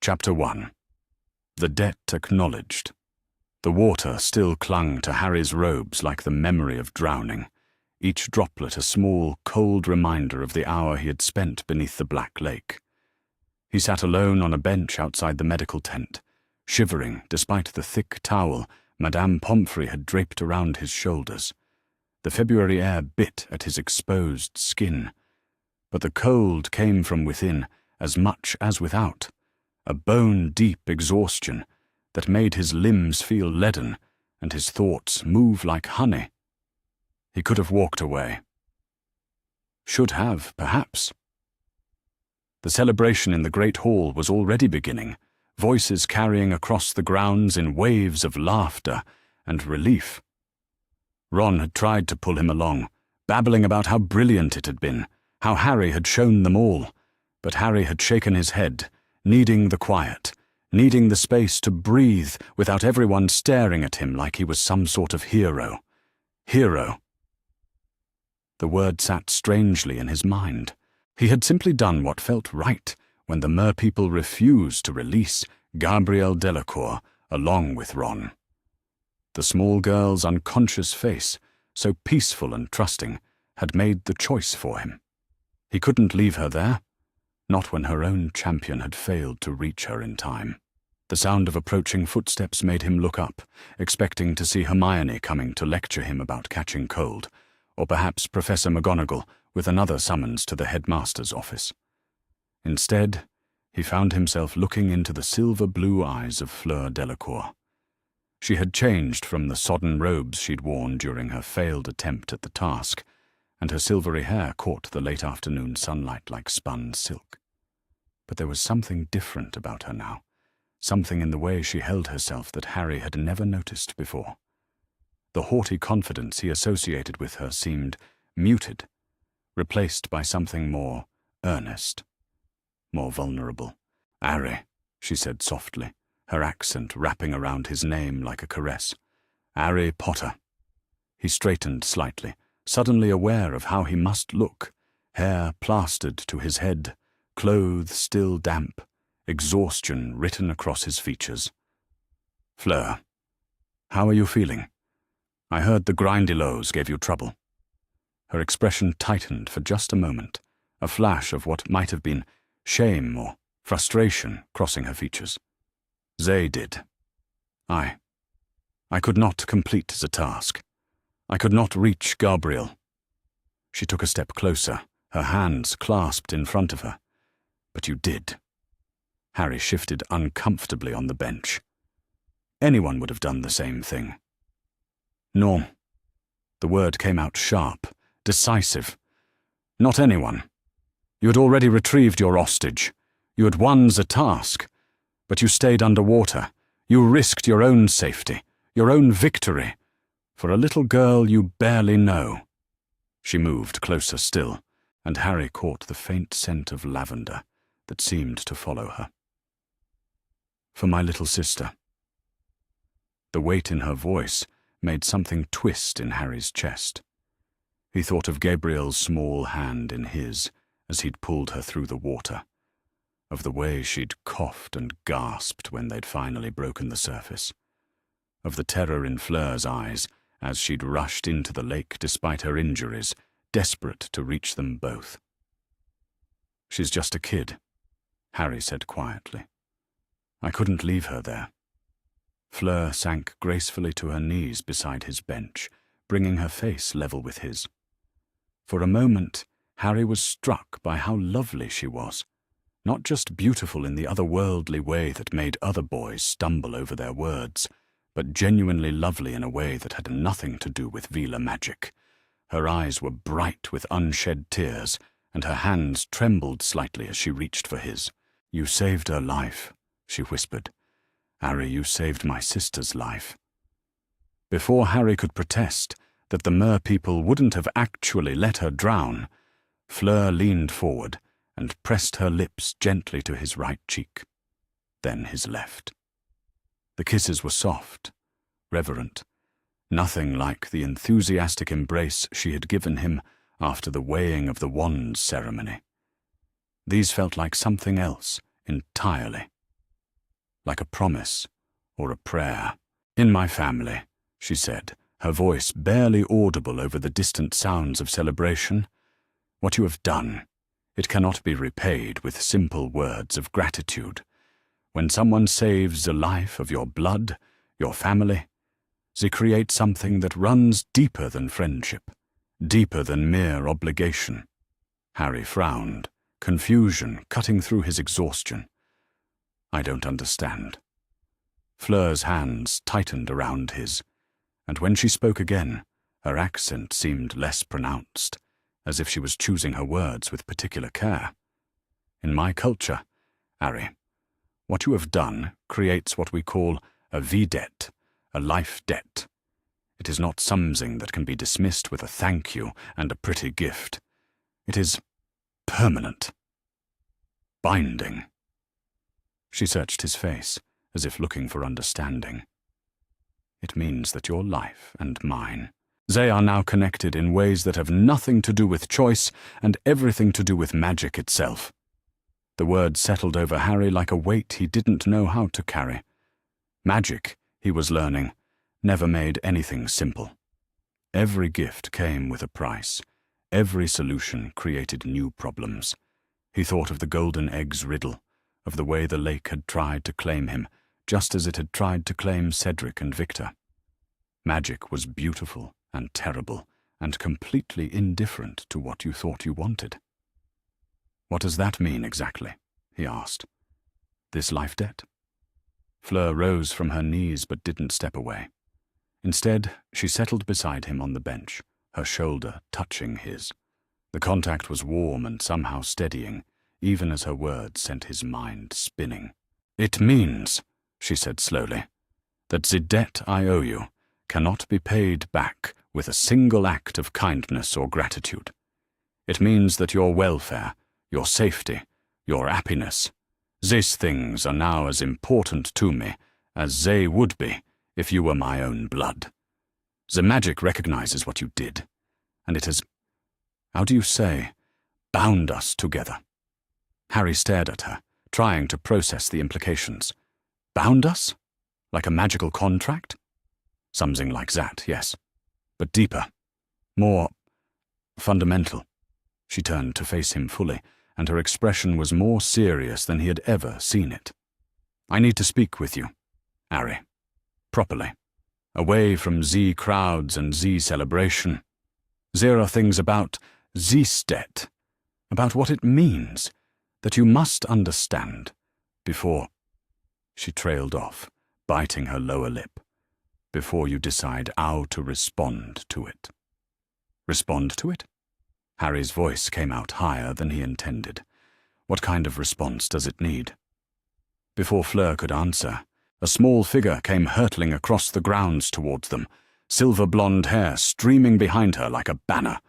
Chapter 1. The debt acknowledged. The water still clung to Harry's robes like the memory of drowning, each droplet a small, cold reminder of the hour he had spent beneath the Black Lake. He sat alone on a bench outside the medical tent, shivering despite the thick towel Madame Pomfrey had draped around his shoulders. The February air bit at his exposed skin, but the cold came from within as much as without, a bone-deep exhaustion that made his limbs feel leaden and his thoughts move like honey. He could have walked away. Should have, perhaps. The celebration in the great hall was already beginning, voices carrying across the grounds in waves of laughter and relief. Ron had tried to pull him along, babbling about how brilliant it had been, how Harry had shown them all, but Harry had shaken his head, needing the quiet, needing the space to breathe without everyone staring at him like he was some sort of hero. Hero. The word sat strangely in his mind. He had simply done what felt right when the merpeople refused to release Fleur Delacour along with Ron. The small girl's unconscious face, so peaceful and trusting, had made the choice for him. He couldn't leave her there, not when her own champion had failed to reach her in time. The sound of approaching footsteps made him look up, expecting to see Hermione coming to lecture him about catching cold, or perhaps Professor McGonagall with another summons to the headmaster's office. Instead, he found himself looking into the silver-blue eyes of Fleur Delacour. She had changed from the sodden robes she'd worn during her failed attempt at the task, and her silvery hair caught the late afternoon sunlight like spun silk. But there was something different about her now, something in the way she held herself that Harry had never noticed before. The haughty confidence he associated with her seemed muted, replaced by something more earnest, more vulnerable. "Harry," she said softly, her accent wrapping around his name like a caress. "Harry Potter." He straightened slightly, suddenly aware of how he must look, hair plastered to his head, clothes still damp, exhaustion written across his features. "Fleur, how are you feeling? I heard the Grindylows gave you trouble." Her expression tightened for just a moment, a flash of what might have been shame or frustration crossing her features. "They did. I could not complete the task. I could not reach Gabriel." She took a step closer, her hands clasped in front of her. "But you did." Harry shifted uncomfortably on the bench. Anyone would have done the same thing. "No." The word came out sharp, decisive. "Not anyone. You had already retrieved your hostage. You had won the task. But you stayed underwater. You risked your own safety, your own victory, for a little girl you barely know." She moved closer still, and Harry caught the faint scent of lavender that seemed to follow her. "For my little sister." The weight in her voice made something twist in Harry's chest. He thought of Gabriel's small hand in his as he'd pulled her through the water, of the way she'd coughed and gasped when they'd finally broken the surface, of the terror in Fleur's eyes as she'd rushed into the lake despite her injuries, desperate to reach them both. "She's just a kid," Harry said quietly. "I couldn't leave her there." Fleur sank gracefully to her knees beside his bench, bringing her face level with his. For a moment, Harry was struck by how lovely she was, not just beautiful in the otherworldly way that made other boys stumble over their words, but genuinely lovely in a way that had nothing to do with Vila magic. Her eyes were bright with unshed tears, and her hands trembled slightly as she reached for his. "You saved her life," she whispered. "Harry, you saved my sister's life." Before Harry could protest that the merpeople wouldn't have actually let her drown, Fleur leaned forward and pressed her lips gently to his right cheek, then his left. The kisses were soft, reverent, nothing like the enthusiastic embrace she had given him after the weighing of the wands ceremony. These felt like something else entirely. like a promise or a prayer. "In my family," she said, her voice barely audible over the distant sounds of celebration, "what you have done, it cannot be repaid with simple words of gratitude. When someone saves the life of your blood, your family, they create something that runs deeper than friendship, deeper than mere obligation." Harry frowned, confusion cutting through his exhaustion. "I don't understand." Fleur's hands tightened around his, and when she spoke again, her accent seemed less pronounced, as if she was choosing her words with particular care. "In my culture, Harry, what you have done creates what we call a V-debt, a life debt. It is not something that can be dismissed with a thank you and a pretty gift. It is permanent. Binding." She searched his face, as if looking for understanding. "It means that your life and mine, they are now connected in ways that have nothing to do with choice and everything to do with magic itself." The words settled over Harry like a weight he didn't know how to carry. Magic, he was learning, never made anything simple. Every gift came with a price. Every solution created new problems. He thought of the golden eggs riddle, of the way the lake had tried to claim him, just as it had tried to claim Cedric and Victor. Magic was beautiful and terrible, and completely indifferent to what you thought you wanted. "What does that mean exactly?" he asked. "This life debt?" Fleur rose from her knees but didn't step away. Instead, she settled beside him on the bench, her shoulder touching his. The contact was warm and somehow steadying, even as her words sent his mind spinning. "It means," she said slowly, "that the debt I owe you cannot be paid back with a single act of kindness or gratitude. It means that your welfare, your safety, your happiness, these things are now as important to me as they would be if you were my own blood. The magic recognizes what you did, and it has, how do you say, bound us together." Harry stared at her, trying to process the implications. "Bound us? Like a magical contract?" "Something like that, yes. But deeper. More fundamental." She turned to face him fully, and her expression was more serious than he had ever seen it. "I need to speak with you, Harry. Properly. Away from Z crowds and Z celebration. There are things about this debt, about what it means, that you must understand before—" She trailed off, biting her lower lip. "Before you decide how to respond to it." "Respond to it?" Harry's voice came out higher than he intended. "What kind of response does it need?" Before Fleur could answer, a small figure came hurtling across the grounds towards them, silver-blonde hair streaming behind her like a banner.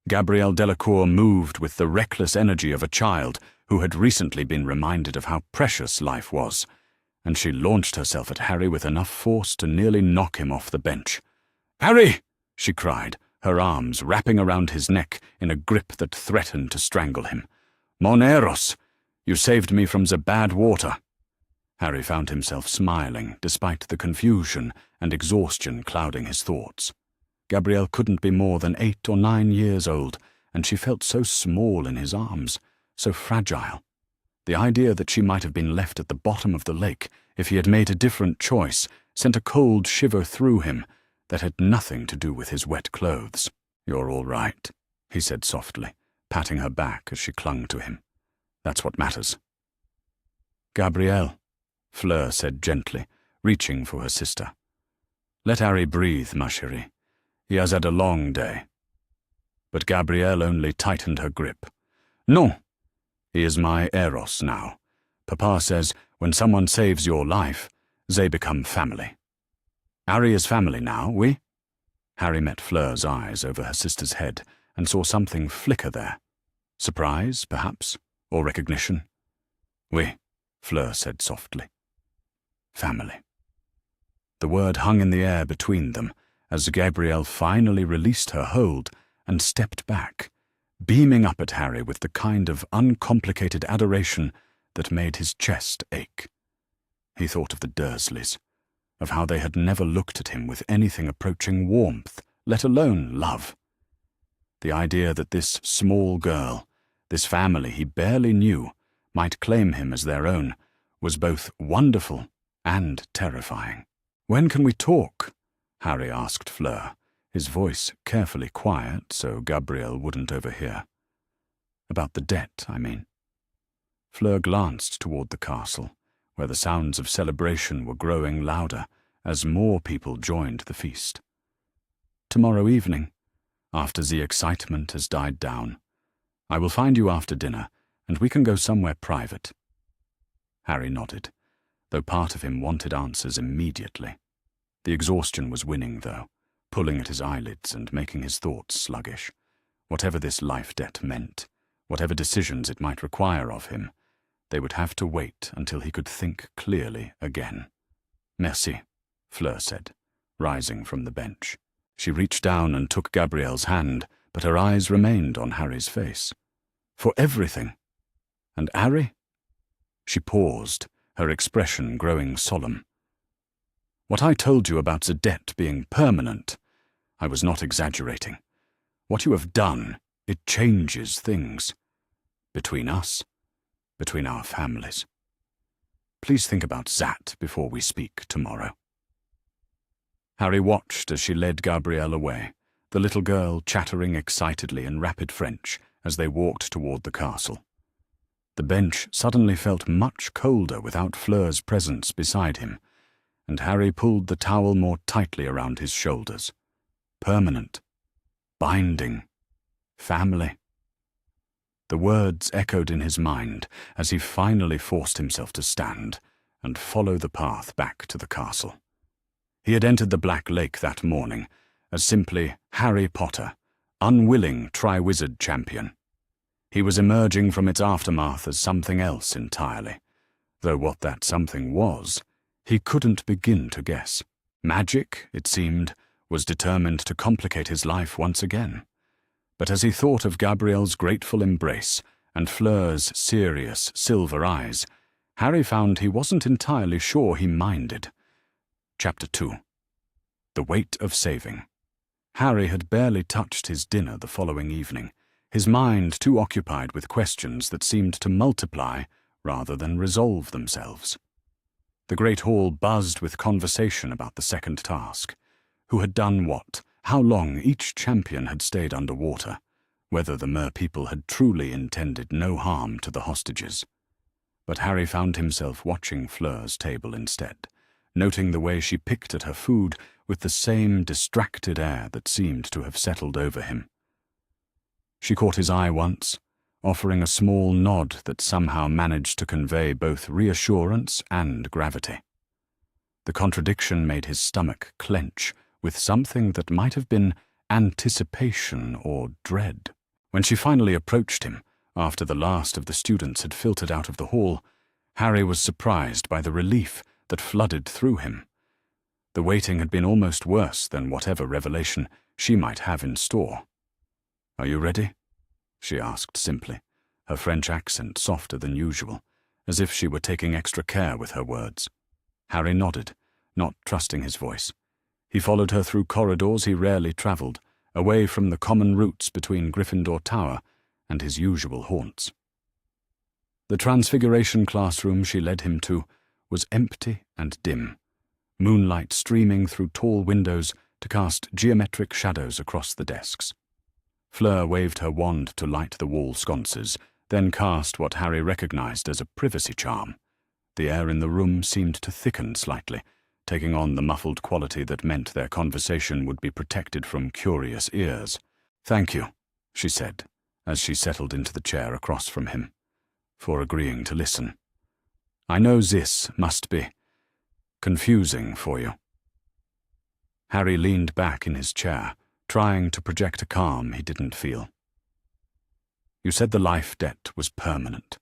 Gabrielle Delacour moved with the reckless energy of a child who had recently been reminded of how precious life was, and she launched herself at Harry with enough force to nearly knock him off the bench. "Harry!" she cried, her arms wrapping around his neck in a grip that threatened to strangle him. "Mon Eros! You saved me from the bad water." Harry found himself smiling, despite the confusion and exhaustion clouding his thoughts. Gabrielle couldn't be more than 8 or 9 years old, and she felt so small in his arms, so fragile. The idea that she might have been left at the bottom of the lake if he had made a different choice sent a cold shiver through him that had nothing to do with his wet clothes. "You're all right," he said softly, patting her back as she clung to him. "That's what matters." "Gabrielle," Fleur said gently, reaching for her sister. "Let Harry breathe, ma chérie. He has had a long day." But Gabrielle only tightened her grip. "No. He is my Eros now. Papa says when someone saves your life, they become family. Harry is family now, oui?" Harry met Fleur's eyes over her sister's head and saw something flicker there. Surprise, perhaps, or recognition. "Oui," Fleur said softly. Family. The word hung in the air between them as Gabrielle finally released her hold and stepped back, beaming up at Harry with the kind of uncomplicated adoration that made his chest ache. He thought of the Dursleys, of how they had never looked at him with anything approaching warmth, let alone love. The idea that this small girl, this family he barely knew, might claim him as their own, was both wonderful and terrifying. "When can we talk?" Harry asked Fleur, his voice carefully quiet so Gabrielle wouldn't overhear. "About the debt, I mean." Fleur glanced toward the castle, where the sounds of celebration were growing louder as more people joined the feast. "Tomorrow evening, after the excitement has died down. I will find you after dinner, and we can go somewhere private." Harry nodded, though part of him wanted answers immediately. The exhaustion was winning, though, pulling at his eyelids and making his thoughts sluggish. Whatever this life debt meant, whatever decisions it might require of him, they would have to wait until he could think clearly again. "Merci," Fleur said, rising from the bench. She reached down and took Gabrielle's hand, but her eyes remained on Harry's face. "For everything. And Harry?" She paused, her expression growing solemn. "What I told you about the debt being permanent, I was not exaggerating. What you have done, it changes things. Between us, between our families. Please think about that before we speak tomorrow." Harry watched as she led Gabrielle away, the little girl chattering excitedly in rapid French as they walked toward the castle. The bench suddenly felt much colder without Fleur's presence beside him, and Harry pulled the towel more tightly around his shoulders. Permanent. Binding. Family. The words echoed in his mind as he finally forced himself to stand and follow the path back to the castle. He had entered the Black Lake that morning as simply Harry Potter, unwilling Triwizard champion. He was emerging from its aftermath as something else entirely, though what that something was, he couldn't begin to guess. Magic, it seemed, was determined to complicate his life once again. But as he thought of Gabrielle's grateful embrace and Fleur's serious silver eyes, Harry found he wasn't entirely sure he minded. Chapter 2. The Weight of Saving. Harry had barely touched his dinner the following evening, his mind too occupied with questions that seemed to multiply rather than resolve themselves. The great hall buzzed with conversation about the second task. Who had done what? How long each champion had stayed underwater, whether the mer people had truly intended no harm to the hostages. But Harry found himself watching Fleur's table instead, noting the way she picked at her food with the same distracted air that seemed to have settled over him. She caught his eye once, offering a small nod that somehow managed to convey both reassurance and gravity. The contradiction made his stomach clench with something that might have been anticipation or dread. When she finally approached him, after the last of the students had filtered out of the hall, Harry was surprised by the relief that flooded through him. The waiting had been almost worse than whatever revelation she might have in store. "Are you ready?" she asked simply, her French accent softer than usual, as if she were taking extra care with her words. Harry nodded, not trusting his voice. He followed her through corridors he rarely travelled, away from the common routes between Gryffindor Tower and his usual haunts. The Transfiguration classroom she led him to was empty and dim, moonlight streaming through tall windows to cast geometric shadows across the desks. Fleur waved her wand to light the wall sconces, then cast what Harry recognized as a privacy charm. The air in the room seemed to thicken slightly, taking on the muffled quality that meant their conversation would be protected from curious ears. "Thank you," she said, as she settled into the chair across from him, "for agreeing to listen. I know this must be confusing for you." Harry leaned back in his chair, trying to project a calm he didn't feel. "You said the life debt was permanent,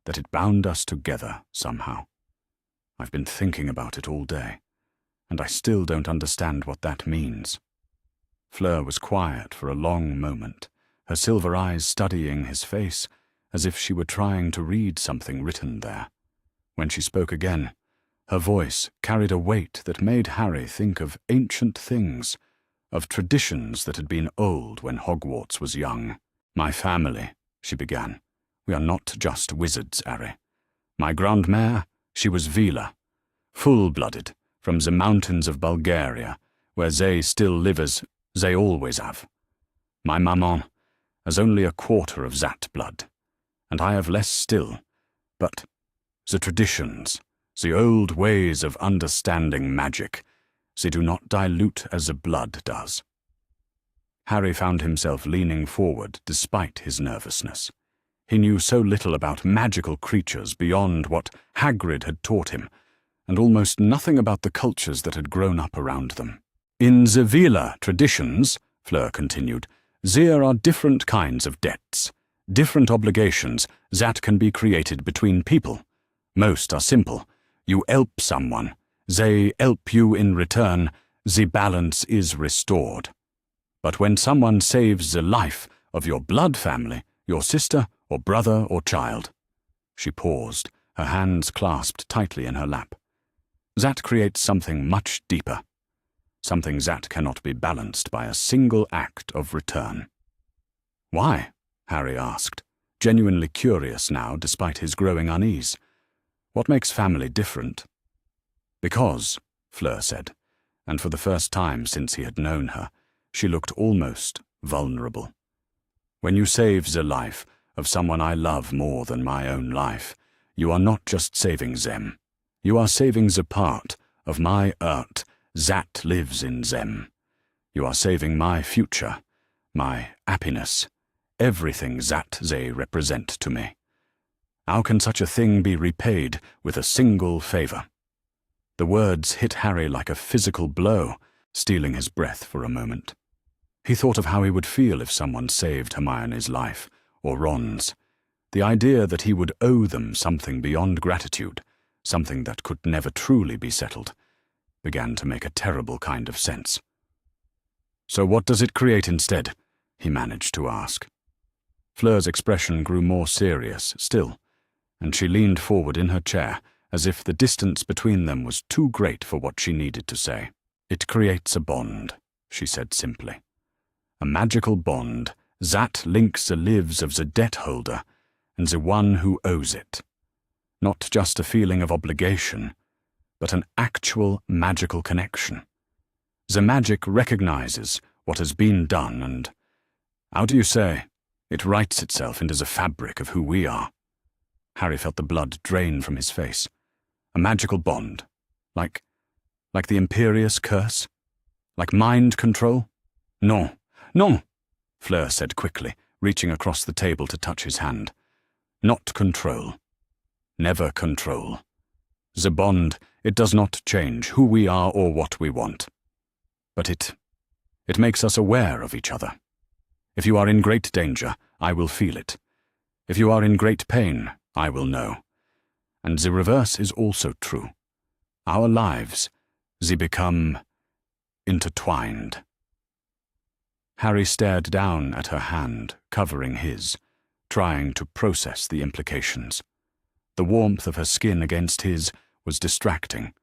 that it bound us together somehow. I've been thinking about it all day, and I still don't understand what that means." Fleur was quiet for a long moment, her silver eyes studying his face as if she were trying to read something written there. When she spoke again, Her voice carried a weight that made Harry think of ancient things, of traditions that had been old when Hogwarts was young. "My family," she began. "We are not just wizards, Harry. My grandmère, she was Vila, full-blooded, from the mountains of Bulgaria, where they still live as they always have. My maman has only a quarter of that blood, and I have less still, but the traditions, the old ways of understanding magic, they do not dilute as the blood does." Harry found himself leaning forward despite his nervousness. He knew so little about magical creatures beyond what Hagrid had taught him, and almost nothing about the cultures that had grown up around them. "In the Vila traditions," Fleur continued, "there are different kinds of debts, different obligations that can be created between people. Most are simple. You help someone, they help you in return, the balance is restored. But when someone saves the life of your blood family, your sister or brother or child," she paused, her hands clasped tightly in her lap, "that creates something much deeper, something that cannot be balanced by a single act of return." "Why?" Harry asked, genuinely curious now despite his growing unease. "What makes family different?" "Because," Fleur said, and for the first time since he had known her, she looked almost vulnerable. "When you save the life of someone I love more than my own life, you are not just saving them. You are saving the part of my earth that lives in them. You are saving my future, my happiness, everything that they represent to me. How can such a thing be repaid with a single favor?" The words hit Harry like a physical blow, stealing his breath for a moment. He thought of how he would feel if someone saved Hermione's life, or Ron's. The idea that he would owe them something beyond gratitude, something that could never truly be settled, began to make a terrible kind of sense. "So what does it create instead?" he managed to ask. Fleur's expression grew more serious still, and she leaned forward in her chair as if the distance between them was too great for what she needed to say. "It creates a bond," she said simply. "A magical bond that links the lives of the debt holder and the one who owes it. Not just a feeling of obligation, but an actual magical connection. The magic recognizes what has been done and, how do you say, it writes itself into the fabric of who we are." Harry felt the blood drain from his face. "A magical bond? Like the Imperious Curse? Like mind control?" "No, no," Fleur said quickly, reaching across the table to touch his hand. "Not control. Never control. The bond, it does not change who we are or what we want. But it makes us aware of each other. If you are in great danger, I will feel it. If you are in great pain, I will know. And the reverse is also true. Our lives, they become intertwined." Harry stared down at her hand, covering his, trying to process the implications. The warmth of her skin against his was distracting,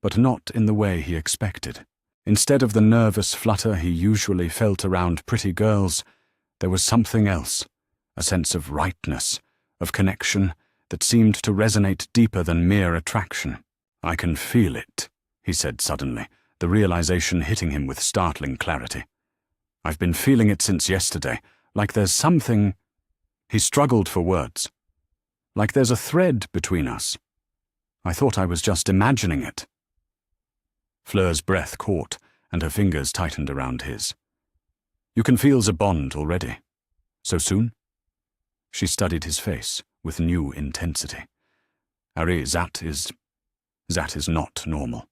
but not in the way he expected. Instead of the nervous flutter he usually felt around pretty girls, there was something else, a sense of rightness, of connection that seemed to resonate deeper than mere attraction. "I can feel it," he said suddenly, the realization hitting him with startling clarity. "I've been feeling it since yesterday, like there's something—" He struggled for words. "Like there's a thread between us. I thought I was just imagining it." Fleur's breath caught, and her fingers tightened around his. "You can feel the bond already. So soon?" She studied his face with new intensity. "Harry, that is not normal.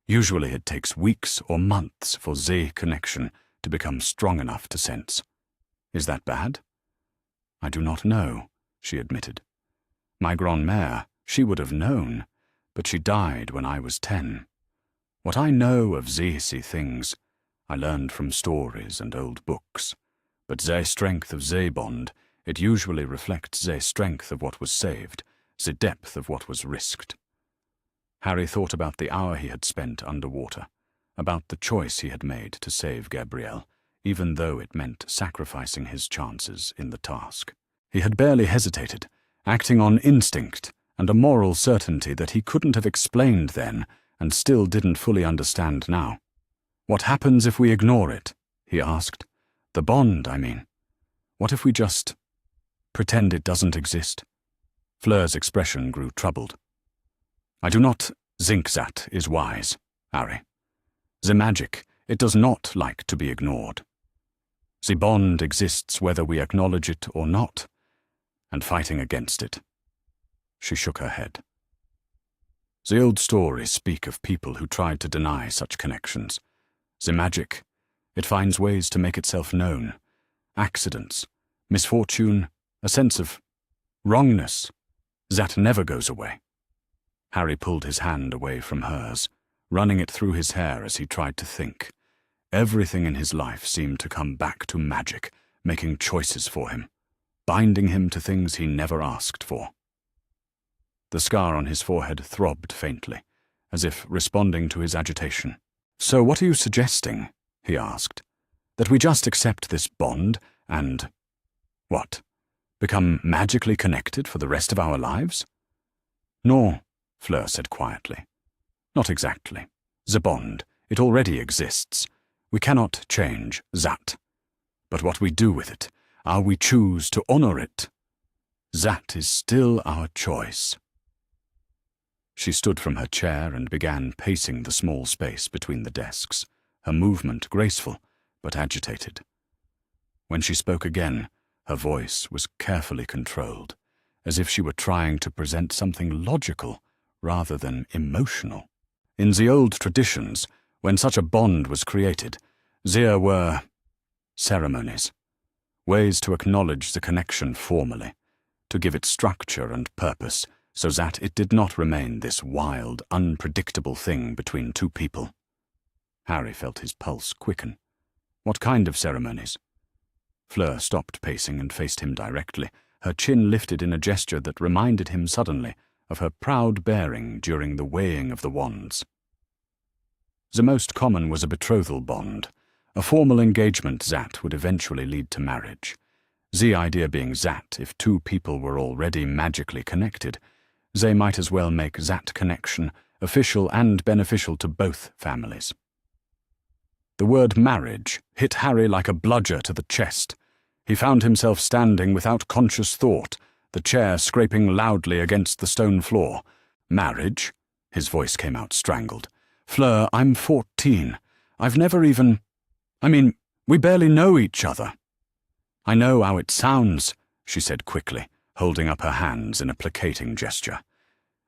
Usually it takes weeks or months for the connection to become strong enough to sense. Is that bad?" "I do not know," she admitted. "My grandmère, she would have known, but she died when I was 10. What I know of these things, I learned from stories and old books, but the strength of the bond, it usually reflects the strength of what was saved, the depth of what was risked." Harry thought about the hour he had spent underwater, about the choice he had made to save Gabrielle, even though it meant sacrificing his chances in the task. He had barely hesitated, acting on instinct and a moral certainty that he couldn't have explained then and still didn't fully understand now. "What happens if we ignore it?" he asked. "The bond, I mean. What if we just pretend it doesn't exist?" Fleur's expression grew troubled. "I do not think that is wise, Harry. The magic, it does not like to be ignored. The bond exists whether we acknowledge it or not, and fighting against it." She shook her head. "The old stories speak of people who tried to deny such connections. The magic, it finds ways to make itself known. Accidents, misfortune, a sense of wrongness, that never goes away." Harry pulled his hand away from hers, running it through his hair as he tried to think. Everything in his life seemed to come back to magic, making choices for him, binding him to things he never asked for. The scar on his forehead throbbed faintly, as if responding to his agitation. "So what are you suggesting?" he asked. "That we just accept this bond and, what, become magically connected for the rest of our lives?" "No," Fleur said quietly. "Not exactly. The bond, it already exists. We cannot change that. But what we do with it, how we choose to honor it, that is still our choice." She stood from her chair and began pacing the small space between the desks, her movement graceful but agitated. When she spoke again, her voice was carefully controlled, as if she were trying to present something logical rather than emotional. In the old traditions, when such a bond was created, there were ceremonies, ways to acknowledge the connection formally, to give it structure and purpose, so that it did not remain this wild, unpredictable thing between two people. Harry felt his pulse quicken. What kind of ceremonies? Fleur stopped pacing and faced him directly, her chin lifted in a gesture that reminded him suddenly of her proud bearing during the weighing of the wands. The most common was a betrothal bond, a formal engagement that would eventually lead to marriage. The idea being that if two people were already magically connected, they might as well make that connection official and beneficial to both families. The word marriage hit Harry like a bludger to the chest. He found himself standing without conscious thought, the chair scraping loudly against the stone floor. "Marriage?" His voice came out strangled. "Fleur, I'm 14. I've never even... we barely know each other." "I know how it sounds," she said quickly, holding up her hands in a placating gesture.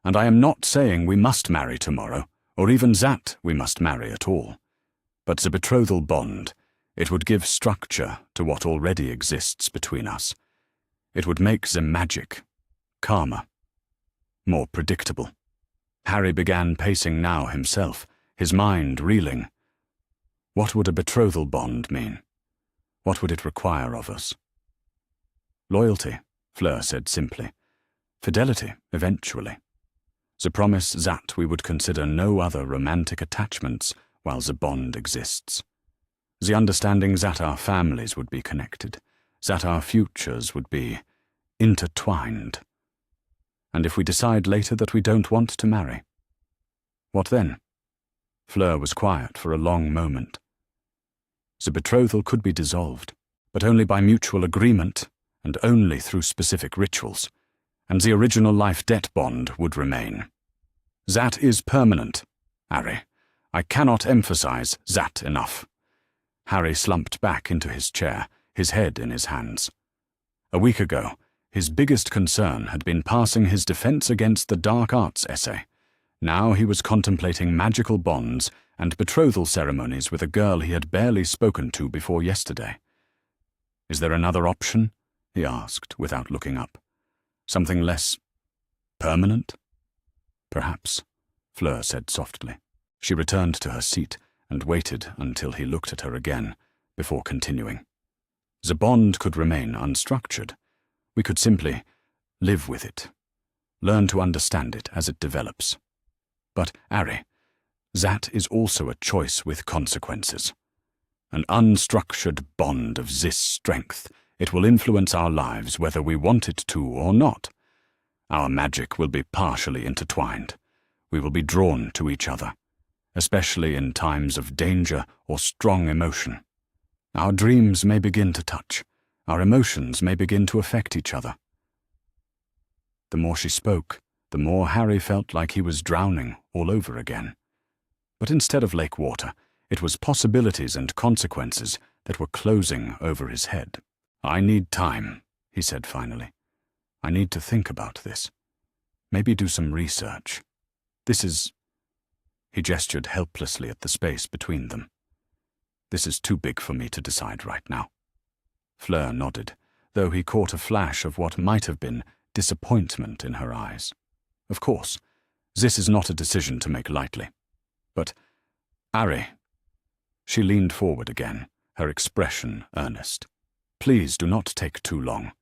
"And I am not saying we must marry tomorrow, or even that we must marry at all. But the betrothal bond, it would give structure to what already exists between us. It would make the magic calmer, more predictable." Harry began pacing now himself, his mind reeling. What would a betrothal bond mean? What would it require of us? "Loyalty," Fleur said simply. "Fidelity, eventually. The promise that we would consider no other romantic attachments while the bond exists. The understanding that our families would be connected, that our futures would be intertwined. And if we decide later that we don't want to marry, what then?" Fleur was quiet for a long moment. The betrothal could be dissolved, but only by mutual agreement and only through specific rituals, and the original life debt bond would remain. That is permanent, Harry. I cannot emphasize that enough. Harry slumped back into his chair, his head in his hands. A week ago, his biggest concern had been passing his defense against the dark arts essay. Now he was contemplating magical bonds and betrothal ceremonies with a girl he had barely spoken to before yesterday. "Is there another option?" he asked, without looking up. "Something less permanent?" "Perhaps," Fleur said softly. She returned to her seat and waited until he looked at her again, before continuing. "The bond could remain unstructured. We could simply live with it, learn to understand it as it develops. But, Harry, that is also a choice with consequences. An unstructured bond of this strength. It will influence our lives whether we want it to or not. Our magic will be partially intertwined. We will be drawn to each other, especially in times of danger or strong emotion. Our dreams may begin to touch. Our emotions may begin to affect each other. The more she spoke, the more Harry felt like he was drowning all over again. But instead of lake water, it was possibilities and consequences that were closing over his head. "I need time," he said finally. "I need to think about this. Maybe do some research. This is—" He gestured helplessly at the space between them. "This is too big for me to decide right now." Fleur nodded, though he caught a flash of what might have been disappointment in her eyes. "Of course, this is not a decision to make lightly. But, Harry," she leaned forward again, her expression earnest. "Please do not take too long.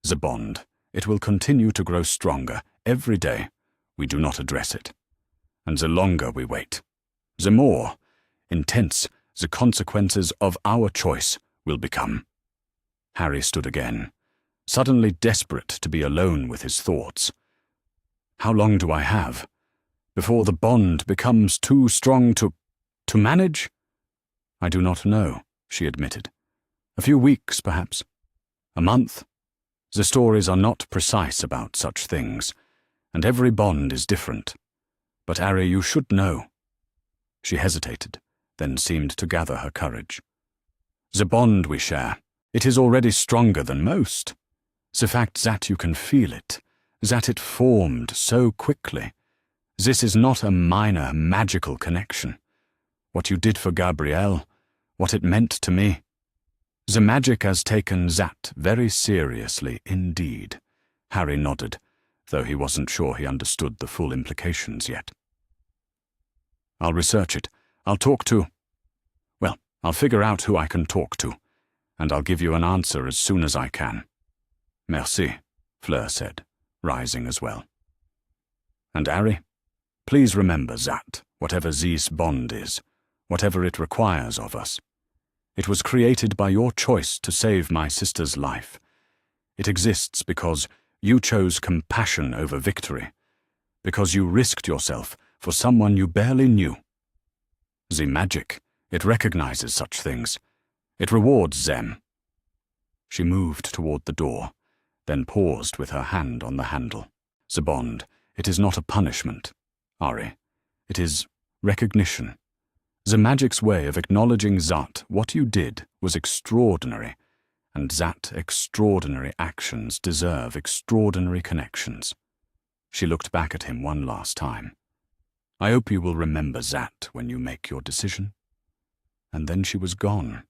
The bond, it will continue to grow stronger every day we do not address it. And the longer we wait, the more intense the consequences of our choice will become." Harry stood again, suddenly desperate to be alone with his thoughts. "How long do I have before the bond becomes too strong to manage?" "I do not know," she admitted. "A few weeks, perhaps. A month. The stories are not precise about such things, and every bond is different. But, Harry, you should know." She hesitated, then seemed to gather her courage. "The bond we share, it is already stronger than most. The fact that you can feel it, that it formed so quickly. This is not a minor magical connection. What you did for Gabrielle, what it meant to me. The magic has taken that very seriously indeed." Harry nodded, though he wasn't sure he understood the full implications yet. "I'll research it. I'll figure out who I can talk to, and I'll give you an answer as soon as I can." "Merci," Fleur said, rising as well. "And Harry, please remember that, whatever this bond is, whatever it requires of us, it was created by your choice to save my sister's life. It exists because you chose compassion over victory, because you risked yourself for someone you barely knew. The magic, it recognizes such things. It rewards them." She moved toward the door, then paused with her hand on the handle. "The bond, it is not a punishment, Ari. It is recognition. The magic's way of acknowledging that what you did was extraordinary, and that extraordinary actions deserve extraordinary connections." She looked back at him one last time. "I hope you will remember that when you make your decision." And then she was gone,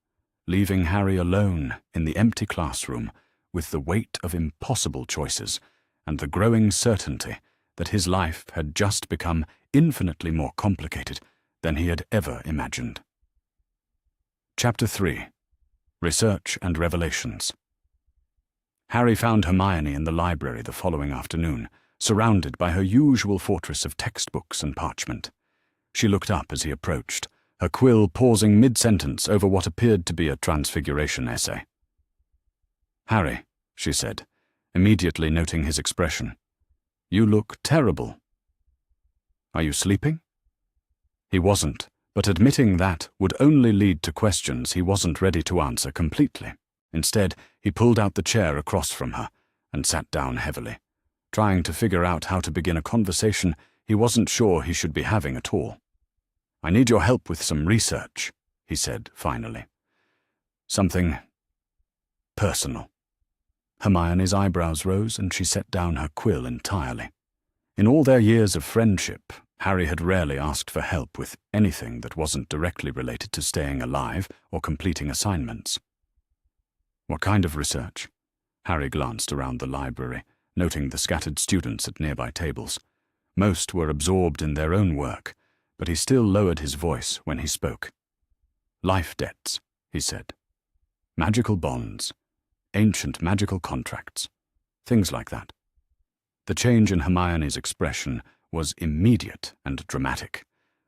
leaving Harry alone in the empty classroom with the weight of impossible choices and the growing certainty that his life had just become infinitely more complicated than he had ever imagined. Chapter 3. Research and Revelations. Harry found Hermione in the library the following afternoon, surrounded by her usual fortress of textbooks and parchment. She looked up as he approached, her quill pausing mid-sentence over what appeared to be a transfiguration essay. "Harry," she said, immediately noting his expression, "you look terrible. Are you sleeping?" He wasn't, but admitting that would only lead to questions he wasn't ready to answer completely. Instead, he pulled out the chair across from her and sat down heavily, trying to figure out how to begin a conversation he wasn't sure he should be having at all. "I need your help with some research," he said finally. "Something personal." Hermione's eyebrows rose and she set down her quill entirely. In all their years of friendship, Harry had rarely asked for help with anything that wasn't directly related to staying alive or completing assignments. "What kind of research?" Harry glanced around the library, noting the scattered students at nearby tables. Most were absorbed in their own work, but he still lowered his voice when he spoke. "Life debts," he said. "Magical bonds, ancient magical contracts, things like that." The change in Hermione's expression was immediate and dramatic.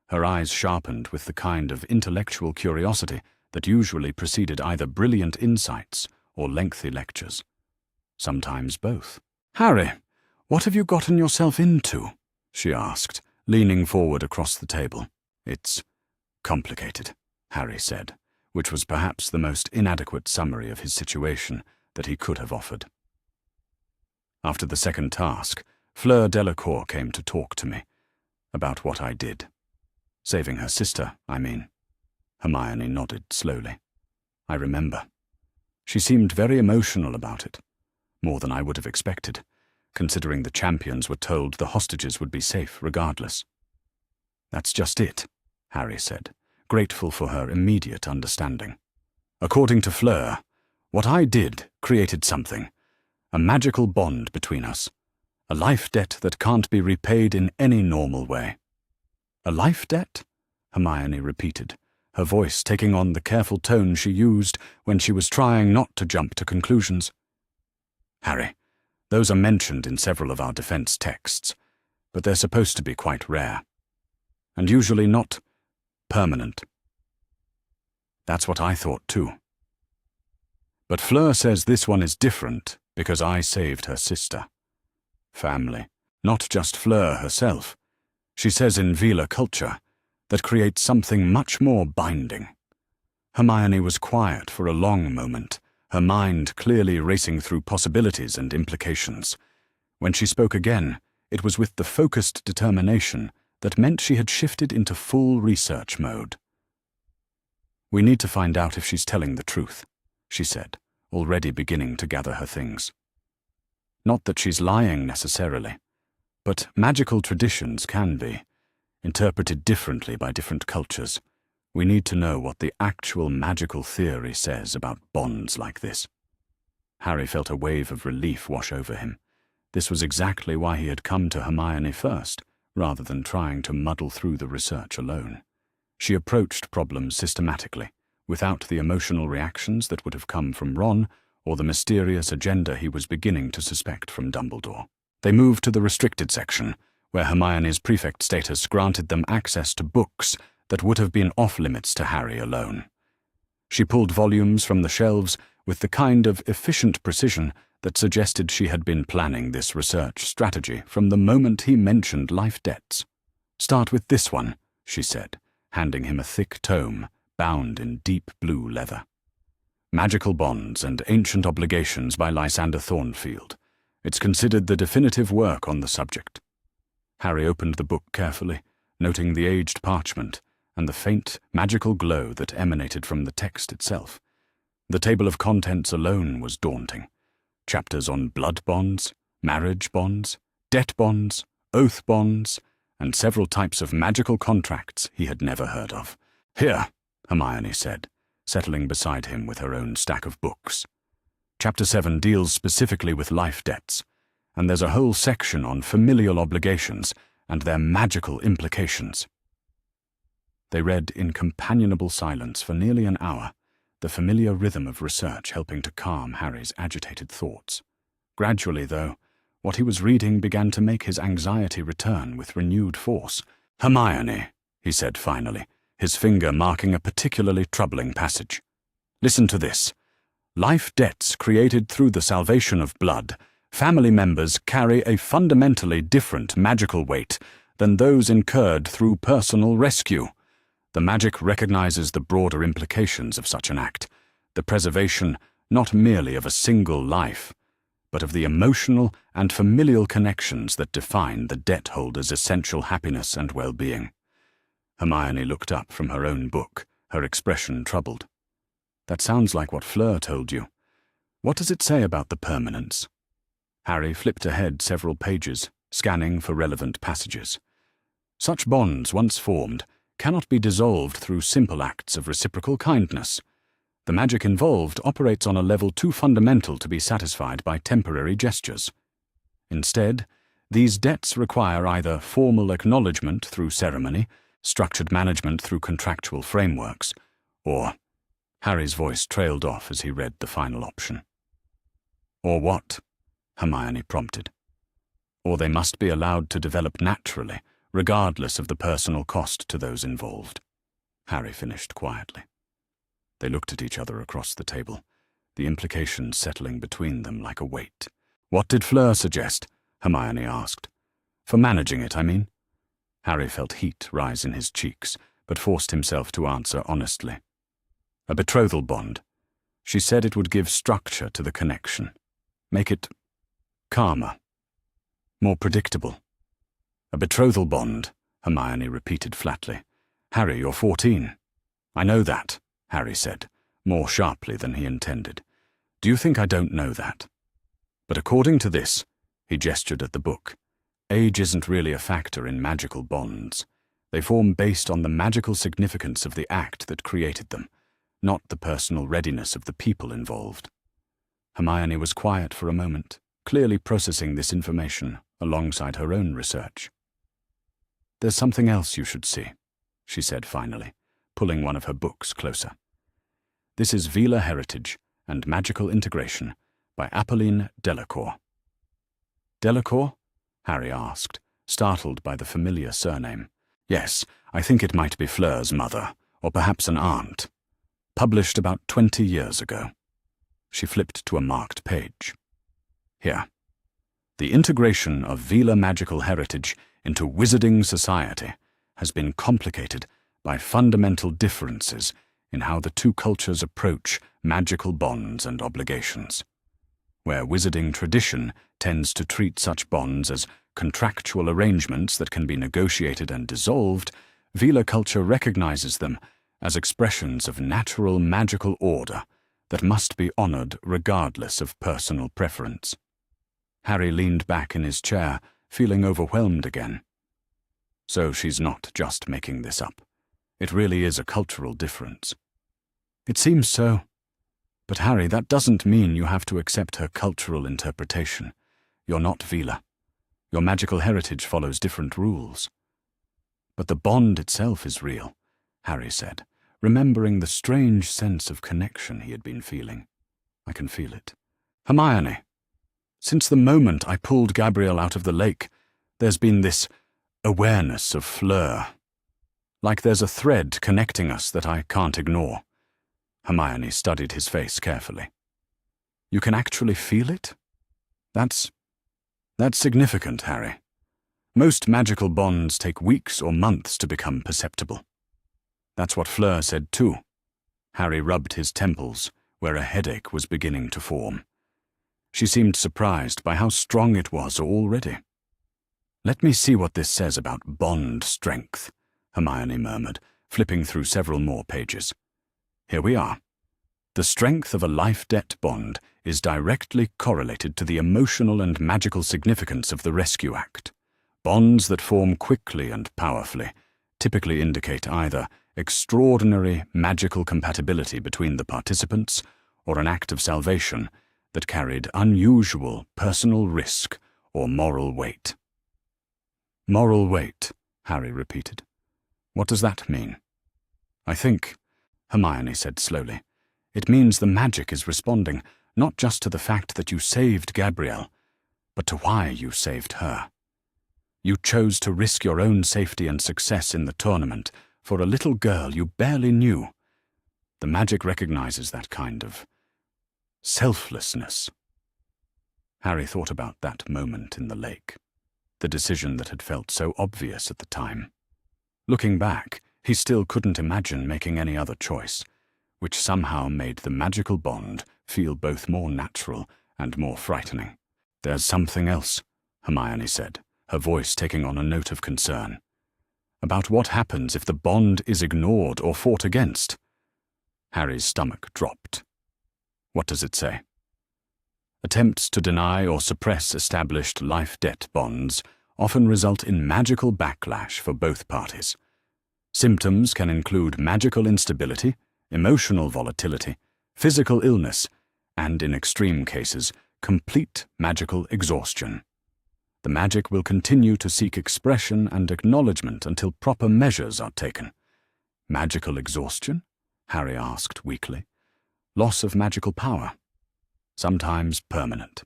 Her eyes sharpened with the kind of intellectual curiosity that usually preceded either brilliant insights or lengthy lectures. Sometimes both. "Harry, what have you gotten yourself into?" she asked, leaning forward across the table. "It's complicated," Harry said, which was perhaps the most inadequate summary of his situation that he could have offered. After the second task, Fleur Delacour came to talk to me about what I did. Saving her sister, I mean. Hermione nodded slowly. "I remember. She seemed very emotional about it, more than I would have expected, considering the champions were told the hostages would be safe regardless." "That's just it," Harry said, grateful for her immediate understanding. "According to Fleur, what I did created something, a magical bond between us, a life debt that can't be repaid in any normal way." "A life debt?" Hermione repeated, her voice taking on the careful tone she used when she was trying not to jump to conclusions. "Harry, those are mentioned in several of our defense texts, but they're supposed to be quite rare, and usually not permanent." "That's what I thought too. But Fleur says this one is different because I saved her sister. Family, not just Fleur herself. She says in Vila culture that creates something much more binding." Hermione was quiet for a long moment, her mind clearly racing through possibilities and implications. When she spoke again, it was with the focused determination that meant she had shifted into full research mode. "We need to find out if she's telling the truth," she said, already beginning to gather her things. "Not that she's lying necessarily, but magical traditions can be, interpreted differently by different cultures. We need to know what the actual magical theory says about bonds like this." Harry felt a wave of relief wash over him. This was exactly why he had come to Hermione first, rather than trying to muddle through the research alone. She approached problems systematically, without the emotional reactions that would have come from Ron or the mysterious agenda he was beginning to suspect from Dumbledore. They moved to the restricted section, where Hermione's prefect status granted them access to books that would have been off-limits to Harry alone. She pulled volumes from the shelves with the kind of efficient precision that suggested she had been planning this research strategy from the moment he mentioned life debts. "Start with this one," she said, handing him a thick tome bound in deep blue leather. "Magical Bonds and Ancient Obligations by Lysander Thornfield. It's considered the definitive work on the subject." Harry opened the book carefully, noting the aged parchment and the faint, magical glow that emanated from the text itself. The table of contents alone was daunting. Chapters on blood bonds, marriage bonds, debt bonds, oath bonds, and several types of magical contracts he had never heard of. "Here," Hermione said, settling beside him with her own stack of books. "Chapter 7 deals specifically with life debts, and there's a whole section on familial obligations and their magical implications." They read in companionable silence for nearly an hour, the familiar rhythm of research helping to calm Harry's agitated thoughts. Gradually, though, what he was reading began to make his anxiety return with renewed force. "Hermione," he said finally, his finger marking a particularly troubling passage. "Listen to this. Life debts created through the salvation of blood, family members carry a fundamentally different magical weight than those incurred through personal rescue. The magic recognizes the broader implications of such an act, the preservation not merely of a single life, but of the emotional and familial connections that define the debt holder's essential happiness and well-being." Hermione looked up from her own book, her expression troubled. "That sounds like what Fleur told you. What does it say about the permanence?" Harry flipped ahead several pages, scanning for relevant passages. "Such bonds, once formed, cannot be dissolved through simple acts of reciprocal kindness. The magic involved operates on a level too fundamental to be satisfied by temporary gestures. Instead, these debts require either formal acknowledgement through ceremony, structured management through contractual frameworks, or—" Harry's voice trailed off as he read the final option. "Or what?" Hermione prompted. or they must be allowed to develop naturally, regardless of the personal cost to those involved. Harry finished quietly. They looked at each other across the table, the implications settling between them like a weight. "What did Fleur suggest?" Hermione asked. "For managing it, I mean." Harry felt heat rise in his cheeks, but forced himself to answer honestly. "A betrothal bond. She said it would give structure to the connection. Make it calmer, more predictable." "A betrothal bond," Hermione repeated flatly. "Harry, you're 14. "I know that," Harry said, more sharply than he intended. "Do you think I don't know that? But according to this," he gestured at the book, "age isn't really a factor in magical bonds. They form based on the magical significance of the act that created them, not the personal readiness of the people involved." Hermione was quiet for a moment, clearly processing this information alongside her own research. "There's something else you should see," she said finally, pulling one of her books closer. "This is Vila Heritage and Magical Integration by Fleur Delacour." "Delacour?" Harry asked, startled by the familiar surname. "Yes, I think it might be Fleur's mother, or perhaps an aunt. Published about 20 years ago." She flipped to a marked page. "Here. The integration of Vila magical heritage into wizarding society has been complicated by fundamental differences in how the two cultures approach magical bonds and obligations. Where wizarding tradition tends to treat such bonds as contractual arrangements that can be negotiated and dissolved, Vila culture recognizes them as expressions of natural magical order that must be honored regardless of personal preference." Harry leaned back in his chair, feeling overwhelmed again. "So she's not just making this up. It really is a cultural difference." "It seems so. But Harry, that doesn't mean you have to accept her cultural interpretation. You're not Vila. Your magical heritage follows different rules." "But the bond itself is real," Harry said, remembering the strange sense of connection he had been feeling. "I can feel it. Hermione, since the moment I pulled Gabrielle out of the lake, there's been this awareness of Fleur. Like there's a thread connecting us that I can't ignore." Hermione studied his face carefully. "You can actually feel it? That's significant, Harry. Most magical bonds take weeks or months to become perceptible." "That's what Fleur said too." Harry rubbed his temples, where a headache was beginning to form. She seemed surprised by how strong it was already. "Let me see what this says about bond strength," Hermione murmured, flipping through several more pages. "Here we are. The strength of a life debt bond is directly correlated to the emotional and magical significance of the Rescue Act. Bonds that form quickly and powerfully typically indicate either extraordinary magical compatibility between the participants or an act of salvation that carried unusual personal risk or moral weight." "Moral weight," Harry repeated. "What does that mean?" "I think," Hermione said slowly, "it means the magic is responding not just to the fact that you saved Gabrielle, but to why you saved her. You chose to risk your own safety and success in the tournament for a little girl you barely knew. The magic recognizes that kind of selflessness." Harry thought about that moment in the lake, the decision that had felt so obvious at the time. Looking back, he still couldn't imagine making any other choice, which somehow made the magical bond feel both more natural and more frightening. "There's something else," Hermione said, her voice taking on a note of concern. "About what happens if the bond is ignored or fought against." Harry's stomach dropped. "What does it say?" "Attempts to deny or suppress established life debt bonds often result in magical backlash for both parties. Symptoms can include magical instability, emotional volatility, physical illness, and in extreme cases, complete magical exhaustion. The magic will continue to seek expression and acknowledgement until proper measures are taken." "Magical exhaustion?" Harry asked weakly. "Loss of magical power?" "Sometimes permanent."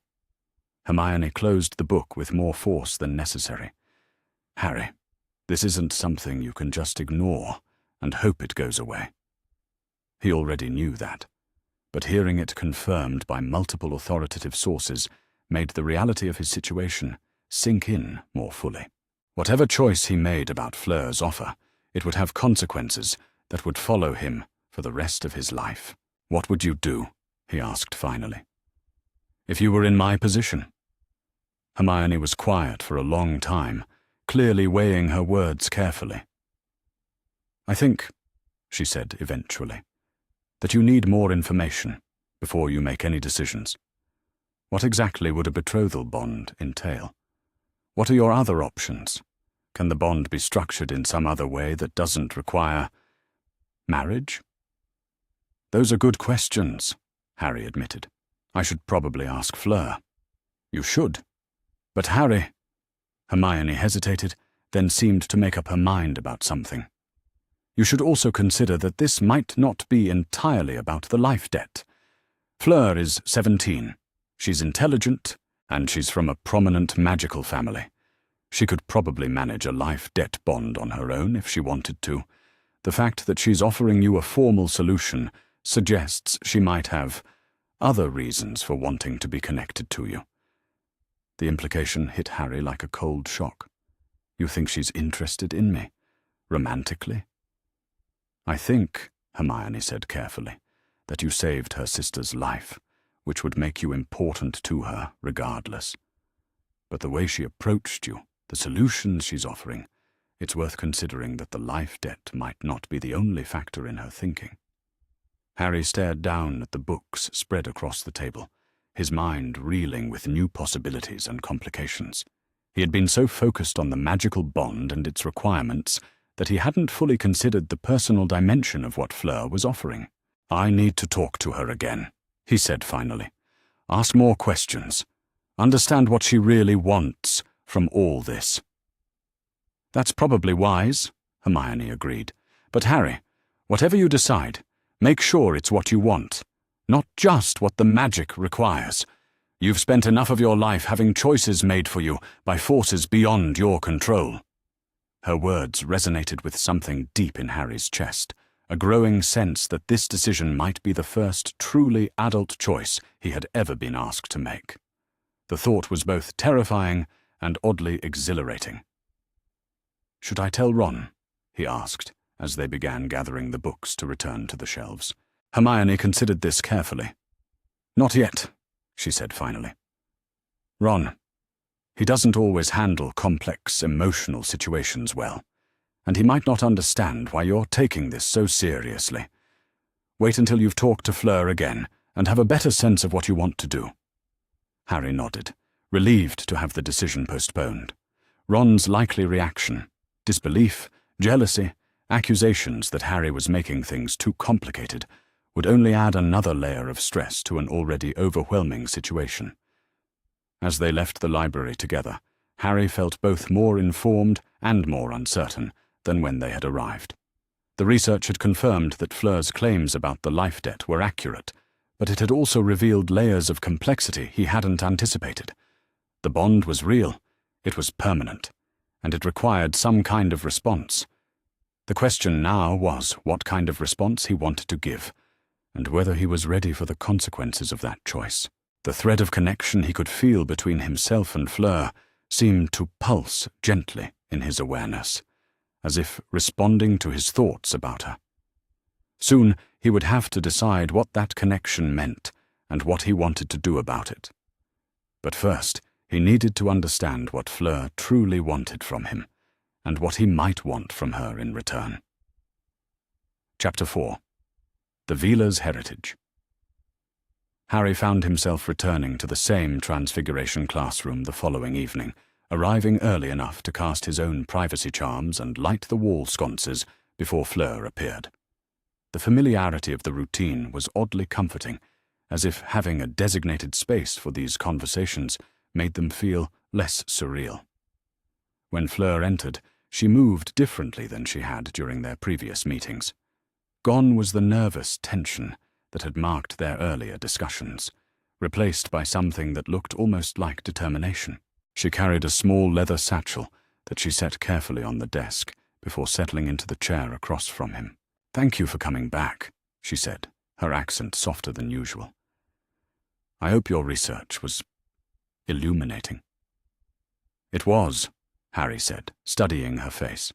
Hermione closed the book with more force than necessary. "Harry, this isn't something you can just ignore and hope it goes away." He already knew that, but hearing it confirmed by multiple authoritative sources made the reality of his situation sink in more fully. Whatever choice he made about Fleur's offer, it would have consequences that would follow him for the rest of his life. "What would you do?" he asked finally. "If you were in my position?" Hermione was quiet for a long time, clearly weighing her words carefully. "I think," she said eventually, "that you need more information before you make any decisions. What exactly would a betrothal bond entail? What are your other options? Can the bond be structured in some other way that doesn't require marriage?" "Those are good questions," Harry admitted. "I should probably ask Fleur." "You should. But Harry—" Hermione hesitated, then seemed to make up her mind about something. "You should also consider that this might not be entirely about the life debt. Fleur is 17. She's intelligent, and she's from a prominent magical family. She could probably manage a life debt bond on her own if she wanted to. The fact that she's offering you a formal solution suggests she might have other reasons for wanting to be connected to you." The implication hit Harry like a cold shock. "You think she's interested in me? Romantically?" "I think," Hermione said carefully, "that you saved her sister's life, which would make you important to her regardless. But the way she approached you, the solutions she's offering, it's worth considering that the life debt might not be the only factor in her thinking." Harry stared down at the books spread across the table, his mind reeling with new possibilities and complications. He had been so focused on the magical bond and its requirements that he hadn't fully considered the personal dimension of what Fleur was offering. "I need to talk to her again," he said finally. "Ask more questions. Understand what she really wants from all this." "That's probably wise," Hermione agreed. "But Harry, whatever you decide, make sure it's what you want, not just what the magic requires. You've spent enough of your life having choices made for you by forces beyond your control." Her words resonated with something deep in Harry's chest, a growing sense that this decision might be the first truly adult choice he had ever been asked to make. The thought was both terrifying and oddly exhilarating. "Should I tell Ron?" he asked, as they began gathering the books to return to the shelves. Hermione considered this carefully. "Not yet," she said finally. "Ron, he doesn't always handle complex emotional situations well, and he might not understand why you're taking this so seriously. Wait until you've talked to Fleur again and have a better sense of what you want to do." Harry nodded, relieved to have the decision postponed. Ron's likely reaction, disbelief, jealousy, accusations that Harry was making things too complicated, would only add another layer of stress to an already overwhelming situation. As they left the library together, Harry felt both more informed and more uncertain than when they had arrived. The research had confirmed that Fleur's claims about the life debt were accurate, but it had also revealed layers of complexity he hadn't anticipated. The bond was real, it was permanent, and it required some kind of response. The question now was what kind of response he wanted to give, and whether he was ready for the consequences of that choice. The thread of connection he could feel between himself and Fleur seemed to pulse gently in his awareness, as if responding to his thoughts about her. Soon he would have to decide what that connection meant and what he wanted to do about it. But first, he needed to understand what Fleur truly wanted from him, and what he might want from her in return. Chapter 4. The Veela's Heritage. Harry found himself returning to the same Transfiguration classroom the following evening, arriving early enough to cast his own privacy charms and light the wall sconces before Fleur appeared. The familiarity of the routine was oddly comforting, as if having a designated space for these conversations made them feel less surreal. When Fleur entered, she moved differently than she had during their previous meetings. Gone was the nervous tension that had marked their earlier discussions. replaced by something that looked almost like determination. She carried a small leather satchel that she set carefully on the desk before settling into the chair across from him. "Thank you for coming back," she said, her accent softer than usual. "I hope your research was illuminating." "It was," Harry said, studying her face.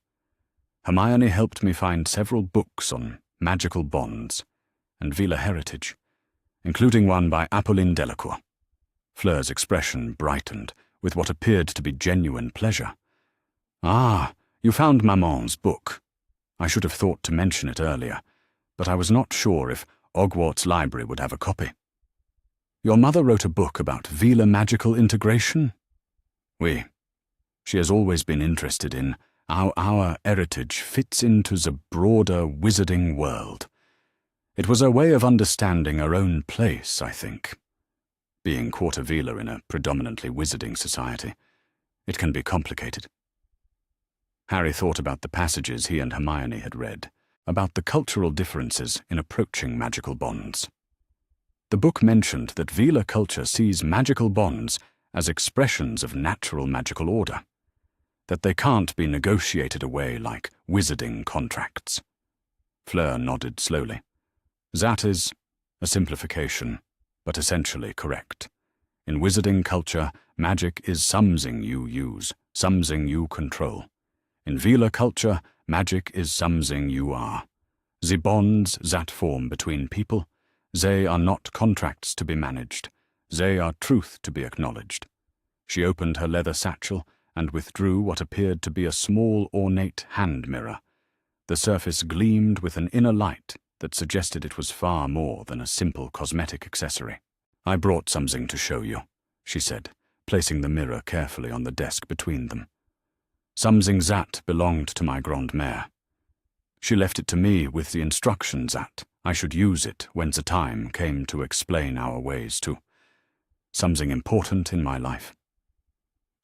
"Hermione helped me find several books on magical bonds and Vila heritage, including one by Fleur Delacour." Fleur's expression brightened with what appeared to be genuine pleasure. "Ah, you found Maman's book. I should have thought to mention it earlier, but I was not sure if Hogwarts Library would have a copy. Your mother wrote a book about Vila magical integration?" "Oui. She has always been interested in how our heritage fits into the broader wizarding world. It was a way of understanding our own place, I think. Being Quarter Vila in a predominantly wizarding society, it can be complicated." Harry thought about the passages he and Hermione had read, about the cultural differences in approaching magical bonds. The book mentioned that Vila culture sees magical bonds as expressions of natural magical order, that they can't be negotiated away like wizarding contracts. Fleur nodded slowly. "That is a simplification, but essentially correct. In wizarding culture, magic is something you use, something you control. In Vila culture, magic is something you are. The bonds that form between people, they are not contracts to be managed. They are truth to be acknowledged." She opened her leather satchel and withdrew what appeared to be a small ornate hand mirror. The surface gleamed with an inner light that suggested it was far more than a simple cosmetic accessory. "I brought something to show you," she said, placing the mirror carefully on the desk between them. "Something that belonged to my grandmère. She left it to me with the instructions that I should use it when the time came to explain our ways to something important in my life."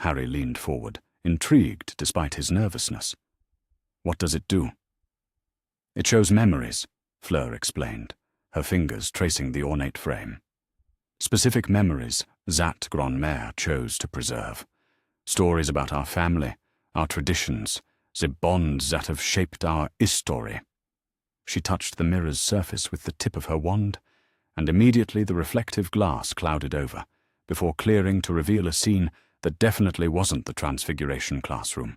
Harry leaned forward, intrigued despite his nervousness. "What does it do?" "It shows memories," Fleur explained, her fingers tracing the ornate frame. "Specific memories that grandmère chose to preserve. Stories about our family, our traditions, the bonds that have shaped our history." She touched the mirror's surface with the tip of her wand, and immediately the reflective glass clouded over, before clearing to reveal a scene that definitely wasn't the Transfiguration classroom.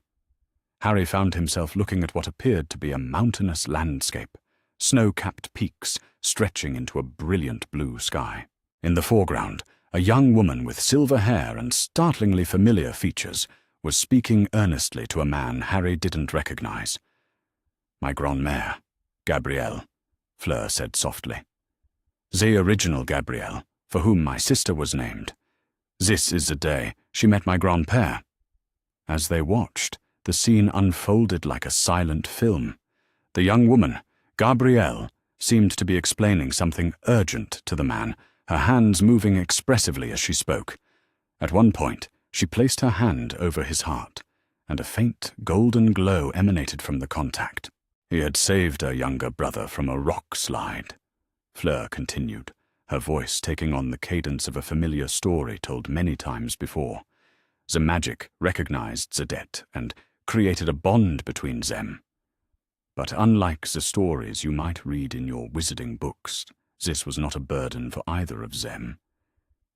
Harry found himself looking at what appeared to be a mountainous landscape, snow-capped peaks stretching into a brilliant blue sky. In the foreground, a young woman with silver hair and startlingly familiar features was speaking earnestly to a man Harry didn't recognize. "My grandmère, Gabrielle," Fleur said softly. "The original Gabrielle, for whom my sister was named. This is the day she met my grandpère." As they watched, the scene unfolded like a silent film. The young woman, Gabrielle, seemed to be explaining something urgent to the man, her hands moving expressively as she spoke. At one point, she placed her hand over his heart, and a faint golden glow emanated from the contact. "He had saved her younger brother from a rock slide," Fleur continued, her voice taking on the cadence of a familiar story told many times before. "The magic recognized the debt and created a bond between them. But unlike the stories you might read in your wizarding books, this was not a burden for either of them.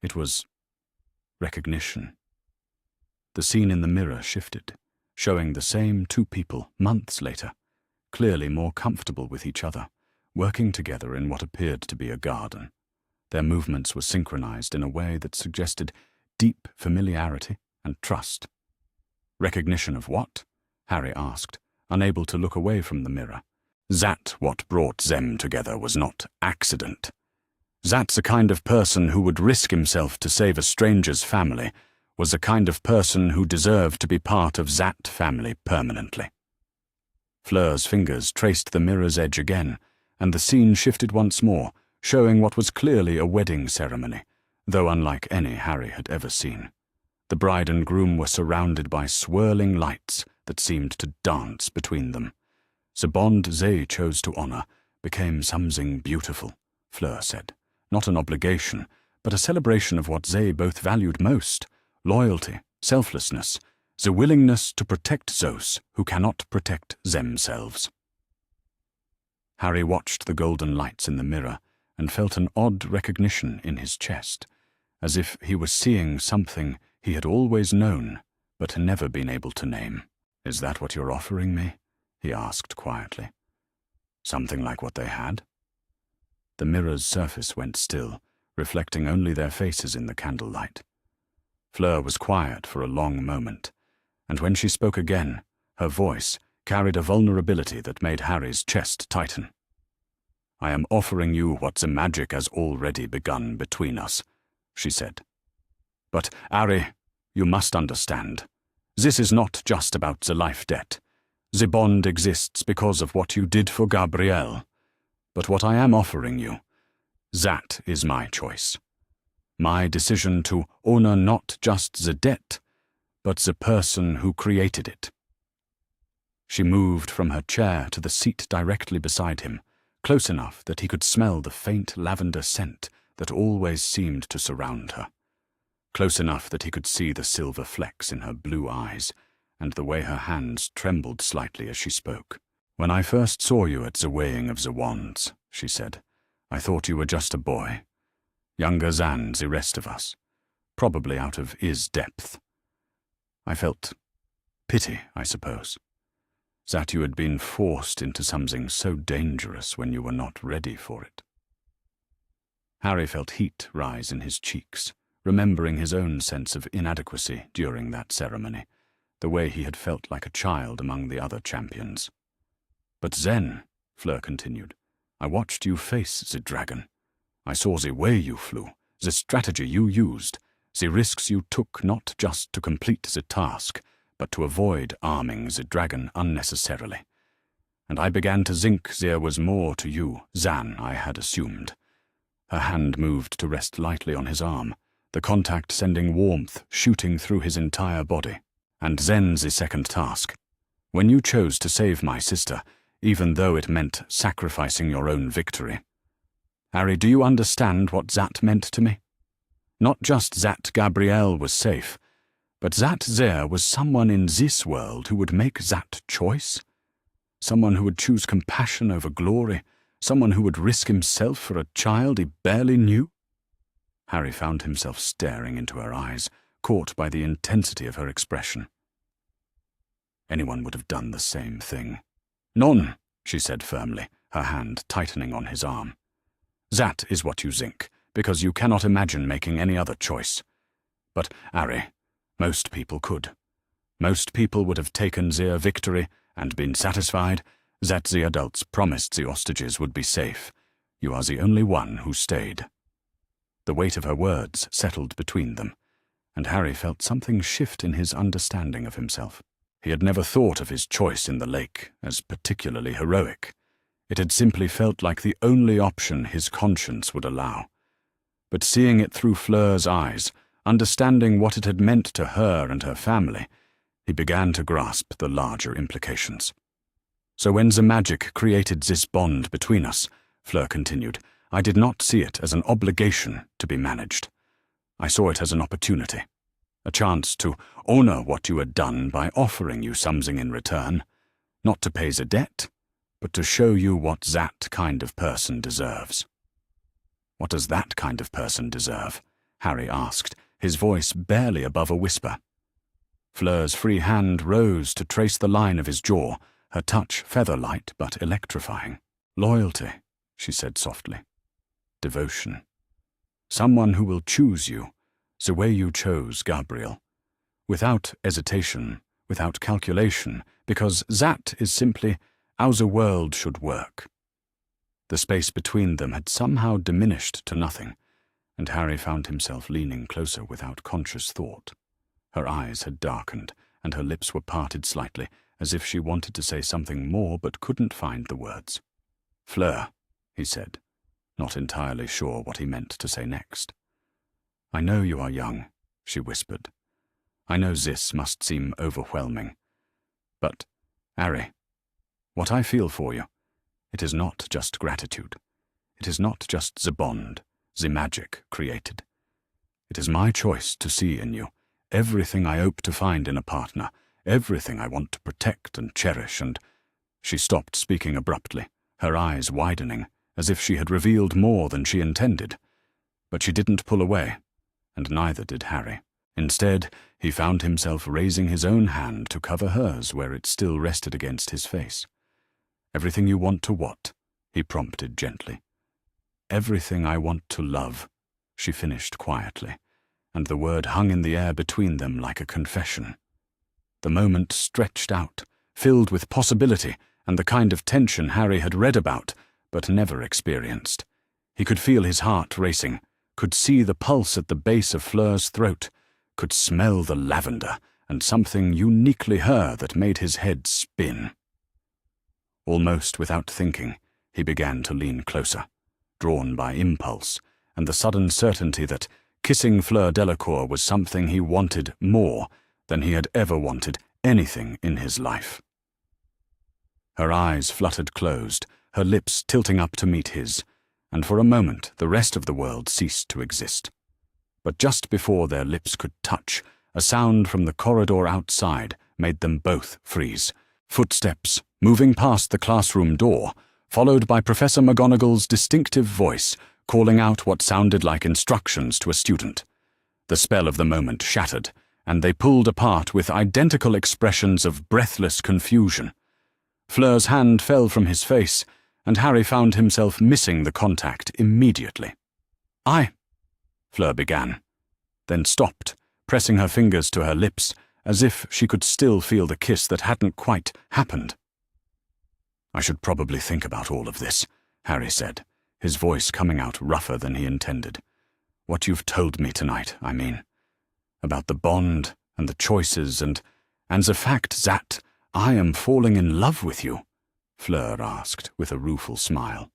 It was recognition." The scene in the mirror shifted, showing the same two people months later, clearly more comfortable with each other, working together in what appeared to be a garden. Their movements were synchronized in a way that suggested deep familiarity and trust. "Recognition of what?" Harry asked, unable to look away from the mirror. "That what brought them together was not accident. That's the kind of person who would risk himself to save a stranger's family was the kind of person who deserved to be part of that family permanently." Fleur's fingers traced the mirror's edge again, and the scene shifted once more, showing what was clearly a wedding ceremony, though unlike any Harry had ever seen. The bride and groom were surrounded by swirling lights that seemed to dance between them. The bond they chose to honor became something beautiful, Fleur said. Not an obligation, but a celebration of what they both valued most: loyalty, selflessness, the willingness to protect those who cannot protect themselves. Harry watched the golden lights in the mirror and felt an odd recognition in his chest, as if he was seeing something he had always known but never been able to name. "Is that what you're offering me?" he asked quietly. "Something like what they had?" The mirror's surface went still, reflecting only their faces in the candlelight. Fleur was quiet for a long moment, and when she spoke again, her voice carried a vulnerability that made Harry's chest tighten. "I am offering you what the magic has already begun between us," she said. "But, Harry, you must understand. This is not just about the life debt. The bond exists because of what you did for Gabrielle. But what I am offering you, that is my choice. My decision to honor not just the debt, but the person who created it." She moved from her chair to the seat directly beside him, close enough that he could smell the faint lavender scent that always seemed to surround her, close enough that he could see the silver flecks in her blue eyes and the way her hands trembled slightly as she spoke. "When I first saw you at the weighing of the wands," she said, "I thought you were just a boy, younger than the rest of us, probably out of his depth. I felt pity, I suppose, that you had been forced into something so dangerous when you were not ready for it." Harry felt heat rise in his cheeks, remembering his own sense of inadequacy during that ceremony, the way he had felt like a child among the other champions. "But then," Fleur continued, "I watched you face the dragon. I saw the way you flew, the strategy you used, the risks you took not just to complete the task, but to avoid arming the dragon unnecessarily. And I began to think there was more to you than I had assumed." Her hand moved to rest lightly on his arm, the contact sending warmth shooting through his entire body. "And then the second task. When you chose to save my sister, even though it meant sacrificing your own victory. Harry, do you understand what that meant to me? Not just that Gabrielle was safe, but that there was someone in this world who would make that choice? Someone who would choose compassion over glory, someone who would risk himself for a child he barely knew?" Harry found himself staring into her eyes, caught by the intensity of her expression. Anyone would have done the same thing. "None," she said firmly, her hand tightening on his arm. "That is what you think, because you cannot imagine making any other choice. But, Harry, most people could. Most people would have taken their victory and been satisfied that the adults promised the hostages would be safe. You are the only one who stayed." The weight of her words settled between them, and Harry felt something shift in his understanding of himself. He had never thought of his choice in the lake as particularly heroic. It had simply felt like the only option his conscience would allow. But seeing it through Fleur's eyes, understanding what it had meant to her and her family, he began to grasp the larger implications. "So when the magic created this bond between us," Fleur continued, "I did not see it as an obligation to be managed. I saw it as an opportunity, a chance to honor what you had done by offering you something in return, not to pay the debt, but to show you what that kind of person deserves." "What does that kind of person deserve?" Harry asked, his voice barely above a whisper. Fleur's free hand rose to trace the line of his jaw, her touch feather-light but electrifying. "Loyalty," she said softly. "Devotion. Someone who will choose you, the way you chose Gabriel. Without hesitation, without calculation, because that is simply how the world should work." The space between them had somehow diminished to nothing, and Harry found himself leaning closer without conscious thought. Her eyes had darkened, and her lips were parted slightly, as if she wanted to say something more but couldn't find the words. "Fleur," he said, not entirely sure what he meant to say next. "I know you are young," she whispered. "I know this must seem overwhelming. But, Harry, what I feel for you, it is not just gratitude. It is not just the bond, the magic created. It is my choice to see in you everything I hope to find in a partner, everything I want to protect and cherish, and—" She stopped speaking abruptly, her eyes widening, as if she had revealed more than she intended. But she didn't pull away, and neither did Harry. Instead, he found himself raising his own hand to cover hers where it still rested against his face. "Everything you want to what?" he prompted gently. "Everything I want to love," she finished quietly, and the word hung in the air between them like a confession. The moment stretched out, filled with possibility and the kind of tension Harry had read about but never experienced. He could feel his heart racing, could see the pulse at the base of Fleur's throat, could smell the lavender and something uniquely her that made his head spin. Almost without thinking, he began to lean closer, drawn by impulse and the sudden certainty that kissing Fleur Delacour was something he wanted more than he had ever wanted anything in his life. Her eyes fluttered closed, her lips tilting up to meet his, and for a moment the rest of the world ceased to exist. But just before their lips could touch, a sound from the corridor outside made them both freeze. Footsteps, moving past the classroom door, followed by Professor McGonagall's distinctive voice, calling out what sounded like instructions to a student. The spell of the moment shattered, and they pulled apart with identical expressions of breathless confusion. Fleur's hand fell from his face, and Harry found himself missing the contact immediately. Fleur began, then stopped, pressing her fingers to her lips, as if she could still feel the kiss that hadn't quite happened. "I should probably think about all of this," Harry said, his voice coming out rougher than he intended. "What you've told me tonight, I mean. About the bond and the choices and the fact that I am falling in love with you," Fleur asked with a rueful smile.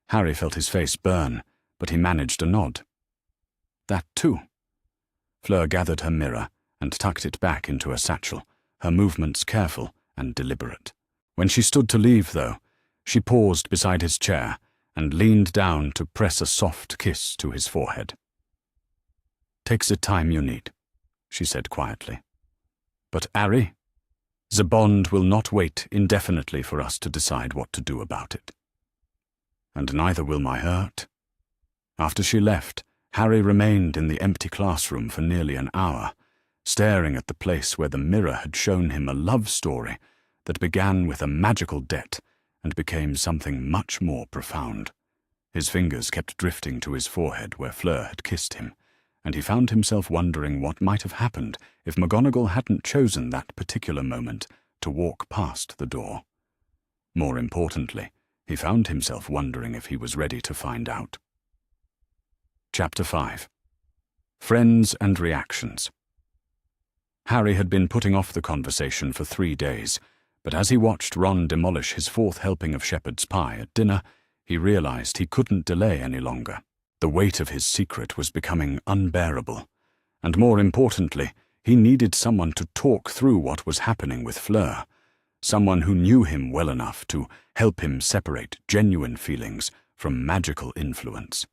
Harry felt his face burn, but he managed a nod. "That too." Fleur gathered her mirror and tucked it back into her satchel, her movements careful and deliberate. When she stood to leave, though, she paused beside his chair and leaned down to press a soft kiss to his forehead. "Take the time you need," she said quietly. "But Harry, the bond will not wait indefinitely for us to decide what to do about it. And neither will my hurt." After she left, Harry remained in the empty classroom for nearly an hour, staring at the place where the mirror had shown him a love story that began with a magical debt and became something much more profound. His fingers kept drifting to his forehead where Fleur had kissed him, and he found himself wondering what might have happened if McGonagall hadn't chosen that particular moment to walk past the door. More importantly, he found himself wondering if he was ready to find out. Chapter 5. Friends and Reactions. Harry had been putting off the conversation for 3 days, but as he watched Ron demolish his 4th helping of shepherd's pie at dinner, he realized he couldn't delay any longer. The weight of his secret was becoming unbearable, and more importantly, he needed someone to talk through what was happening with Fleur, someone who knew him well enough to help him separate genuine feelings from magical influence.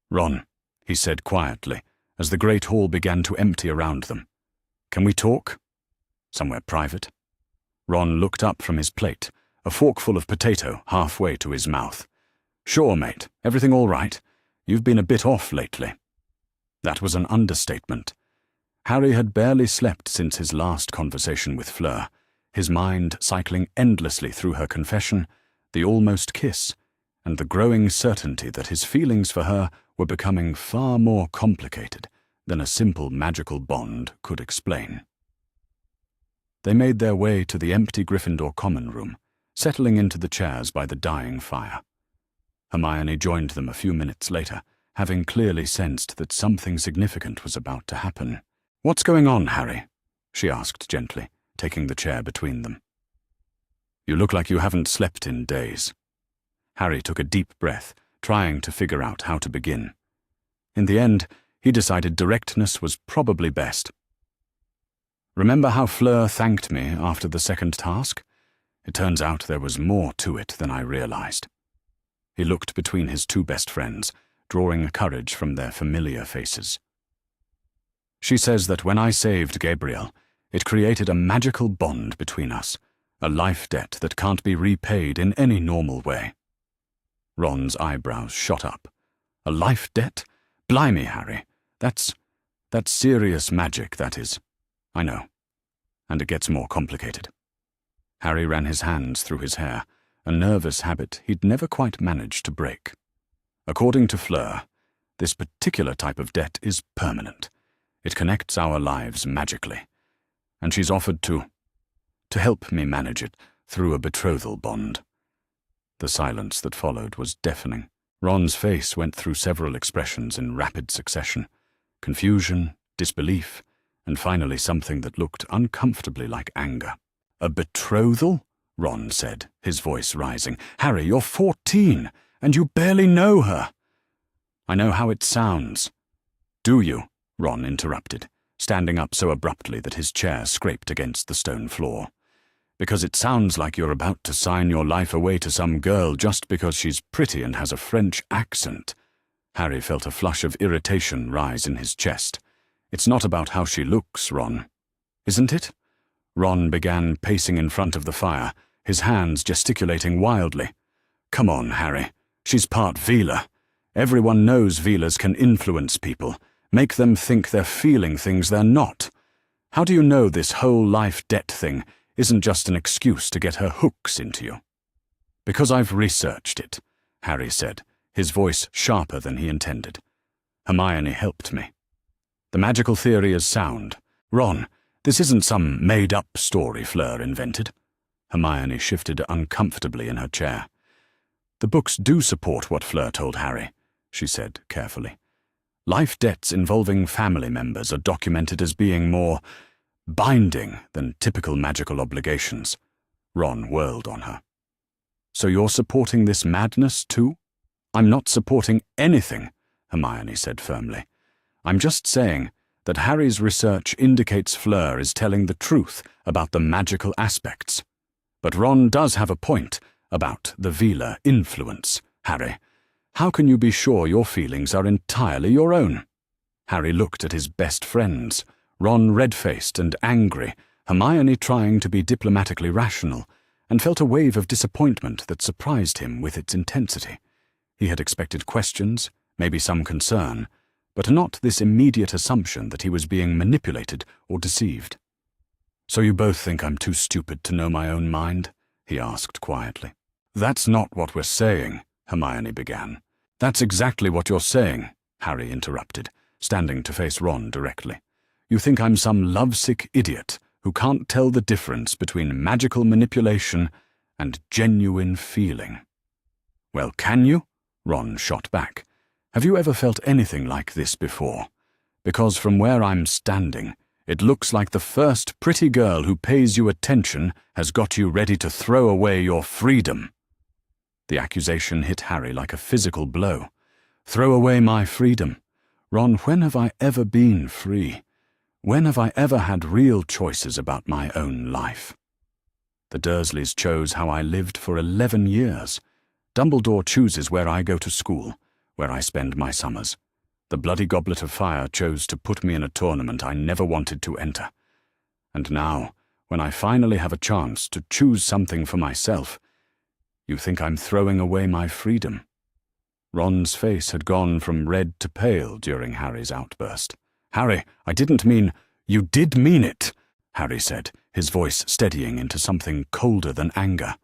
"Ron," he said quietly, as the great hall began to empty around them. "Can we talk? Somewhere private?" Ron looked up from his plate, a forkful of potato halfway to his mouth. "Sure, mate. Everything all right? You've been a bit off lately." That was an understatement. Harry had barely slept since his last conversation with Fleur, his mind cycling endlessly through her confession, the almost kiss, and the growing certainty that his feelings for her were becoming far more complicated than a simple magical bond could explain. They made their way to the empty Gryffindor common room, settling into the chairs by the dying fire. Hermione joined them a few minutes later, having clearly sensed that something significant was about to happen. "What's going on, Harry?" she asked gently, taking the chair between them. "You look like you haven't slept in days." Harry took a deep breath, trying to figure out how to begin. In the end, he decided directness was probably best. "Remember how Fleur thanked me after the second task? It turns out there was more to it than I realized." He looked between his 2 best friends, drawing courage from their familiar faces. She says that when I saved Gabriel, it created a magical bond between us, a life debt that can't be repaid in any normal way. Ron's eyebrows shot up. A life debt? Blimey, Harry. That's serious magic, that is. I know. And it gets more complicated. Harry ran his hands through his hair, a nervous habit he'd never quite managed to break. According to Fleur, this particular type of debt is permanent. It connects our lives magically. And she's offered to help me manage it through a betrothal bond. The silence that followed was deafening. Ron's face went through several expressions in rapid succession. Confusion, disbelief, and finally something that looked uncomfortably like anger. A betrothal? Ron said, his voice rising. Harry, you're 14, and you barely know her. I know how it sounds. Do you? Ron interrupted, standing up so abruptly that his chair scraped against the stone floor. Because it sounds like you're about to sign your life away to some girl just because she's pretty and has a French accent. Harry felt a flush of irritation rise in his chest. It's not about how she looks, Ron. Isn't it? Ron began pacing in front of the fire, his hands gesticulating wildly. Come on, Harry. She's part Veela. Everyone knows Veelas can influence people, make them think they're feeling things they're not. How do you know this whole life debt thing isn't just an excuse to get her hooks into you? Because I've researched it, Harry said, his voice sharper than he intended. Hermione helped me. The magical theory is sound. Ron, this isn't some made-up story Fleur invented. Hermione shifted uncomfortably in her chair. The books do support what Fleur told Harry, she said carefully. Life debts involving family members are documented as being more binding than typical magical obligations. Ron whirled on her. So you're supporting this madness too? I'm not supporting anything, Hermione said firmly. I'm just saying that Harry's research indicates Fleur is telling the truth about the magical aspects. But Ron does have a point about the Veela influence, Harry. How can you be sure your feelings are entirely your own? Harry looked at his best friends, Ron red-faced and angry, Hermione trying to be diplomatically rational, and felt a wave of disappointment that surprised him with its intensity. He had expected questions, maybe some concern, but not this immediate assumption that he was being manipulated or deceived. So you both think I'm too stupid to know my own mind? He asked quietly. That's not what we're saying, Hermione began. That's exactly what you're saying, Harry interrupted, standing to face Ron directly. You think I'm some lovesick idiot who can't tell the difference between magical manipulation and genuine feeling. Well, can you? Ron shot back. Have you ever felt anything like this before? Because from where I'm standing, it looks like the first pretty girl who pays you attention has got you ready to throw away your freedom. The accusation hit Harry like a physical blow. Throw away my freedom? Ron, when have I ever been free? When have I ever had real choices about my own life? The Dursleys chose how I lived for 11 years. Dumbledore chooses where I go to school, where I spend my summers. The Bloody Goblet of Fire chose to put me in a tournament I never wanted to enter. And now, when I finally have a chance to choose something for myself, you think I'm throwing away my freedom? Ron's face had gone from red to pale during Harry's outburst. Harry, I didn't mean— You did mean it, Harry said, his voice steadying into something colder than anger.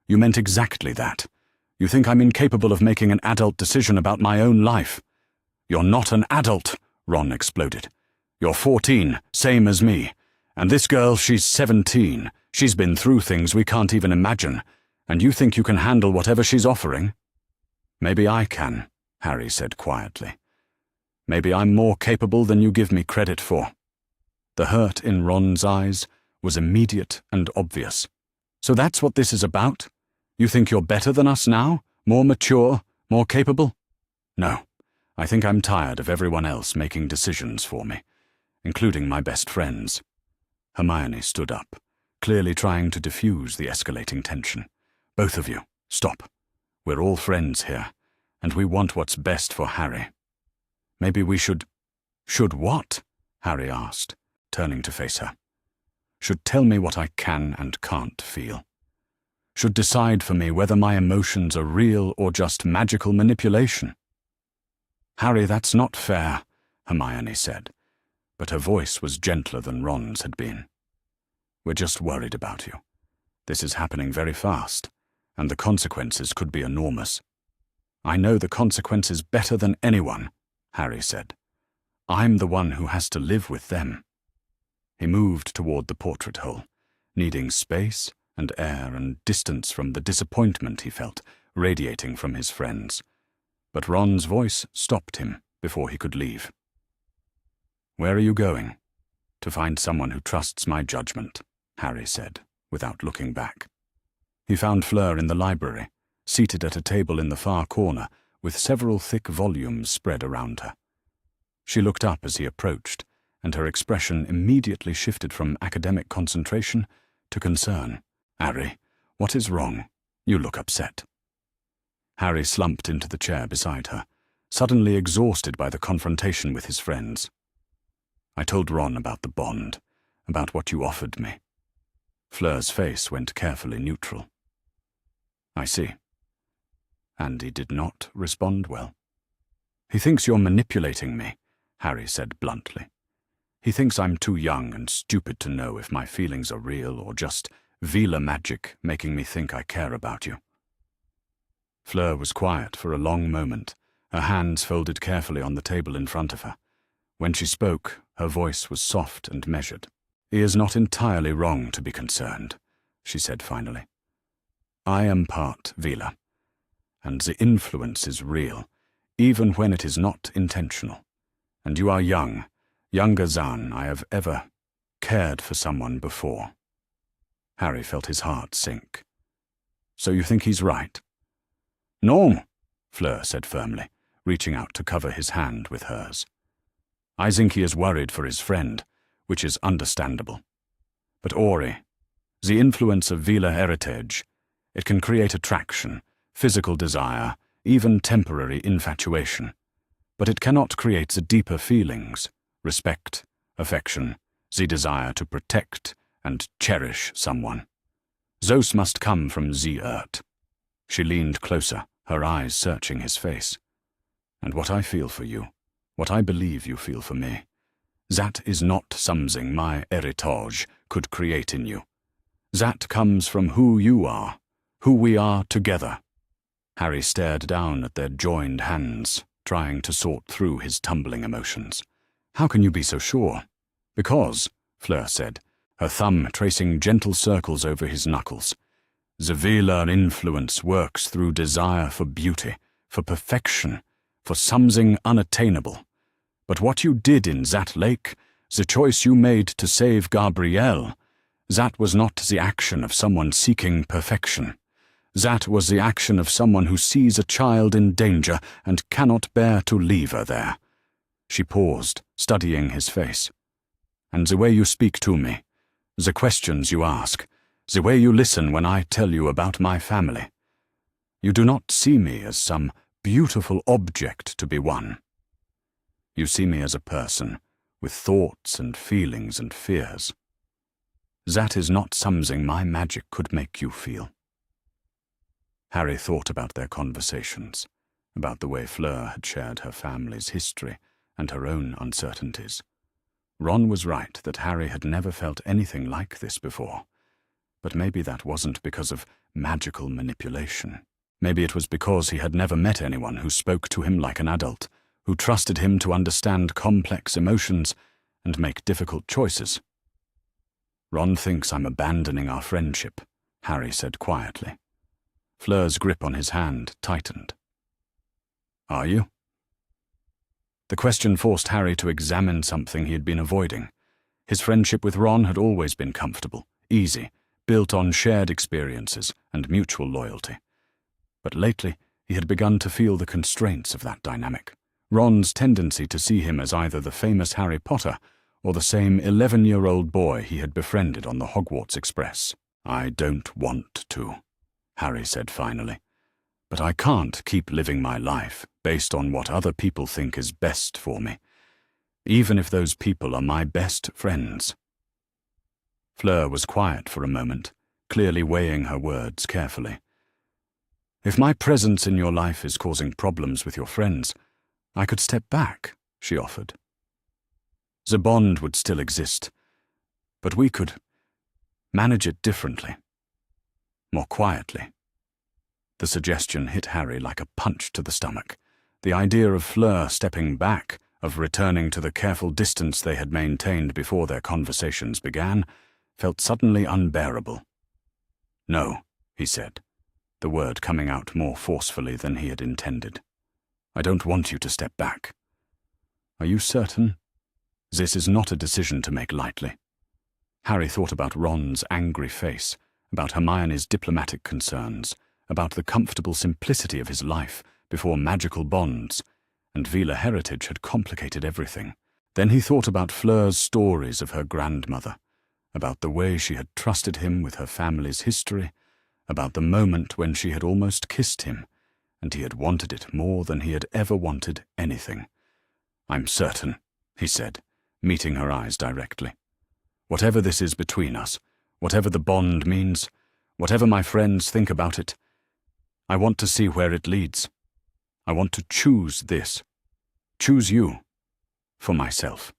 You meant exactly that. You think I'm incapable of making an adult decision about my own life. You're not an adult, Ron exploded. You're 14, same as me. And this girl, she's 17. She's been through things we can't even imagine. And you think you can handle whatever she's offering? Maybe I can, Harry said quietly. Maybe I'm more capable than you give me credit for. The hurt in Ron's eyes was immediate and obvious. So that's what this is about? You think you're better than us now? More mature? More capable? No. I think I'm tired of everyone else making decisions for me, including my best friends. Hermione stood up, clearly trying to diffuse the escalating tension. Both of you, stop. We're all friends here, and we want what's best for Harry. Maybe we should— Should what? Harry asked, turning to face her. Should tell me what I can and can't feel. Should decide for me whether my emotions are real or just magical manipulation. Harry, that's not fair, Hermione said, but her voice was gentler than Ron's had been. We're just worried about you. This is happening very fast, and the consequences could be enormous. I know the consequences better than anyone, Harry said. I'm the one who has to live with them. He moved toward the portrait hole, needing space and air and distance from the disappointment he felt radiating from his friends. But Ron's voice stopped him before he could leave. Where are you going? To find someone who trusts my judgment, Harry said, without looking back. He found Fleur in the library, seated at a table in the far corner, with several thick volumes spread around her. She looked up as he approached, and her expression immediately shifted from academic concentration to concern. Harry, what is wrong? You look upset. Harry slumped into the chair beside her, suddenly exhausted by the confrontation with his friends. I told Ron about the bond, about what you offered me. Fleur's face went carefully neutral. I see. And he did not respond well. He thinks you're manipulating me, Harry said bluntly. He thinks I'm too young and stupid to know if my feelings are real or just Veela magic making me think I care about you. Fleur was quiet for a long moment, her hands folded carefully on the table in front of her. When she spoke, her voice was soft and measured. He is not entirely wrong to be concerned, she said finally. I am part Veela, and the influence is real, even when it is not intentional. And you are young, younger than I have ever cared for someone before. Harry felt his heart sink. So you think he's right? No, Fleur said firmly, reaching out to cover his hand with hers. I think he is worried for his friend, which is understandable. But Ori, the influence of Veela heritage, it can create attraction, physical desire, even temporary infatuation. But it cannot create the deeper feelings, respect, affection, the desire to protect and cherish someone. Those must come from the earth. She leaned closer, her eyes searching his face. And what I feel for you, what I believe you feel for me, that is not something my heritage could create in you. That comes from who you are, who we are together. Harry stared down at their joined hands, trying to sort through his tumbling emotions. How can you be so sure? Because, Fleur said, her thumb tracing gentle circles over his knuckles, the Veela influence works through desire for beauty, for perfection, for something unattainable. But what you did in that lake, the choice you made to save Gabrielle, that was not the action of someone seeking perfection. That was the action of someone who sees a child in danger and cannot bear to leave her there. She paused, studying his face. And the way you speak to me, the questions you ask, the way you listen when I tell you about my family. You do not see me as some beautiful object to be won. You see me as a person, with thoughts and feelings and fears. That is not something my magic could make you feel. Harry thought about their conversations, about the way Fleur had shared her family's history and her own uncertainties. Ron was right that Harry had never felt anything like this before, but maybe that wasn't because of magical manipulation. Maybe it was because he had never met anyone who spoke to him like an adult, who trusted him to understand complex emotions and make difficult choices. Ron thinks I'm abandoning our friendship, Harry said quietly. Fleur's grip on his hand tightened. Are you? The question forced Harry to examine something he had been avoiding. His friendship with Ron had always been comfortable, easy, built on shared experiences and mutual loyalty. But lately, he had begun to feel the constraints of that dynamic. Ron's tendency to see him as either the famous Harry Potter or the same 11-year-old boy he had befriended on the Hogwarts Express. I don't want to, Harry said finally. But I can't keep living my life based on what other people think is best for me. even if those people are my best friends." Fleur was quiet for a moment, clearly weighing her words carefully. "If my presence in your life is causing problems with your friends, I could step back," she offered. "The bond would still exist, but we could manage it differently, more quietly." The suggestion hit Harry like a punch to the stomach. The idea of Fleur stepping back, of returning to the careful distance they had maintained before their conversations began, felt suddenly unbearable. "No," he said, the word coming out more forcefully than he had intended. "I don't want you to step back." "Are you certain? This is not a decision to make lightly." Harry thought about Ron's angry face, about Hermione's diplomatic concerns, about the comfortable simplicity of his life before magical bonds, and Vila heritage had complicated everything. Then he thought about Fleur's stories of her grandmother, about the way she had trusted him with her family's history, about the moment when she had almost kissed him, and he had wanted it more than he had ever wanted anything. "I'm certain," he said, meeting her eyes directly. "Whatever this is between us, whatever the bond means, whatever my friends think about it, I want to see where it leads. I want to choose this. Choose you. For myself."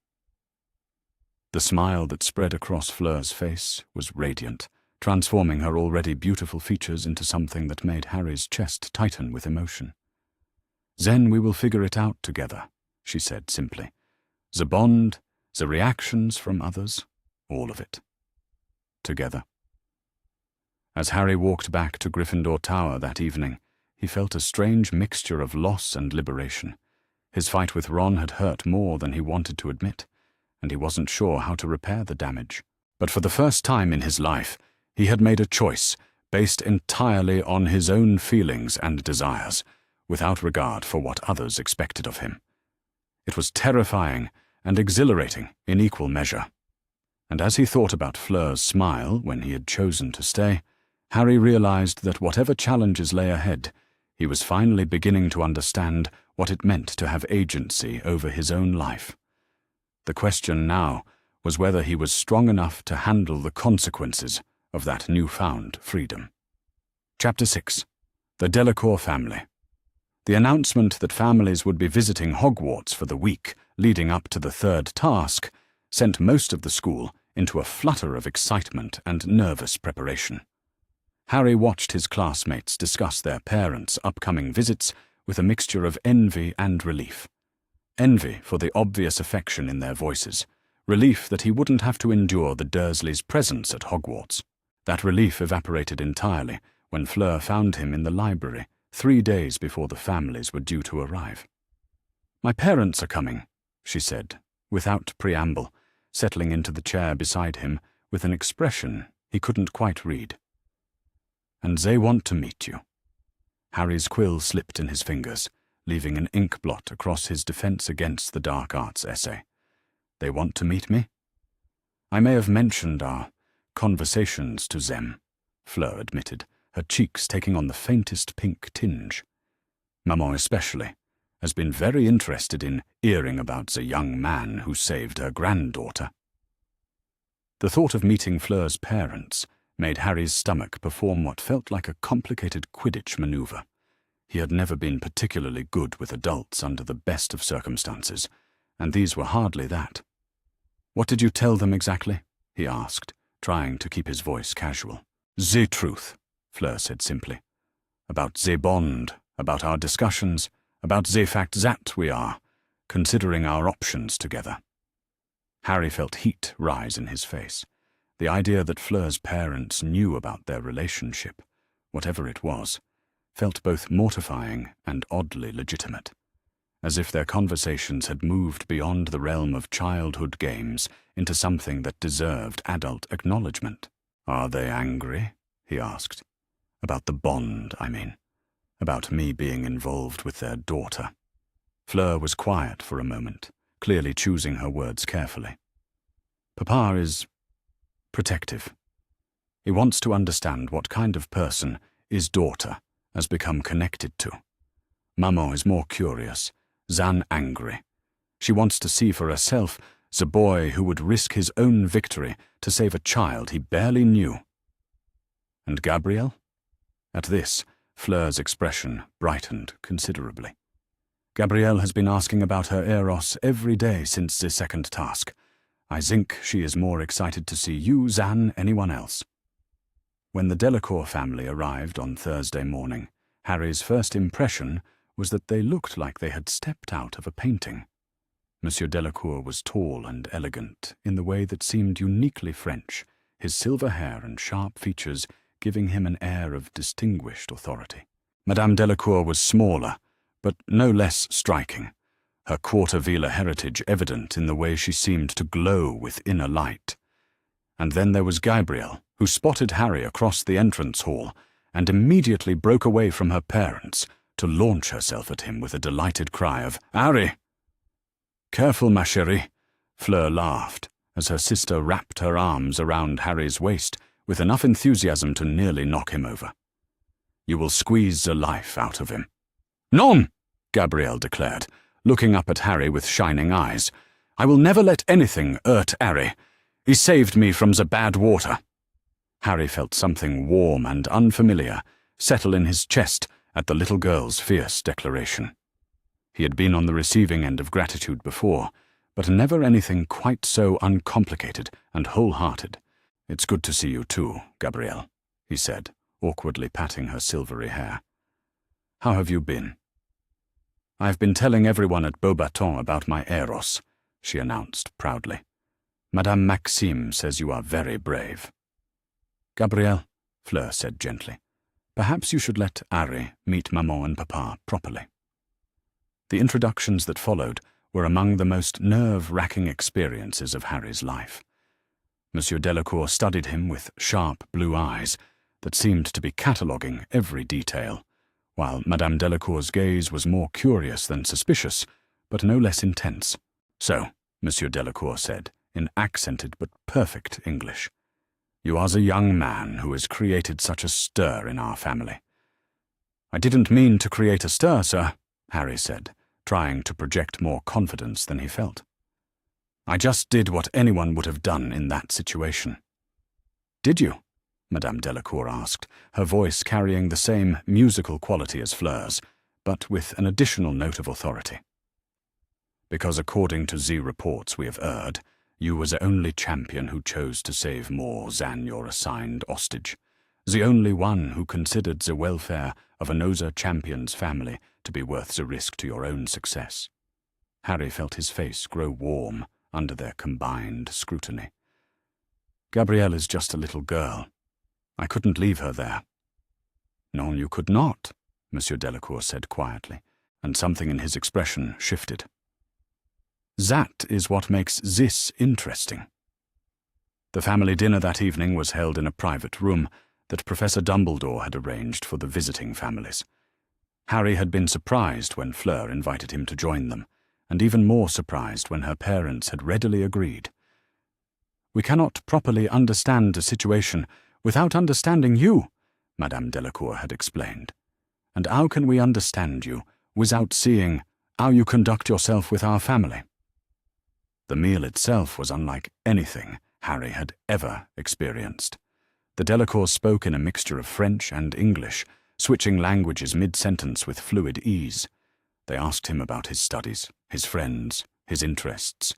The smile that spread across Fleur's face was radiant, transforming her already beautiful features into something that made Harry's chest tighten with emotion. "Then we will figure it out together," she said simply. "The bond, the reactions from others, all of it. Together." As Harry walked back to Gryffindor Tower that evening, he felt a strange mixture of loss and liberation. His fight with Ron had hurt more than he wanted to admit, and he wasn't sure how to repair the damage. But for the first time in his life, he had made a choice based entirely on his own feelings and desires, without regard for what others expected of him. It was terrifying and exhilarating in equal measure. And as he thought about Fleur's smile when he had chosen to stay, Harry realized that whatever challenges lay ahead, he was finally beginning to understand what it meant to have agency over his own life. The question now was whether he was strong enough to handle the consequences of that newfound freedom. Chapter 6. The Delacour Family. The announcement that families would be visiting Hogwarts for the week leading up to the third task sent most of the school into a flutter of excitement and nervous preparation. Harry watched his classmates discuss their parents' upcoming visits with a mixture of envy and relief. Envy for the obvious affection in their voices, relief that he wouldn't have to endure the Dursleys' presence at Hogwarts. That relief evaporated entirely when Fleur found him in the library 3 days before the families were due to arrive. "My parents are coming," she said, without preamble, settling into the chair beside him with an expression he couldn't quite read. "And they want to meet you." Harry's quill slipped in his fingers, leaving an ink blot across his defense against the dark arts essay. "They want to meet me?" "I may have mentioned our conversations to them," Fleur admitted, her cheeks taking on the faintest pink tinge. "Maman especially has been very interested in hearing about the young man who saved her granddaughter." The thought of meeting Fleur's parents made Harry's stomach perform what felt like a complicated Quidditch maneuver. He had never been particularly good with adults under the best of circumstances, and these were hardly that. "What did you tell them exactly?" he asked, trying to keep his voice casual. "The truth," Fleur said simply. "About the bond, about our discussions, about the fact that we are considering our options together." Harry felt heat rise in his face. The idea that Fleur's parents knew about their relationship, whatever it was, felt both mortifying and oddly legitimate, as if their conversations had moved beyond the realm of childhood games into something that deserved adult acknowledgement. "Are they angry?" he asked. "About the bond, I mean. About me being involved with their daughter." Fleur was quiet for a moment, clearly choosing her words carefully. "Papa is protective. He wants to understand what kind of person his daughter has become connected to. Maman is more curious than angry, She wants to see for herself the boy who would risk his own victory to save a child he barely knew. And Gabrielle? At this, Fleur's expression brightened considerably. Gabrielle has been asking about her Eros every day since the second task. I think she is more excited to see you than anyone else. When the Delacour family arrived on Thursday morning, Harry's first impression was that they looked like they had stepped out of a painting. Monsieur Delacour was tall and elegant in the way that seemed uniquely French, his silver hair and sharp features giving him an air of distinguished authority. Madame Delacour was smaller, but no less striking, her Quarter-Vila heritage evident in the way she seemed to glow with inner light. And then there was Gabrielle, who spotted Harry across the entrance hall and immediately broke away from her parents to launch herself at him with a delighted cry of, "Harry!" "Careful, ma chérie," Fleur laughed, as her sister wrapped her arms around Harry's waist with enough enthusiasm to nearly knock him over. "You will squeeze the life out of him." "Non!" Gabrielle declared, looking up at Harry with shining eyes. "I will never let anything hurt Harry. He saved me from the bad water." Harry felt something warm and unfamiliar settle in his chest at the little girl's fierce declaration. He had been on the receiving end of gratitude before, but never anything quite so uncomplicated and wholehearted. "It's good to see you too, Gabrielle," he said, awkwardly patting her silvery hair. "How have you been?" "I've been telling everyone at Beaubaton about my Eros," she announced proudly. "Madame Maxime says you are very brave." "Gabrielle," Fleur said gently, "perhaps you should let Harry meet Maman and Papa properly." The introductions that followed were among the most nerve-wracking experiences of Harry's life. Monsieur Delacour studied him with sharp blue eyes that seemed to be cataloguing every detail, while Madame Delacour's gaze was more curious than suspicious, but no less intense. "So," Monsieur Delacour said, in accented but perfect English, "you are the young man who has created such a stir in our family." "I didn't mean to create a stir, sir," Harry said, trying to project more confidence than he felt. "I just did what anyone would have done in that situation." "Did you?" Madame Delacour asked, her voice carrying the same musical quality as Fleur's, but with an additional note of authority. "Because according to the reports we have heard, you were the only champion who chose to save more than your assigned hostage, the only one who considered the welfare of another champion's family to be worth the risk to your own success." Harry felt his face grow warm under their combined scrutiny. "Gabrielle is just a little girl. I couldn't leave her there." "No, you could not," Monsieur Delacour said quietly, and something in his expression shifted. "That is what makes this interesting." The family dinner that evening was held in a private room that Professor Dumbledore had arranged for the visiting families. Harry had been surprised when Fleur invited him to join them, and even more surprised when her parents had readily agreed. "We cannot properly understand the situation without understanding you," Madame Delacour had explained. "And how can we understand you without seeing how you conduct yourself with our family?" The meal itself was unlike anything Harry had ever experienced. The Delacours spoke in a mixture of French and English, switching languages mid-sentence with fluid ease. They asked him about his studies, his friends, his interests,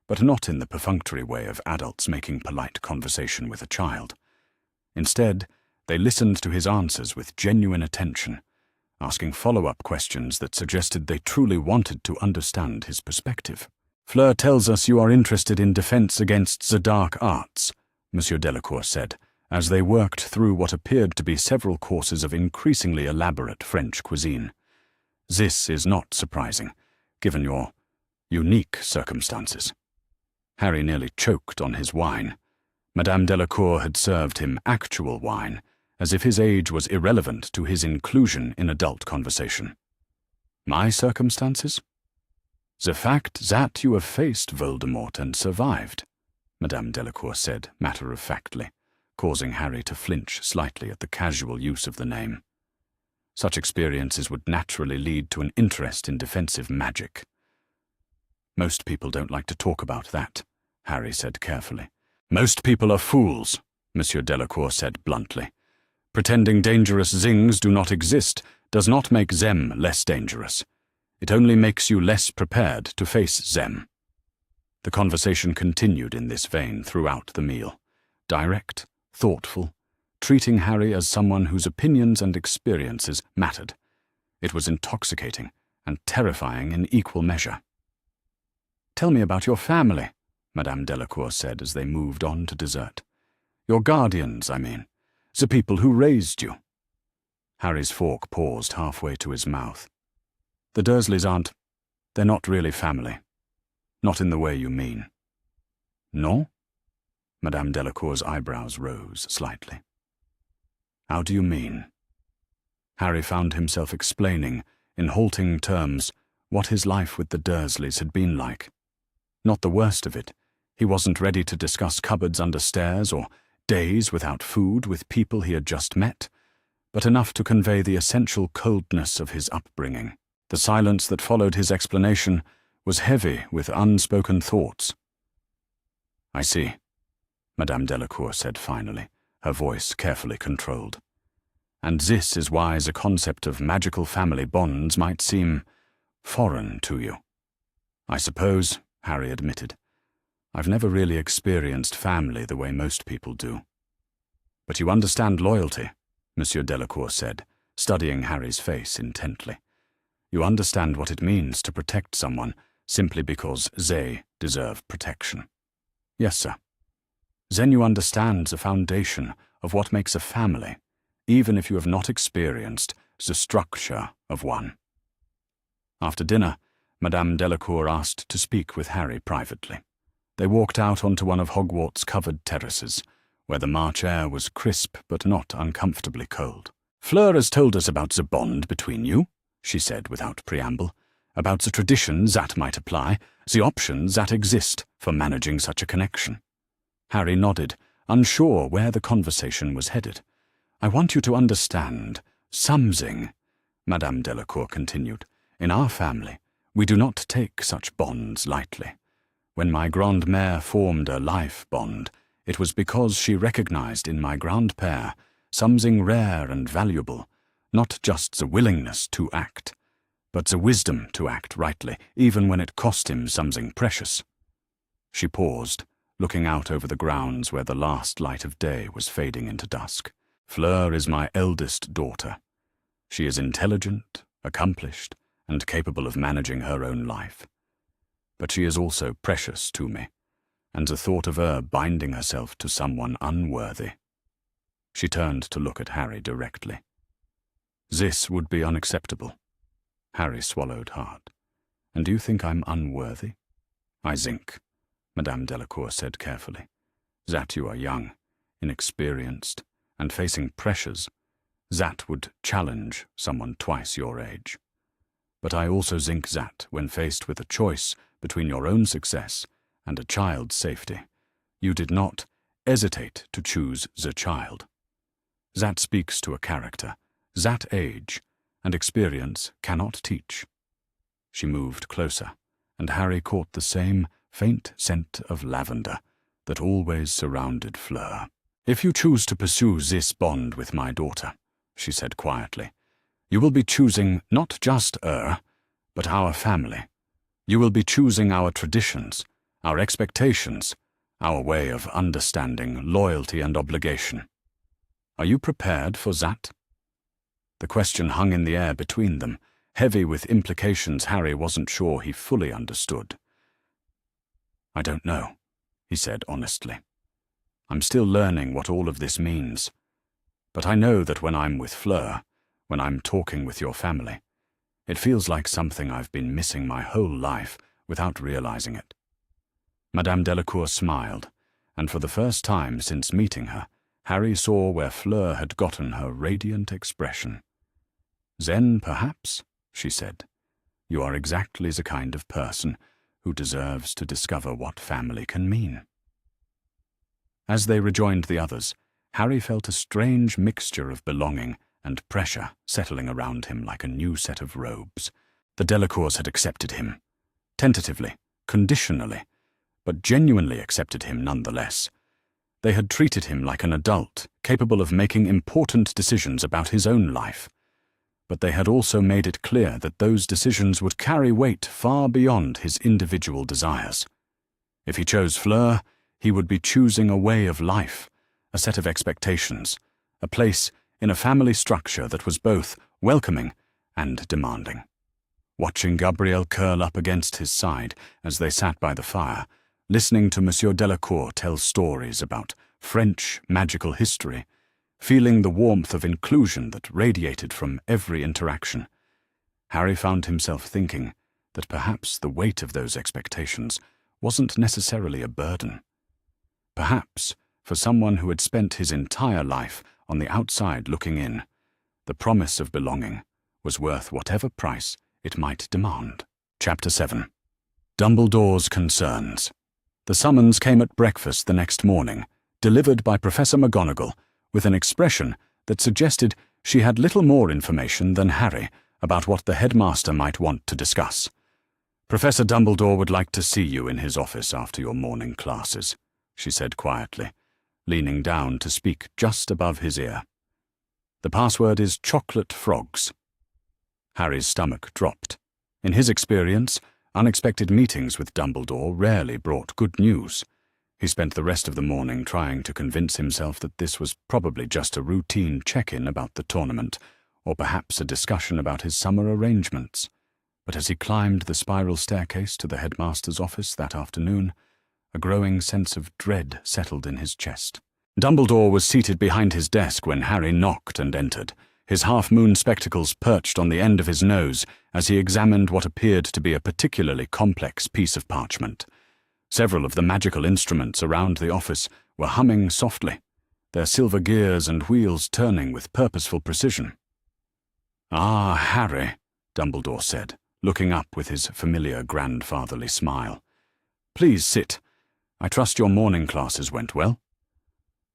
but not in the perfunctory way of adults making polite conversation with a child. Instead, they listened to his answers with genuine attention, asking follow-up questions that suggested they truly wanted to understand his perspective. "Fleur tells us you are interested in defense against the dark arts," Monsieur Delacour said, as they worked through what appeared to be several courses of increasingly elaborate French cuisine. "This is not surprising, given your unique circumstances." Harry nearly choked on his wine. Madame Delacour had served him actual wine, as if his age was irrelevant to his inclusion in adult conversation. "My circumstances?" "The fact that you have faced Voldemort and survived," Madame Delacour said matter-of-factly, causing Harry to flinch slightly at the casual use of the name. Such experiences would naturally lead to an interest in defensive magic. Most people don't like to talk about that, Harry said carefully. Most people are fools, Monsieur Delacour said bluntly. Pretending dangerous zings do not exist does not make them less dangerous. It only makes you less prepared to face them. The conversation continued in this vein throughout the meal, direct, thoughtful, treating Harry as someone whose opinions and experiences mattered. It was intoxicating and terrifying in equal measure. "Tell me about your family," Madame Delacour said as they moved on to dessert. "Your guardians, I mean. The people who raised you." Harry's fork paused halfway to his mouth. "The Dursleys they're not really family. Not in the way you mean." "No?" Madame Delacour's eyebrows rose slightly. "How do you mean?" Harry found himself explaining, in halting terms, what his life with the Dursleys had been like. Not the worst of it. He wasn't ready to discuss cupboards under stairs or days without food with people he had just met, but enough to convey the essential coldness of his upbringing. The silence that followed his explanation was heavy with unspoken thoughts. "I see," Madame Delacour said finally, her voice carefully controlled. "And this is why the concept of magical family bonds might seem foreign to you." "I suppose," Harry admitted, "I've never really experienced family the way most people do." "But you understand loyalty," Monsieur Delacour said, studying Harry's face intently. "You understand what it means to protect someone simply because they deserve protection." "Yes, sir." "Then you understand the foundation of what makes a family, even if you have not experienced the structure of one." After dinner, Madame Delacour asked to speak with Harry privately. They walked out onto one of Hogwarts' covered terraces, where the March air was crisp but not uncomfortably cold. "Fleur has told us about the bond between you," she said without preamble, "about the traditions that might apply, the options that exist for managing such a connection." Harry nodded, unsure where the conversation was headed. "I want you to understand something," Madame Delacour continued. "In our family, we do not take such bonds lightly. When my grandmère formed a life bond, it was because she recognized in my grandpère something rare and valuable, not just the willingness to act, but the wisdom to act rightly, even when it cost him something precious." She paused, looking out over the grounds where the last light of day was fading into dusk. "Fleur is my eldest daughter. She is intelligent, accomplished, and capable of managing her own life. But she is also precious to me, and the thought of her binding herself to someone unworthy." She turned to look at Harry directly. "This would be unacceptable." Harry swallowed hard. "And do you think I'm unworthy?" "I think," Madame Delacour said carefully, "that you are young, inexperienced, and facing pressures that would challenge someone twice your age. But I also think that, when faced with a choice between your own success and a child's safety, you did not hesitate to choose the child. That speaks to a character that age and experience cannot teach." She moved closer, and Harry caught the same faint scent of lavender that always surrounded Fleur. "If you choose to pursue this bond with my daughter," she said quietly, "you will be choosing not just her, but our family. You will be choosing our traditions, our expectations, our way of understanding loyalty and obligation. Are you prepared for that?" The question hung in the air between them, heavy with implications Harry wasn't sure he fully understood. "I don't know," he said honestly. "I'm still learning what all of this means. But I know that when I'm with Fleur, when I'm talking with your family, it feels like something I've been missing my whole life without realizing it." Madame Delacour smiled, and for the first time since meeting her, Harry saw where Fleur had gotten her radiant expression. "Then, perhaps," she said, "you are exactly the kind of person who deserves to discover what family can mean." As they rejoined the others, Harry felt a strange mixture of belonging and pressure settling around him like a new set of robes. The Delacours had accepted him. Tentatively, conditionally, but genuinely accepted him nonetheless. They had treated him like an adult, capable of making important decisions about his own life. But they had also made it clear that those decisions would carry weight far beyond his individual desires. If he chose Fleur, he would be choosing a way of life, a set of expectations, a place in a family structure that was both welcoming and demanding. Watching Gabriel curl up against his side as they sat by the fire, listening to Monsieur Delacour tell stories about French magical history, feeling the warmth of inclusion that radiated from every interaction, Harry found himself thinking that perhaps the weight of those expectations wasn't necessarily a burden. Perhaps, for someone who had spent his entire life on the outside looking in, the promise of belonging was worth whatever price it might demand. Chapter 7. Dumbledore's Concerns. The summons came at breakfast the next morning, delivered by Professor McGonagall, with an expression that suggested she had little more information than Harry about what the headmaster might want to discuss. "Professor Dumbledore would like to see you in his office after your morning classes," she said quietly, leaning down to speak just above his ear. "The password is chocolate frogs." Harry's stomach dropped. In his experience, unexpected meetings with Dumbledore rarely brought good news. He spent the rest of the morning trying to convince himself that this was probably just a routine check-in about the tournament, or perhaps a discussion about his summer arrangements. But as he climbed the spiral staircase to the headmaster's office that afternoon, a growing sense of dread settled in his chest. Dumbledore was seated behind his desk when Harry knocked and entered, his half-moon spectacles perched on the end of his nose as he examined what appeared to be a particularly complex piece of parchment. Several of the magical instruments around the office were humming softly, their silver gears and wheels turning with purposeful precision. "Ah, Harry," Dumbledore said, looking up with his familiar grandfatherly smile. "Please sit. I trust your morning classes went well?"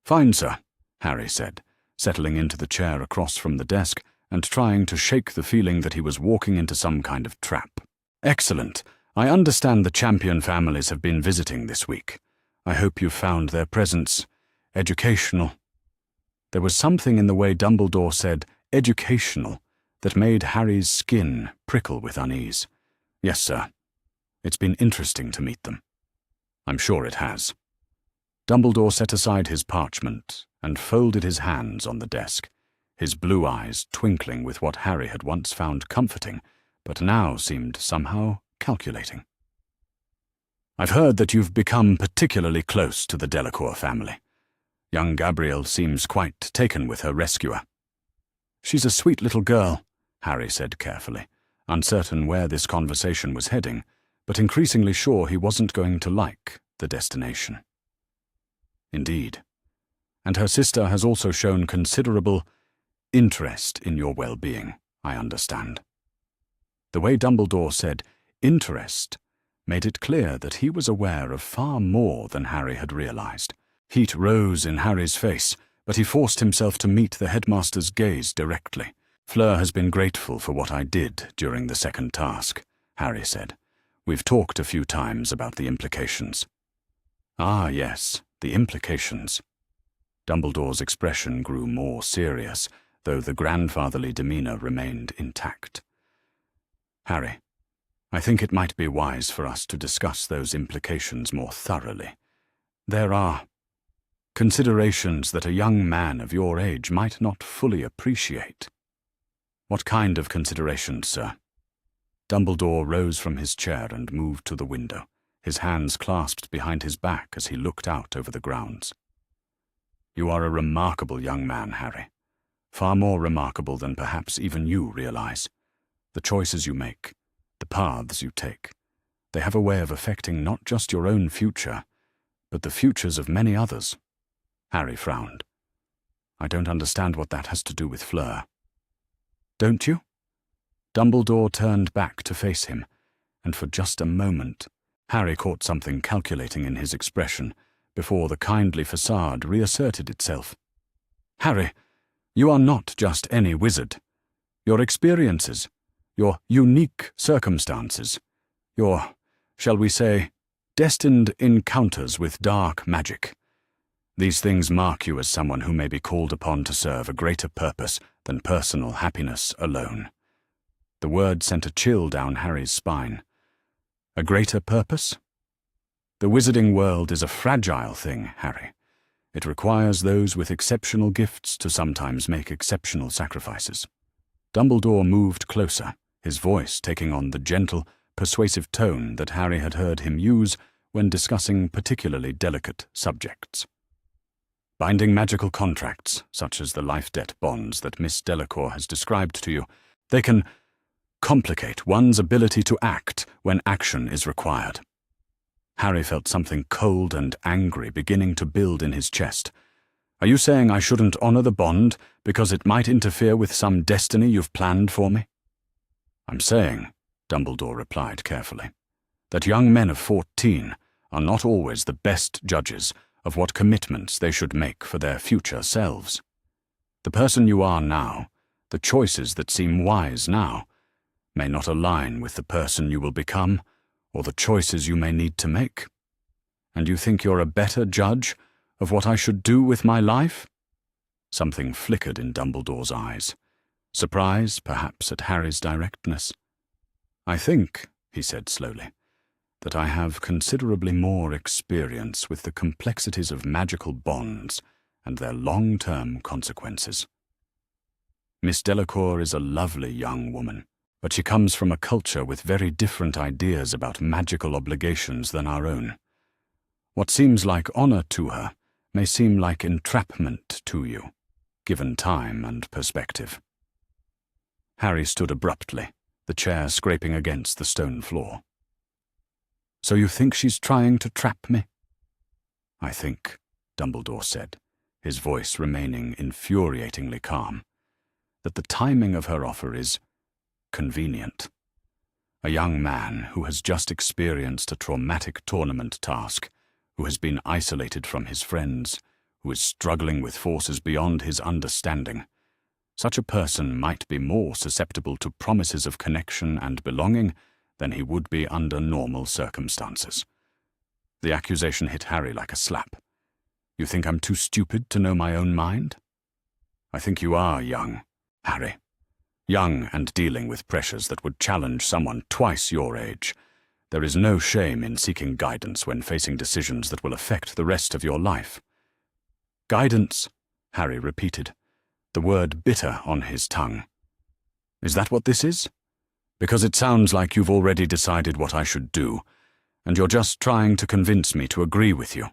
"Fine, sir," Harry said, settling into the chair across from the desk and trying to shake the feeling that he was walking into some kind of trap. "Excellent. I understand the champion families have been visiting this week. I hope you found their presence educational." There was something in the way Dumbledore said educational that made Harry's skin prickle with unease. "Yes, sir. It's been interesting to meet them." "I'm sure it has." Dumbledore set aside his parchment and folded his hands on the desk, his blue eyes twinkling with what Harry had once found comforting, but now seemed somehow calculating. "I've heard that you've become particularly close to the Delacour family. Young Gabrielle seems quite taken with her rescuer." "She's a sweet little girl," Harry said carefully, uncertain where this conversation was heading, but increasingly sure he wasn't going to like the destination. "Indeed. And her sister has also shown considerable interest in your well-being, I understand." The way Dumbledore said interest made it clear that he was aware of far more than Harry had realized. Heat rose in Harry's face, but he forced himself to meet the headmaster's gaze directly. "Fleur has been grateful for what I did during the second task," Harry said. "We've talked a few times about the implications." "Ah, yes, the implications." Dumbledore's expression grew more serious, though the grandfatherly demeanor remained intact. "Harry, I think it might be wise for us to discuss those implications more thoroughly. There are considerations that a young man of your age might not fully appreciate." "What kind of considerations, sir?" Dumbledore rose from his chair and moved to the window, his hands clasped behind his back as he looked out over the grounds. "You are a remarkable young man, Harry. Far more remarkable than perhaps even you realize. The choices you make, the paths you take, they have a way of affecting not just your own future, but the futures of many others." Harry frowned. "I don't understand what that has to do with Fleur." "Don't you?" Dumbledore turned back to face him, and for just a moment, Harry caught something calculating in his expression before the kindly facade reasserted itself. "Harry, you are not just any wizard. Your experiences, your unique circumstances, your shall we say, destined encounters with dark magic. These things mark you as someone who may be called upon to serve a greater purpose than personal happiness alone. The word sent a chill down Harry's spine. A greater purpose? The wizarding world is a fragile thing, Harry. It requires those with exceptional gifts to sometimes make exceptional sacrifices. Dumbledore moved closer, his voice taking on the gentle, persuasive tone that Harry had heard him use when discussing particularly delicate subjects. Binding magical contracts, such as the life-debt bonds that Miss Delacour has described to you, they can complicate one's ability to act when action is required. Harry felt something cold and angry beginning to build in his chest. Are you saying I shouldn't honor the bond because it might interfere with some destiny you've planned for me? I'm saying, Dumbledore replied carefully, that young men of 14 are not always the best judges of what commitments they should make for their future selves. The person you are now, the choices that seem wise now, may not align with the person you will become or the choices you may need to make. And you think you're a better judge of what I should do with my life? Something flickered in Dumbledore's eyes. Surprise, perhaps, at Harry's directness. I think, he said slowly, that I have considerably more experience with the complexities of magical bonds and their long-term consequences. Miss Delacour is a lovely young woman, but she comes from a culture with very different ideas about magical obligations than our own. What seems like honor to her may seem like entrapment to you, given time and perspective. Harry stood abruptly, the chair scraping against the stone floor. So you think she's trying to trap me? I think, Dumbledore said, his voice remaining infuriatingly calm, that the timing of her offer is convenient. A young man who has just experienced a traumatic tournament task, who has been isolated from his friends, who is struggling with forces beyond his understanding. Such a person might be more susceptible to promises of connection and belonging than he would be under normal circumstances. The accusation hit Harry like a slap. You think I'm too stupid to know my own mind? I think you are young, Harry. Young and dealing with pressures that would challenge someone twice your age. There is no shame in seeking guidance when facing decisions that will affect the rest of your life. Guidance, Harry repeated, the word bitter on his tongue. Is that what this is? Because it sounds like you've already decided what I should do, and you're just trying to convince me to agree with you.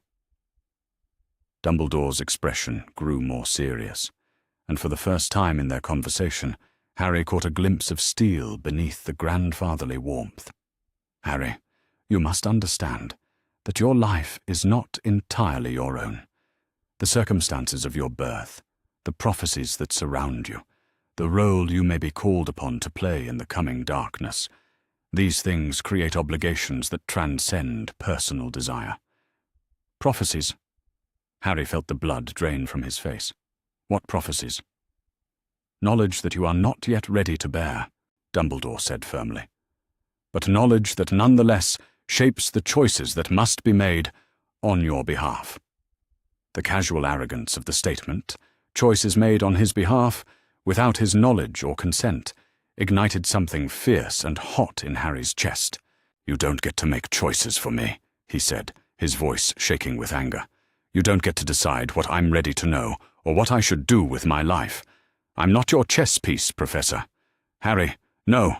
Dumbledore's expression grew more serious, and for the first time in their conversation, Harry caught a glimpse of steel beneath the grandfatherly warmth. Harry, you must understand that your life is not entirely your own. The circumstances of your birth, the prophecies that surround you, the role you may be called upon to play in the coming darkness, these things create obligations that transcend personal desire. Prophecies. Harry felt the blood drain from his face. What prophecies? Knowledge that you are not yet ready to bear, Dumbledore said firmly, but knowledge that nonetheless shapes the choices that must be made on your behalf. The casual arrogance of the statement, choices made on his behalf, without his knowledge or consent, ignited something fierce and hot in Harry's chest. You don't get to make choices for me, he said, his voice shaking with anger. You don't get to decide what I'm ready to know or what I should do with my life. I'm not your chess piece, Professor. Harry, no.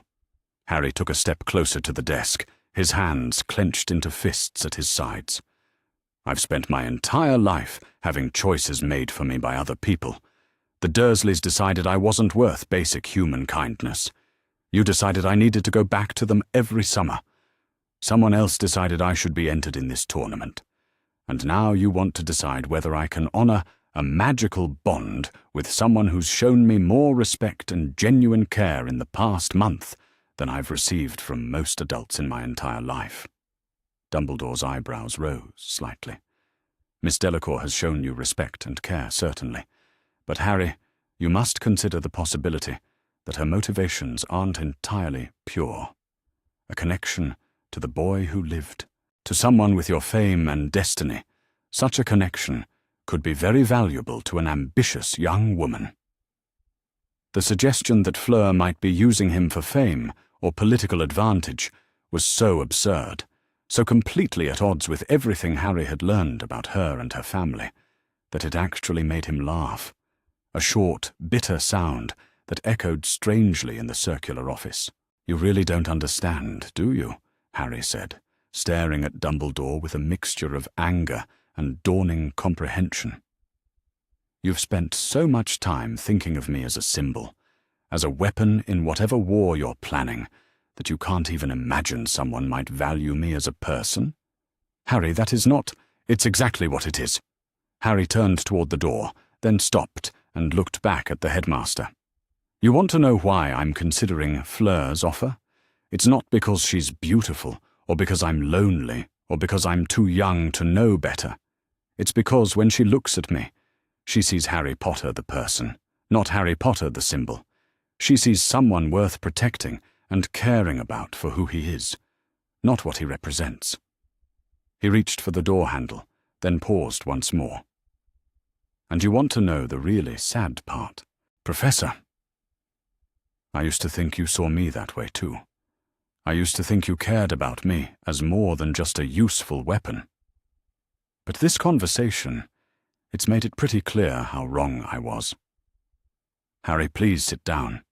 Harry took a step closer to the desk, his hands clenched into fists at his sides. I've spent my entire life having choices made for me by other people. The Dursleys decided I wasn't worth basic human kindness. You decided I needed to go back to them every summer. Someone else decided I should be entered in this tournament. And now you want to decide whether I can honor a magical bond with someone who's shown me more respect and genuine care in the past month than I've received from most adults in my entire life. Dumbledore's eyebrows rose slightly. Miss Delacour has shown you respect and care, certainly. But Harry, you must consider the possibility that her motivations aren't entirely pure. A connection to the boy who lived. To someone with your fame and destiny, such a connection could be very valuable to an ambitious young woman. The suggestion that Fleur might be using him for fame or political advantage was so absurd, so completely at odds with everything Harry had learned about her and her family, that it actually made him laugh. A short, bitter sound that echoed strangely in the circular office. "You really don't understand, do you?" Harry said, staring at Dumbledore with a mixture of anger and dawning comprehension. "You've spent so much time thinking of me as a symbol, as a weapon in whatever war you're planning, that you can't even imagine someone might value me as a person? Harry, that is not—" "It's exactly what it is." Harry turned toward the door, then stopped and looked back at the headmaster. "You want to know why I'm considering Fleur's offer? It's not because she's beautiful, or because I'm lonely, or because I'm too young to know better. It's because when she looks at me, she sees Harry Potter the person, not Harry Potter the symbol. She sees someone worth protecting and caring about for who he is, not what he represents." He reached for the door handle, then paused once more. "And you want to know the really sad part? Professor, I used to think you saw me that way too. I used to think you cared about me as more than just a useful weapon. But this conversation, it's made it pretty clear how wrong I was." "Harry, please sit down.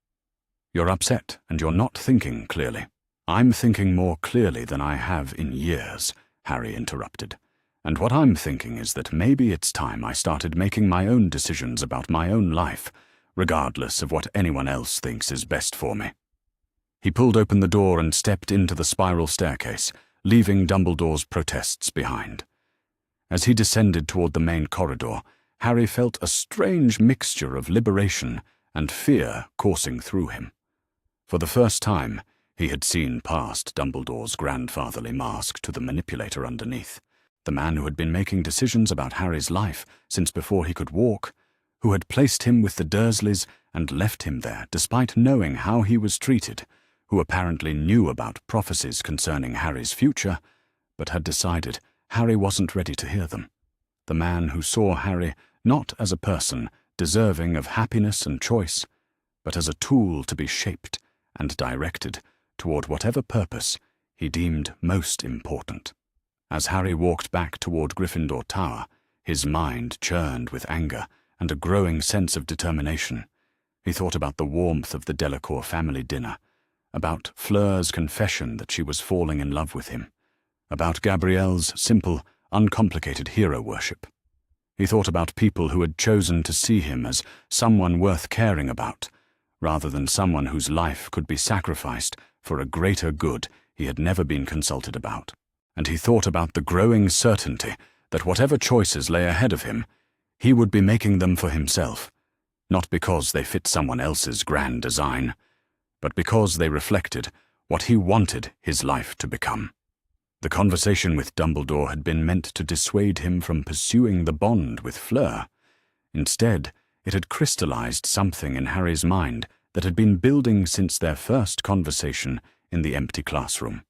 You're upset and you're not thinking clearly." "I'm thinking more clearly than I have in years," Harry interrupted. "And what I'm thinking is that maybe it's time I started making my own decisions about my own life, regardless of what anyone else thinks is best for me." He pulled open the door and stepped into the spiral staircase, leaving Dumbledore's protests behind. As he descended toward the main corridor, Harry felt a strange mixture of liberation and fear coursing through him. For the first time, he had seen past Dumbledore's grandfatherly mask to the manipulator underneath, the man who had been making decisions about Harry's life since before he could walk, who had placed him with the Dursleys and left him there despite knowing how he was treated, who apparently knew about prophecies concerning Harry's future, but had decided Harry wasn't ready to hear them. The man who saw Harry not as a person deserving of happiness and choice, but as a tool to be shaped and directed toward whatever purpose he deemed most important. As Harry walked back toward Gryffindor Tower, his mind churned with anger and a growing sense of determination. He thought about the warmth of the Delacour family dinner, about Fleur's confession that she was falling in love with him, about Gabrielle's simple, uncomplicated hero worship. He thought about people who had chosen to see him as someone worth caring about, rather than someone whose life could be sacrificed for a greater good he had never been consulted about. And he thought about the growing certainty that whatever choices lay ahead of him, he would be making them for himself, not because they fit someone else's grand design, but because they reflected what he wanted his life to become. The conversation with Dumbledore had been meant to dissuade him from pursuing the bond with Fleur. Instead, it had crystallized something in Harry's mind that had been building since their first conversation in the empty classroom.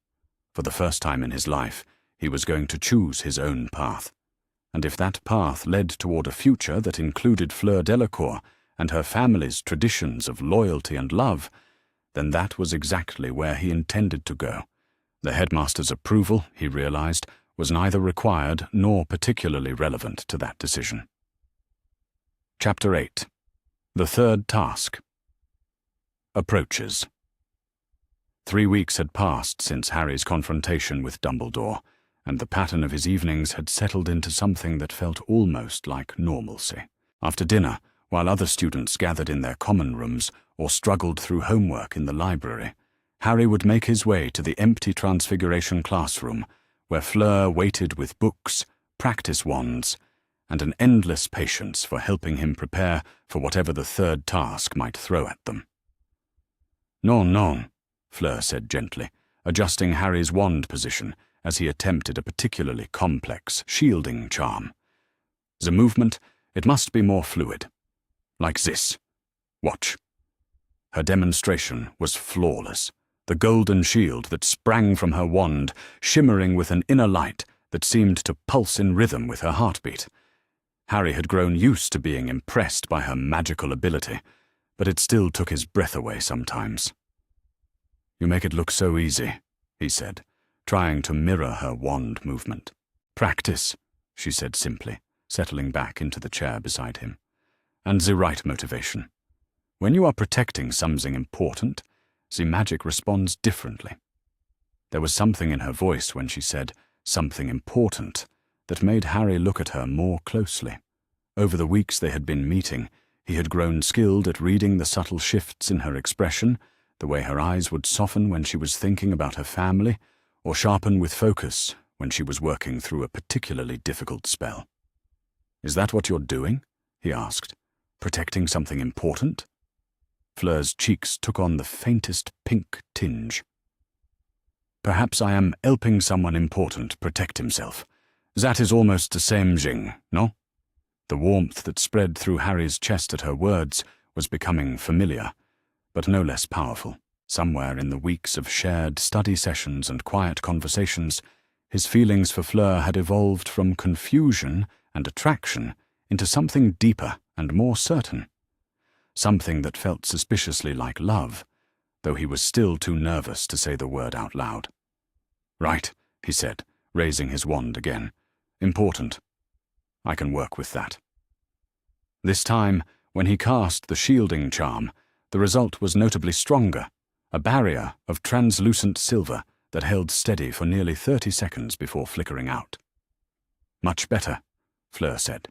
For the first time in his life, he was going to choose his own path. And if that path led toward a future that included Fleur Delacour and her family's traditions of loyalty and love, then that was exactly where he intended to go. The headmaster's approval, he realized, was neither required nor particularly relevant to that decision. Chapter 8. The Third Task. Approaches. 3 weeks had passed since Harry's confrontation with Dumbledore, and the pattern of his evenings had settled into something that felt almost like normalcy. After dinner, while other students gathered in their common rooms or struggled through homework in the library, Harry would make his way to the empty Transfiguration classroom, where Fleur waited with books, practice wands, and an endless patience for helping him prepare for whatever the third task might throw at them. "Non, non," Fleur said gently, adjusting Harry's wand position as he attempted a particularly complex shielding charm. "The movement, it must be more fluid. Like this. Watch." Her demonstration was flawless, the golden shield that sprang from her wand, shimmering with an inner light that seemed to pulse in rhythm with her heartbeat. Harry had grown used to being impressed by her magical ability, but it still took his breath away sometimes. "You make it look so easy," he said, trying to mirror her wand movement. "Practice," she said simply, settling back into the chair beside him. "And the right motivation. When you are protecting something important, the magic responds differently." There was something in her voice when she said "something important" that made Harry look at her more closely. Over the weeks they had been meeting, he had grown skilled at reading the subtle shifts in her expression, the way her eyes would soften when she was thinking about her family, or sharpen with focus when she was working through a particularly difficult spell. "Is that what you're doing?" he asked. "Protecting something important?" Fleur's cheeks took on the faintest pink tinge. "Perhaps I am helping someone important protect himself. That is almost the same thing, no?" The warmth that spread through Harry's chest at her words was becoming familiar, but no less powerful. Somewhere in the weeks of shared study sessions and quiet conversations, his feelings for Fleur had evolved from confusion and attraction into something deeper and more certain. Something that felt suspiciously like love, though he was still too nervous to say the word out loud. "Right," he said, raising his wand again. "Important. I can work with that." This time, when he cast the shielding charm, the result was notably stronger, a barrier of translucent silver that held steady for nearly 30 seconds before flickering out. "Much better," Fleur said,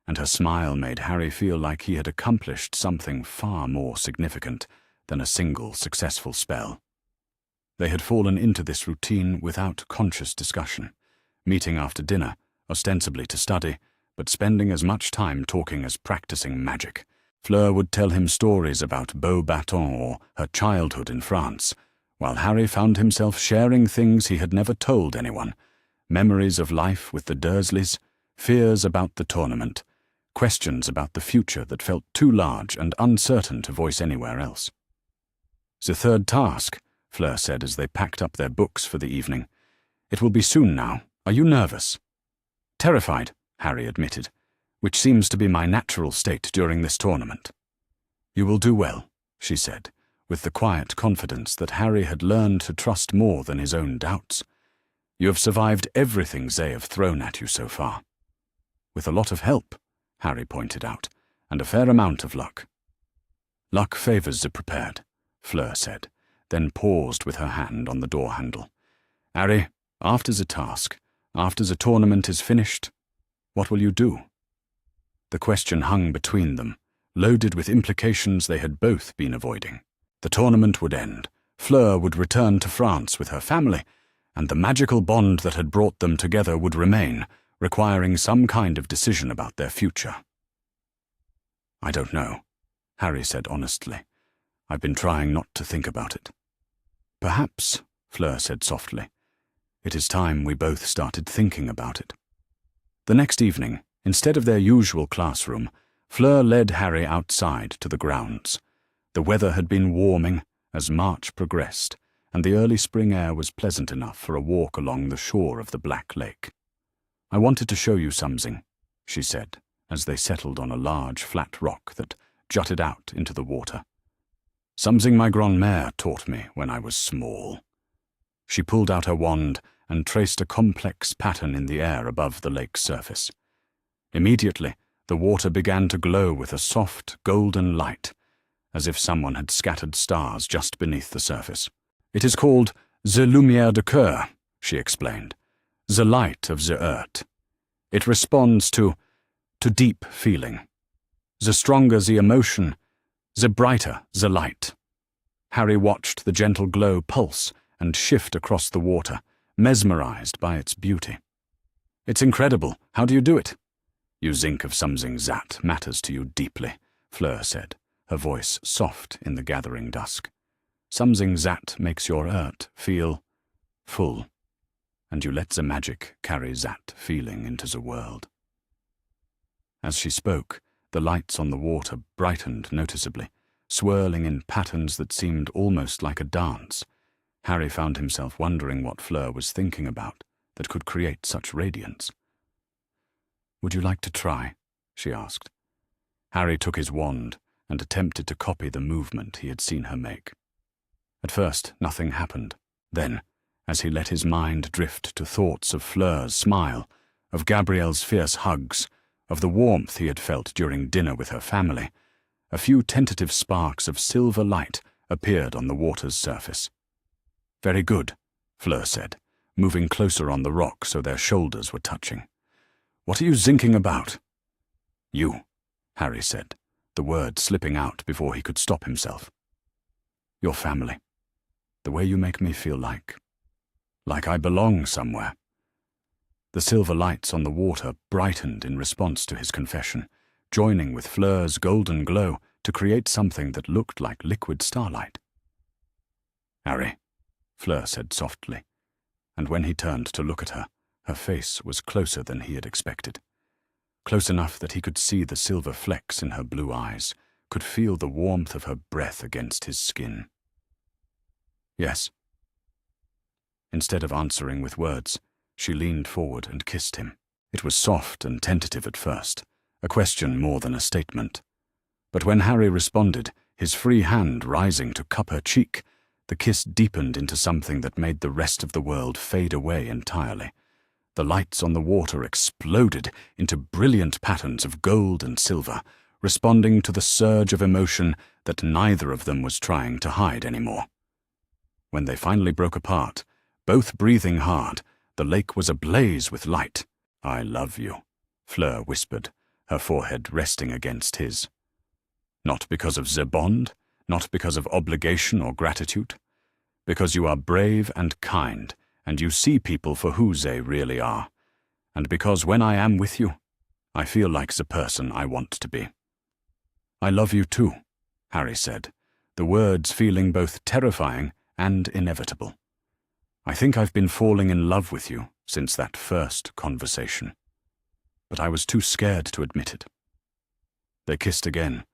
and her smile made Harry feel like he had accomplished something far more significant than a single successful spell. They had fallen into this routine without conscious discussion, meeting after dinner, ostensibly to study, but spending as much time talking as practicing magic. Fleur would tell him stories about Beau-Baton or her childhood in France, while Harry found himself sharing things he had never told anyone, memories of life with the Dursleys, fears about the tournament, questions about the future that felt too large and uncertain to voice anywhere else. "The third task," Fleur said as they packed up their books for the evening. "It will be soon now. Are you nervous?" "Terrified," Harry admitted, "which seems to be my natural state during this tournament." "You will do well," she said, with the quiet confidence that Harry had learned to trust more than his own doubts. "You have survived everything they have thrown at you so far." "With a lot of help," Harry pointed out, "and a fair amount of luck." "Luck favors the prepared," Fleur said, then paused with her hand on the door handle. "Harry, after the task, after the tournament is finished, what will you do?" The question hung between them, loaded with implications they had both been avoiding. The tournament would end, Fleur would return to France with her family, and the magical bond that had brought them together would remain, requiring some kind of decision about their future. "I don't know," Harry said honestly. "I've been trying not to think about it." "Perhaps," Fleur said softly, "it is time we both started thinking about it." The next evening, instead of their usual classroom, Fleur led Harry outside to the grounds. The weather had been warming as March progressed, and the early spring air was pleasant enough for a walk along the shore of the Black Lake. "I wanted to show you something," she said, as they settled on a large flat rock that jutted out into the water. "Something my grand-mère taught me when I was small." She pulled out her wand and traced a complex pattern in the air above the lake's surface. Immediately, the water began to glow with a soft, golden light, as if someone had scattered stars just beneath the surface. "It is called the lumière de cœur," she explained, "the light of the earth. It responds to deep feeling. The stronger the emotion, the brighter the light." Harry watched the gentle glow pulse and shift across the water, mesmerized by its beauty. "It's incredible. How do you do it?" "You think of something that matters to you deeply," Fleur said, her voice soft in the gathering dusk. "Something that makes your earth feel full, and you let the magic carry that feeling into the world." As she spoke, the lights on the water brightened noticeably, swirling in patterns that seemed almost like a dance. Harry found himself wondering what Fleur was thinking about that could create such radiance. "Would you like to try?" she asked. Harry took his wand and attempted to copy the movement he had seen her make. At first, nothing happened. Then, as he let his mind drift to thoughts of Fleur's smile, of Gabrielle's fierce hugs, of the warmth he had felt during dinner with her family, a few tentative sparks of silver light appeared on the water's surface. "Very good," Fleur said, moving closer on the rock so their shoulders were touching. "What are you zinking about?" "You," Harry said, the word slipping out before he could stop himself. "Your family. The way you make me feel like I belong somewhere." The silver lights on the water brightened in response to his confession, joining with Fleur's golden glow to create something that looked like liquid starlight. "Harry," Fleur said softly, and when he turned to look at her, her face was closer than he had expected. Close enough that he could see the silver flecks in her blue eyes, could feel the warmth of her breath against his skin. "Yes." Instead of answering with words, she leaned forward and kissed him. It was soft and tentative at first, a question more than a statement. But when Harry responded, his free hand rising to cup her cheek, the kiss deepened into something that made the rest of the world fade away entirely. The lights on the water exploded into brilliant patterns of gold and silver, responding to the surge of emotion that neither of them was trying to hide anymore. When they finally broke apart, both breathing hard, the lake was ablaze with light. "I love you," Fleur whispered, her forehead resting against his. "Not because of the bond, not because of obligation or gratitude. Because you are brave and kind, and you see people for who they really are. And because when I am with you, I feel like the person I want to be." "I love you too," Harry said, the words feeling both terrifying and inevitable. "I think I've been falling in love with you since that first conversation. But I was too scared to admit it." They kissed again,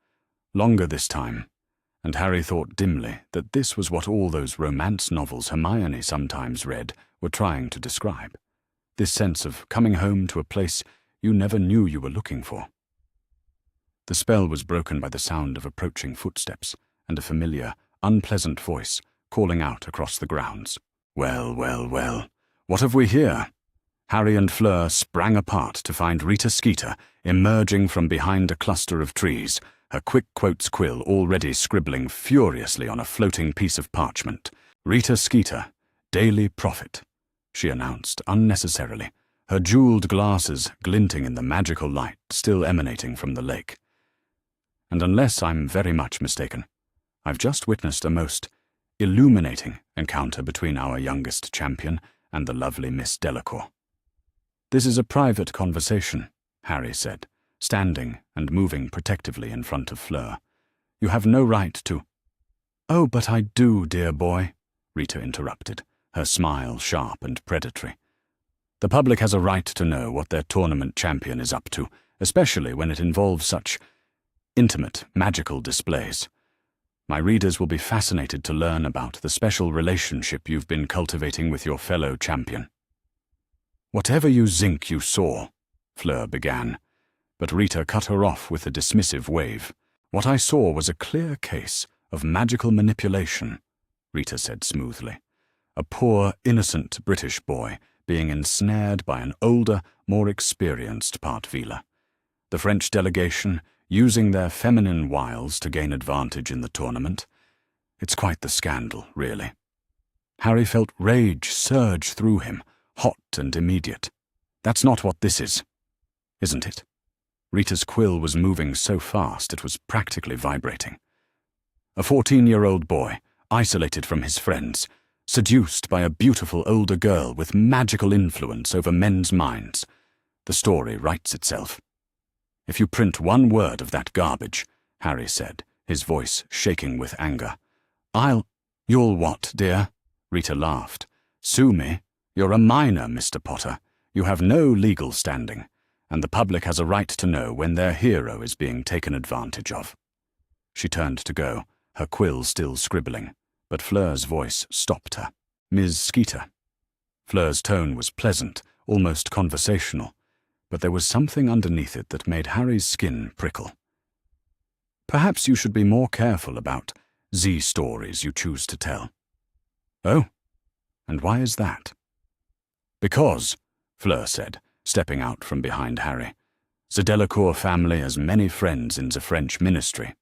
longer this time, and Harry thought dimly that this was what all those romance novels Hermione sometimes read were trying to describe. This sense of coming home to a place you never knew you were looking for. The spell was broken by the sound of approaching footsteps and a familiar, unpleasant voice calling out across the grounds. "Well, well, well, what have we here?" Harry and Fleur sprang apart to find Rita Skeeter emerging from behind a cluster of trees, her quick quotes quill already scribbling furiously on a floating piece of parchment. "Rita Skeeter, Daily Prophet," she announced unnecessarily, her jeweled glasses glinting in the magical light still emanating from the lake. "And unless I'm very much mistaken, I've just witnessed a most illuminating encounter between our youngest champion and the lovely Miss Delacour." "This is a private conversation," Harry said, standing and moving protectively in front of Fleur. "You have no right to—" "Oh, but I do, dear boy," Rita interrupted, her smile sharp and predatory. "The public has a right to know what their tournament champion is up to, especially when it involves such intimate, magical displays. My readers will be fascinated to learn about the special relationship you've been cultivating with your fellow champion." "Whatever you think you saw," Fleur began, but Rita cut her off with a dismissive wave. "What I saw was a clear case of magical manipulation," Rita said smoothly. "A poor, innocent British boy being ensnared by an older, more experienced part-viewer. The French delegation using their feminine wiles to gain advantage in the tournament. It's quite the scandal, really." Harry felt rage surge through him, hot and immediate. "That's not what this is, isn't it?" Rita's quill was moving so fast it was practically vibrating. "A 14-year-old boy, isolated from his friends, seduced by a beautiful older girl with magical influence over men's minds. The story writes itself." "If you print one word of that garbage," Harry said, his voice shaking with anger, "You'll what, dear?" Rita laughed. "Sue me? You're a minor, Mr. Potter. You have no legal standing, and the public has a right to know when their hero is being taken advantage of." She turned to go, her quill still scribbling, but Fleur's voice stopped her. Ms. Skeeter. Fleur's tone was pleasant, almost conversational, but there was something underneath it that made Harry's skin prickle. Perhaps you should be more careful about stories you choose to tell. Oh, and why is that? Because, Fleur said, stepping out from behind Harry, the Delacour family has many friends in the French ministry.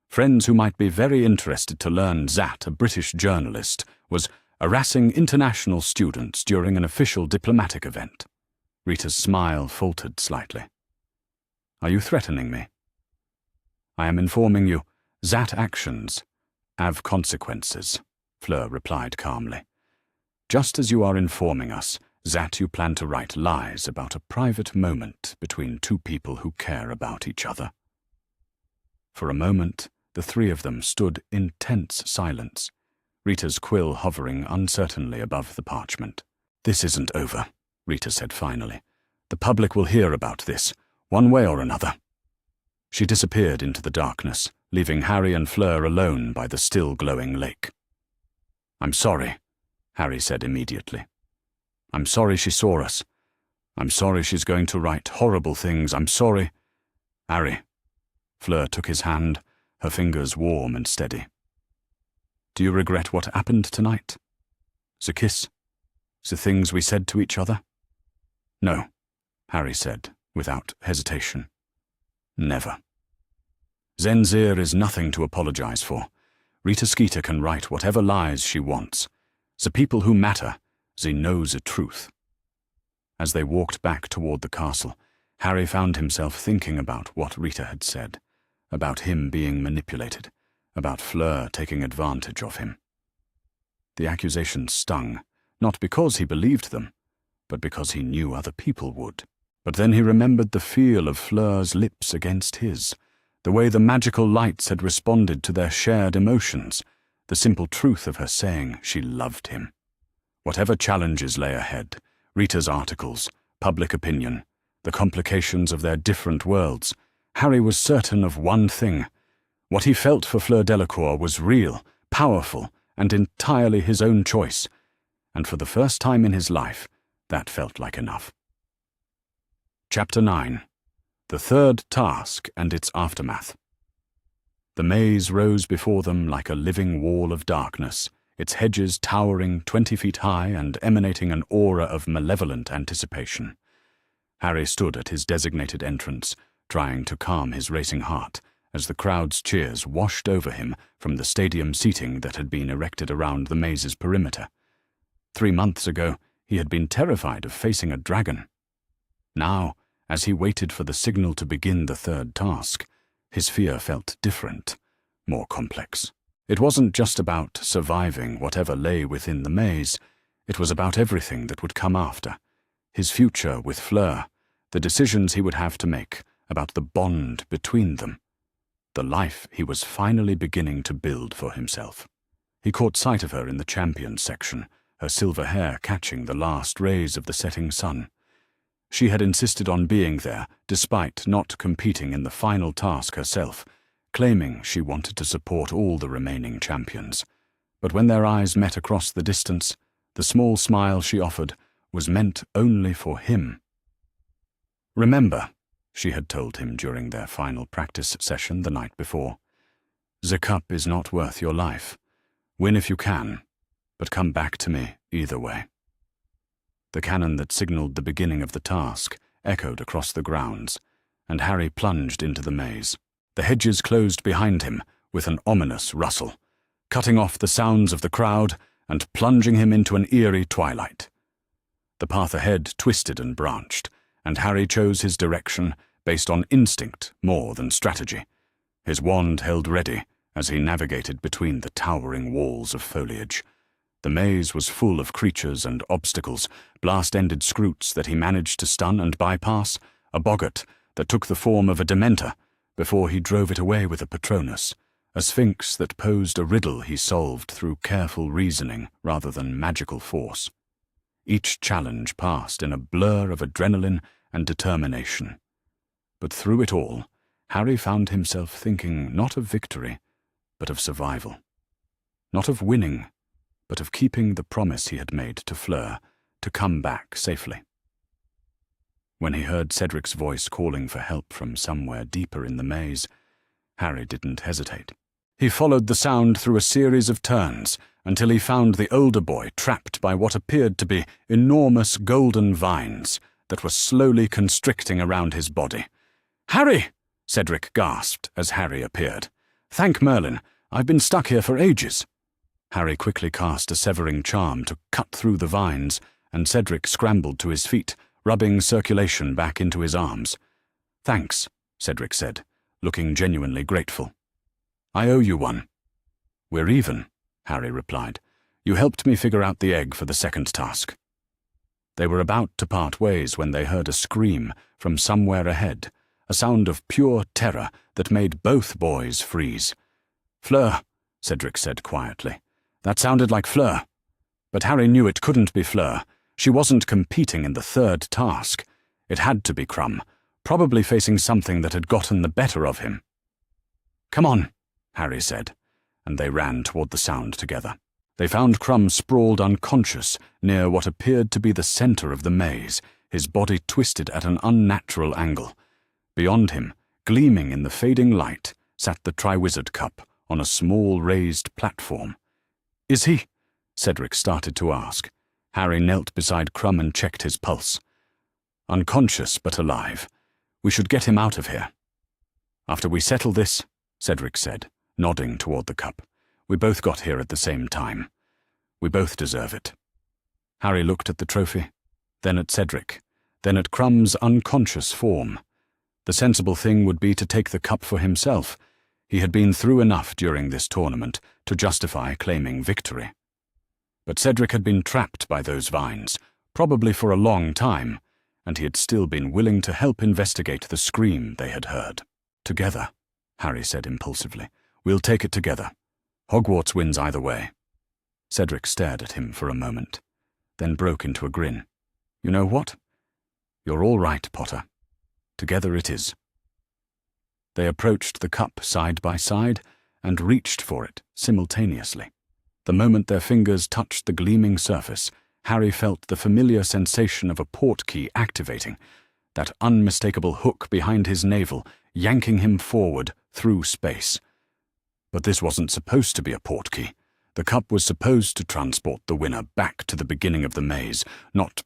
Friends who might be very interested to learn that a British journalist was harassing international students during an official diplomatic event. Rita's smile faltered slightly. Are you threatening me? I am informing you that actions have consequences, Fleur replied calmly. Just as you are informing us that you plan to write lies about a private moment between two people who care about each other. For a moment, the three of them stood in tense silence, Rita's quill hovering uncertainly above the parchment. This isn't over, Rita said finally. The public will hear about this, one way or another. She disappeared into the darkness, leaving Harry and Fleur alone by the still glowing lake. I'm sorry, Harry said immediately. I'm sorry she saw us. I'm sorry she's going to write horrible things. I'm sorry. Harry. Fleur took his hand, her fingers warm and steady. Do you regret what happened tonight? The kiss? The things we said to each other? No, Harry said, without hesitation. Never. Then there is nothing to apologize for. Rita Skeeter can write whatever lies she wants. The people who matter, they know the truth. As they walked back toward the castle, Harry found himself thinking about what Rita had said, about him being manipulated, about Fleur taking advantage of him. The accusations stung, not because he believed them, but because he knew other people would. But then he remembered the feel of Fleur's lips against his, the way the magical lights had responded to their shared emotions, the simple truth of her saying she loved him. Whatever challenges lay ahead, Rita's articles, public opinion, the complications of their different worlds, Harry was certain of one thing. What he felt for Fleur Delacour was real, powerful, and entirely his own choice, and for the first time in his life, that felt like enough. Chapter 9. The Third Task and Its Aftermath. The maze rose before them like a living wall of darkness, its hedges towering 20 feet high and emanating an aura of malevolent anticipation. Harry stood at his designated entrance, trying to calm his racing heart, as the crowd's cheers washed over him from the stadium seating that had been erected around the maze's perimeter. 3 months ago, he had been terrified of facing a dragon. Now, as he waited for the signal to begin the third task, his fear felt different, more complex. It wasn't just about surviving whatever lay within the maze, it was about everything that would come after. His future with Fleur, the decisions he would have to make about the bond between them, the life he was finally beginning to build for himself. He caught sight of her in the champions section, her silver hair catching the last rays of the setting sun. She had insisted on being there, despite not competing in the final task herself, claiming she wanted to support all the remaining champions. But when their eyes met across the distance, the small smile she offered was meant only for him. Remember, she had told him during their final practice session the night before, the cup is not worth your life. Win if you can, but come back to me either way. The cannon that signaled the beginning of the task echoed across the grounds, and Harry plunged into the maze. The hedges closed behind him with an ominous rustle, cutting off the sounds of the crowd and plunging him into an eerie twilight. The path ahead twisted and branched, and Harry chose his direction based on instinct more than strategy, his wand held ready as he navigated between the towering walls of foliage. The maze was full of creatures and obstacles, blast-ended scroots that he managed to stun and bypass, a boggart that took the form of a dementor before he drove it away with a Patronus, a sphinx that posed a riddle he solved through careful reasoning rather than magical force. Each challenge passed in a blur of adrenaline and determination. But through it all, Harry found himself thinking not of victory, but of survival. Not of winning, but of keeping the promise he had made to Fleur to come back safely. When he heard Cedric's voice calling for help from somewhere deeper in the maze, Harry didn't hesitate. He followed the sound through a series of turns until he found the older boy trapped by what appeared to be enormous golden vines that were slowly constricting around his body. "Harry!" Cedric gasped as Harry appeared. "Thank Merlin, I've been stuck here for ages." Harry quickly cast a severing charm to cut through the vines, and Cedric scrambled to his feet, rubbing circulation back into his arms. "Thanks," Cedric said, looking genuinely grateful. "I owe you one." "We're even," Harry replied. "You helped me figure out the egg for the second task." They were about to part ways when they heard a scream from somewhere ahead, a sound of pure terror that made both boys freeze. "Fleur," Cedric said quietly. "That sounded like Fleur." But Harry knew it couldn't be Fleur. She wasn't competing in the third task. It had to be Crumb, probably facing something that had gotten the better of him. "Come on," Harry said, and they ran toward the sound together. They found Crumb sprawled unconscious near what appeared to be the center of the maze, his body twisted at an unnatural angle. Beyond him, gleaming in the fading light, sat the Triwizard Cup on a small raised platform. "Is he?" Cedric started to ask. Harry knelt beside Crumb and checked his pulse. "Unconscious but alive. We should get him out of here." "After we settle this," Cedric said, nodding toward the cup. "We both got here at the same time. We both deserve it." Harry looked at the trophy, then at Cedric, then at Crumb's unconscious form. The sensible thing would be to take the cup for himself. He had been through enough during this tournament to justify claiming victory. But Cedric had been trapped by those vines, probably for a long time, and he had still been willing to help investigate the scream they had heard. "Together," Harry said impulsively. "We'll take it together. Hogwarts wins either way." Cedric stared at him for a moment, then broke into a grin. "You know what? You're all right, Potter. Together it is." They approached the cup side by side and reached for it simultaneously. The moment their fingers touched the gleaming surface, Harry felt the familiar sensation of a portkey activating, that unmistakable hook behind his navel yanking him forward through space. But this wasn't supposed to be a portkey. The cup was supposed to transport the winner back to the beginning of the maze, not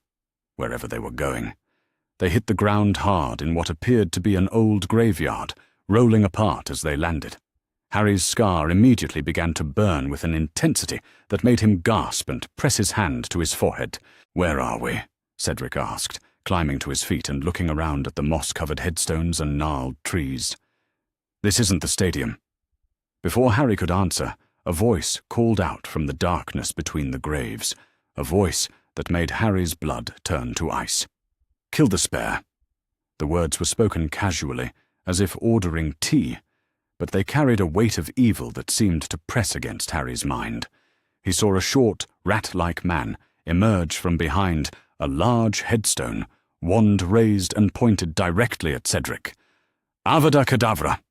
wherever they were going. They hit the ground hard in what appeared to be an old graveyard, rolling apart as they landed. Harry's scar immediately began to burn with an intensity that made him gasp and press his hand to his forehead. "Where are we?" Cedric asked, climbing to his feet and looking around at the moss-covered headstones and gnarled trees. "This isn't the stadium." Before Harry could answer, a voice called out from the darkness between the graves, a voice that made Harry's blood turn to ice. "Kill the spare." The words were spoken casually, as if ordering tea, but they carried a weight of evil that seemed to press against Harry's mind. He saw a short, rat-like man emerge from behind a large headstone, wand raised and pointed directly at Cedric. "Avada Kedavra!"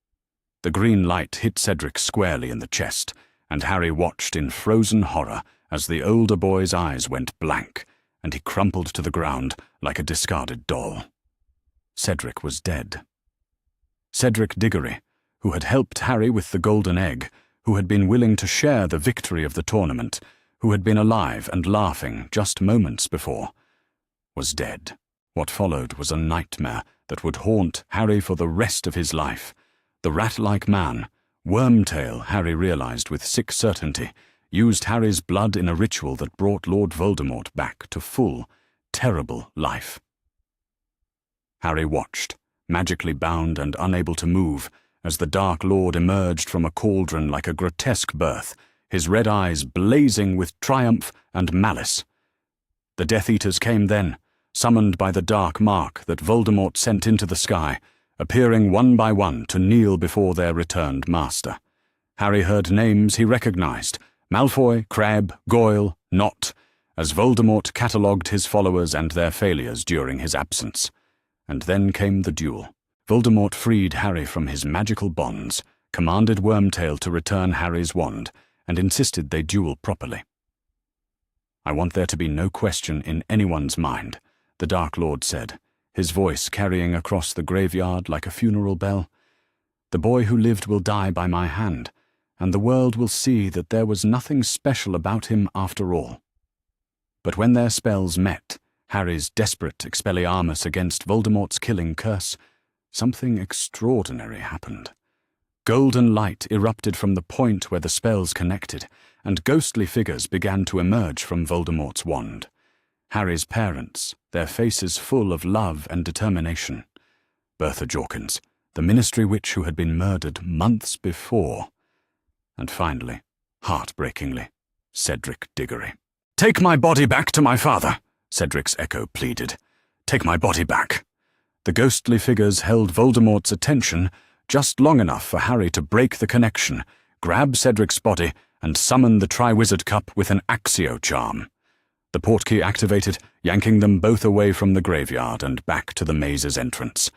The green light hit Cedric squarely in the chest, and Harry watched in frozen horror as the older boy's eyes went blank, and he crumpled to the ground like a discarded doll. Cedric was dead. Cedric Diggory, who had helped Harry with the golden egg, who had been willing to share the victory of the tournament, who had been alive and laughing just moments before, was dead. What followed was a nightmare that would haunt Harry for the rest of his life. The rat-like man, Wormtail, Harry realized with sick certainty, used Harry's blood in a ritual that brought Lord Voldemort back to full, terrible life. Harry watched, magically bound and unable to move, as the Dark Lord emerged from a cauldron like a grotesque birth, his red eyes blazing with triumph and malice. The Death Eaters came then, summoned by the dark mark that Voldemort sent into the sky, appearing one by one to kneel before their returned master. Harry heard names he recognized: Malfoy, Crabbe, Goyle, Nott, as Voldemort catalogued his followers and their failures during his absence. And then came the duel. Voldemort freed Harry from his magical bonds, commanded Wormtail to return Harry's wand, and insisted they duel properly. I want there to be no question in anyone's mind, the Dark Lord said, his voice carrying across the graveyard like a funeral bell. The boy who lived will die by my hand, and the world will see that there was nothing special about him after all. But when their spells met, Harry's desperate Expelliarmus against Voldemort's killing curse, something extraordinary happened. Golden light erupted from the point where the spells connected, and ghostly figures began to emerge from Voldemort's wand. Harry's parents, their faces full of love and determination. Bertha Jorkins, the Ministry Witch who had been murdered months before. And finally, heartbreakingly, Cedric Diggory. "Take my body back to my father," Cedric's echo pleaded. "Take my body back." The ghostly figures held Voldemort's attention just long enough for Harry to break the connection, grab Cedric's body, and summon the Triwizard Cup with an Accio charm. The portkey activated, yanking them both away from the graveyard and back to the maze's entrance.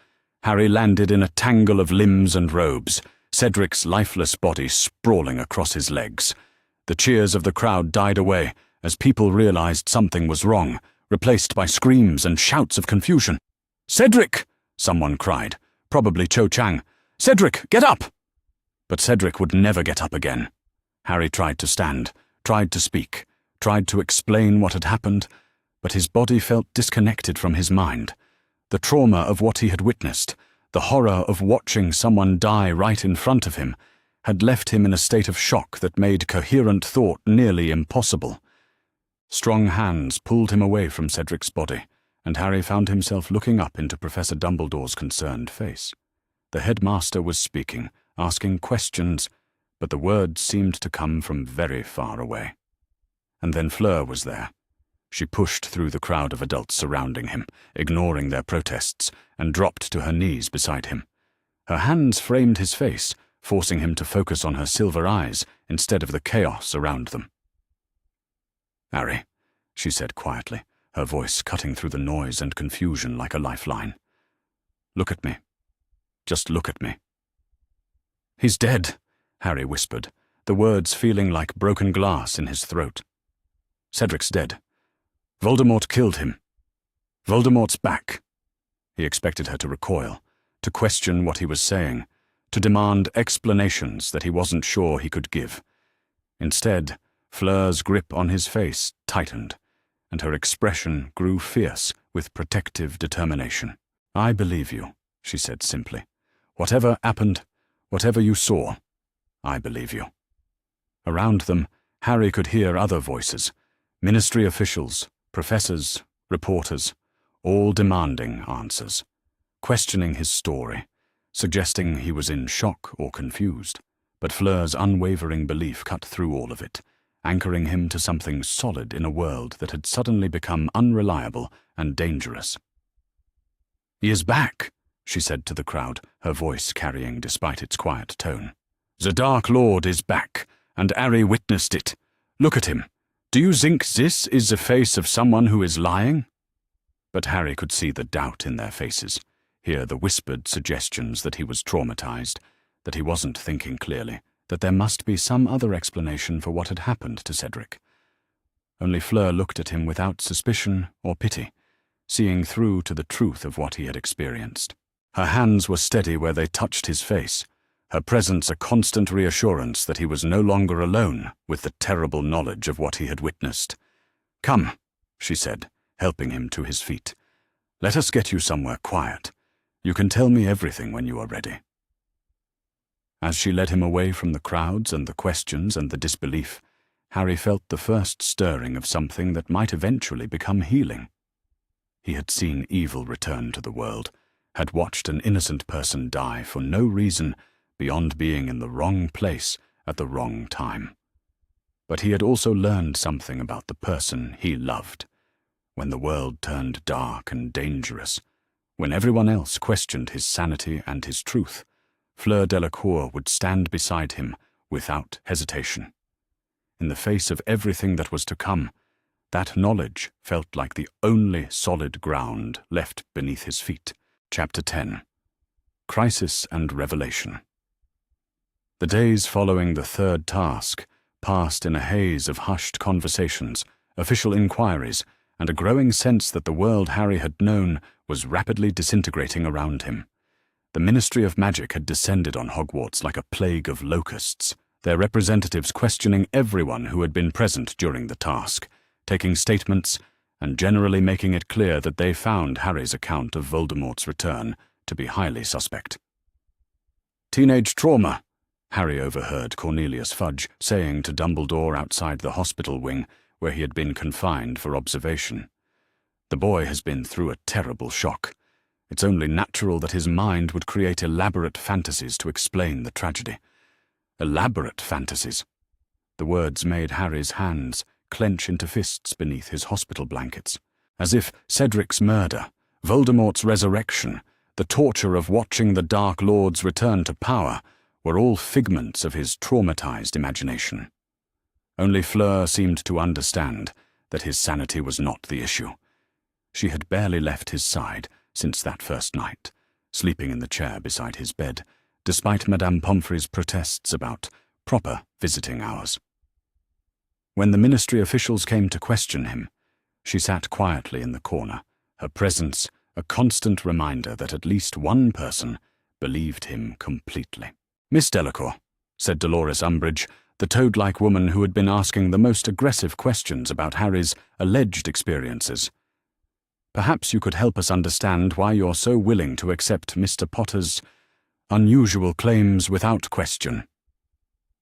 Harry landed in a tangle of limbs and robes, Cedric's lifeless body sprawling across his legs. The cheers of the crowd died away as people realized something was wrong, replaced by screams and shouts of confusion. "Cedric!" someone cried, probably Cho Chang. "Cedric, get up!" But Cedric would never get up again. Harry tried to stand, tried to speak, tried to explain what had happened, but his body felt disconnected from his mind. The trauma of what he had witnessed, the horror of watching someone die right in front of him, had left him in a state of shock that made coherent thought nearly impossible. Strong hands pulled him away from Cedric's body, and Harry found himself looking up into Professor Dumbledore's concerned face. The headmaster was speaking, asking questions, but the words seemed to come from very far away. And then Fleur was there. She pushed through the crowd of adults surrounding him, ignoring their protests, and dropped to her knees beside him. Her hands framed his face, forcing him to focus on her silver eyes instead of the chaos around them. "Harry," she said quietly, her voice cutting through the noise and confusion like a lifeline. "Look at me. Just look at me." "He's dead," Harry whispered, the words feeling like broken glass in his throat. "Cedric's dead. Voldemort killed him. Voldemort's back." He expected her to recoil, to question what he was saying, to demand explanations that he wasn't sure he could give. Instead, Fleur's grip on his face tightened, and her expression grew fierce with protective determination. "I believe you," she said simply. "Whatever happened, whatever you saw, I believe you." Around them, Harry could hear other voices, ministry officials, professors, reporters, all demanding answers, questioning his story, suggesting he was in shock or confused. But Fleur's unwavering belief cut through all of it, anchoring him to something solid in a world that had suddenly become unreliable and dangerous. "He is back," she said to the crowd, her voice carrying despite its quiet tone. "The Dark Lord is back, and Harry witnessed it. Look at him. Do you think this is the face of someone who is lying?" But Harry could see the doubt in their faces, hear the whispered suggestions that he was traumatized, that he wasn't thinking clearly, that there must be some other explanation for what had happened to Cedric. Only Fleur looked at him without suspicion or pity, seeing through to the truth of what he had experienced. Her hands were steady where they touched his face, her presence a constant reassurance that he was no longer alone with the terrible knowledge of what he had witnessed. "Come," she said, helping him to his feet. "Let us get you somewhere quiet. You can tell me everything when you are ready." As she led him away from the crowds and the questions and the disbelief, Harry felt the first stirring of something that might eventually become healing. He had seen evil return to the world, had watched an innocent person die for no reason beyond being in the wrong place at the wrong time. But he had also learned something about the person he loved. When the world turned dark and dangerous, when everyone else questioned his sanity and his truth, Fleur Delacour would stand beside him without hesitation. In the face of everything that was to come, that knowledge felt like the only solid ground left beneath his feet. Chapter 10. Crisis and Revelation. The days following the third task passed in a haze of hushed conversations official inquiries, and a growing sense that the world Harry had known was rapidly disintegrating around him. The Ministry of Magic had descended on Hogwarts like a plague of locusts, their representatives questioning everyone who had been present during the task, taking statements, and generally making it clear that they found Harry's account of Voldemort's return to be highly suspect. "Teenage trauma," Harry overheard Cornelius Fudge saying to Dumbledore outside the hospital wing where he had been confined for observation. "The boy has been through a terrible shock. It's only natural that his mind would create elaborate fantasies to explain the tragedy." Elaborate fantasies. The words made Harry's hands clench into fists beneath his hospital blankets, as if Cedric's murder, Voldemort's resurrection, the torture of watching the Dark Lord's return to power were all figments of his traumatized imagination. Only Fleur seemed to understand that his sanity was not the issue. She had barely left his side since that first night, sleeping in the chair beside his bed, despite Madame Pomfrey's protests about proper visiting hours. When the ministry officials came to question him, she sat quietly in the corner, her presence a constant reminder that at least one person believed him completely. "Miss Delacour," said Dolores Umbridge, the toad-like woman who had been asking the most aggressive questions about Harry's alleged experiences. "Perhaps you could help us understand why you're so willing to accept Mr. Potter's unusual claims without question."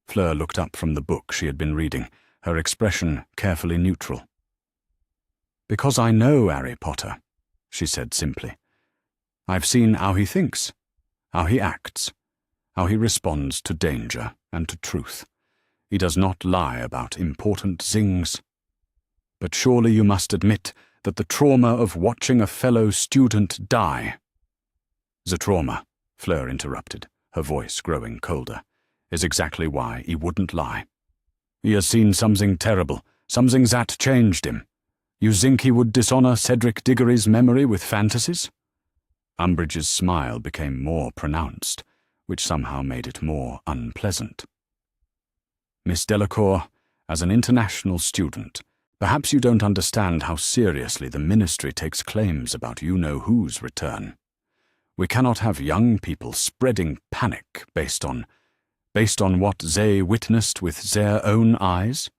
Fleur looked up from the book she had been reading, her expression carefully neutral. "Because I know Harry Potter," she said simply. "I've seen how he thinks, how he acts, how he responds to danger and to truth. He does not lie about important things. But surely you must admit that the trauma of watching a fellow student die—" "The trauma," Fleur interrupted, her voice growing colder, "is exactly why he wouldn't lie. He has seen something terrible, something that changed him. You think he would dishonor Cedric Diggory's memory with fantasies?" Umbridge's smile became more pronounced, which somehow made it more unpleasant. "Miss Delacour, as an international student, perhaps you don't understand how seriously the ministry takes claims about you-know-who's return. We cannot have young people spreading panic based on what they witnessed with their own eyes."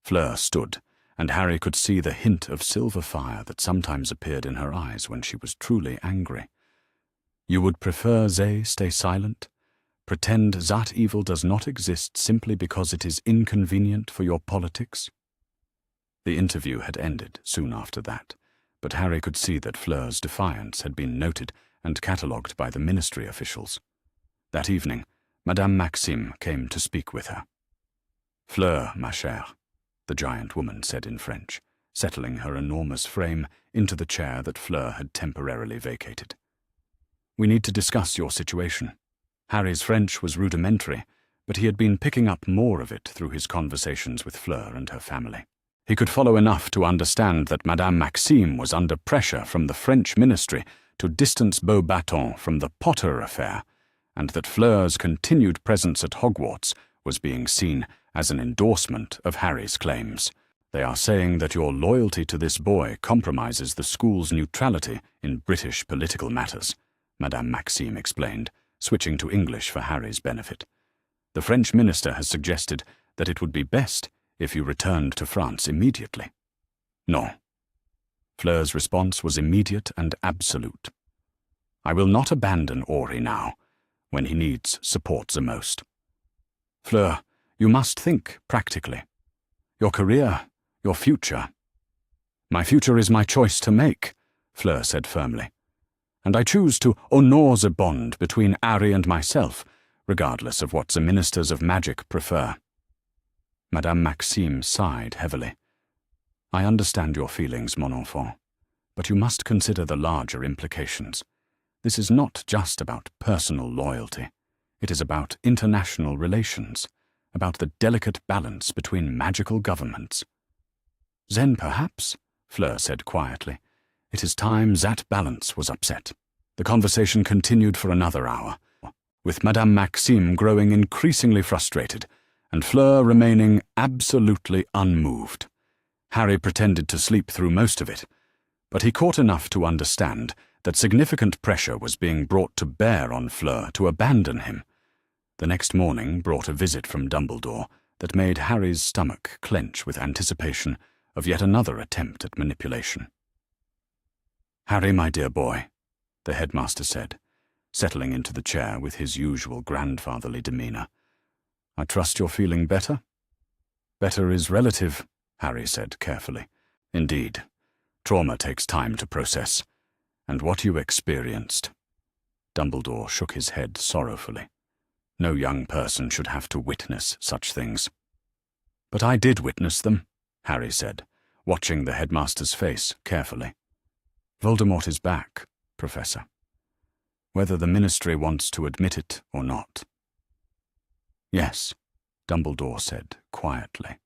Fleur stood, and Harry could see the hint of silver fire that sometimes appeared in her eyes when she was truly angry. "You would prefer they stay silent? Pretend that evil does not exist simply because it is inconvenient for your politics?" The interview had ended soon after that, but Harry could see that Fleur's defiance had been noted and catalogued by the ministry officials. That evening, Madame Maxime came to speak with her. "Fleur, ma chère," the giant woman said in French, settling her enormous frame into the chair that Fleur had temporarily vacated. "We need to discuss your situation." Harry's French was rudimentary, but he had been picking up more of it through his conversations with Fleur and her family. He could follow enough to understand that Madame Maxime was under pressure from the French ministry to distance Beauxbaton from the Potter affair, and that Fleur's continued presence at Hogwarts was being seen as an endorsement of Harry's claims. "They are saying that your loyalty to this boy compromises the school's neutrality in British political matters," Madame Maxime explained, switching to English for Harry's benefit. "The French minister has suggested that it would be best if you returned to France immediately." "No." Fleur's response was immediate and absolute. "I will not abandon Ori now, when he needs support the most. Fleur, you must think practically. Your career, your future." "My future is my choice to make," Fleur said firmly. "And I choose to honour the bond between Harry and myself, regardless of what the ministers of magic prefer." Madame Maxime sighed heavily. "I understand your feelings, mon enfant, but you must consider the larger implications. This is not just about personal loyalty. It is about international relations, about the delicate balance between magical governments." "Then perhaps," Fleur said quietly, "it is time that balance was upset." The conversation continued for another hour, with Madame Maxime growing increasingly frustrated, and Fleur remaining absolutely unmoved. Harry pretended to sleep through most of it, but he caught enough to understand that significant pressure was being brought to bear on Fleur to abandon him. The next morning brought a visit from Dumbledore that made Harry's stomach clench with anticipation of yet another attempt at manipulation. "Harry, my dear boy," the headmaster said, settling into the chair with his usual grandfatherly demeanour, "I trust you're feeling better?" "Better is relative," Harry said carefully. "Indeed, trauma takes time to process. And what you experienced—" Dumbledore shook his head sorrowfully. "No young person should have to witness such things." "But I did witness them," Harry said, watching the headmaster's face carefully. "Voldemort is back, Professor, whether the Ministry wants to admit it or not." "Yes," Dumbledore said quietly,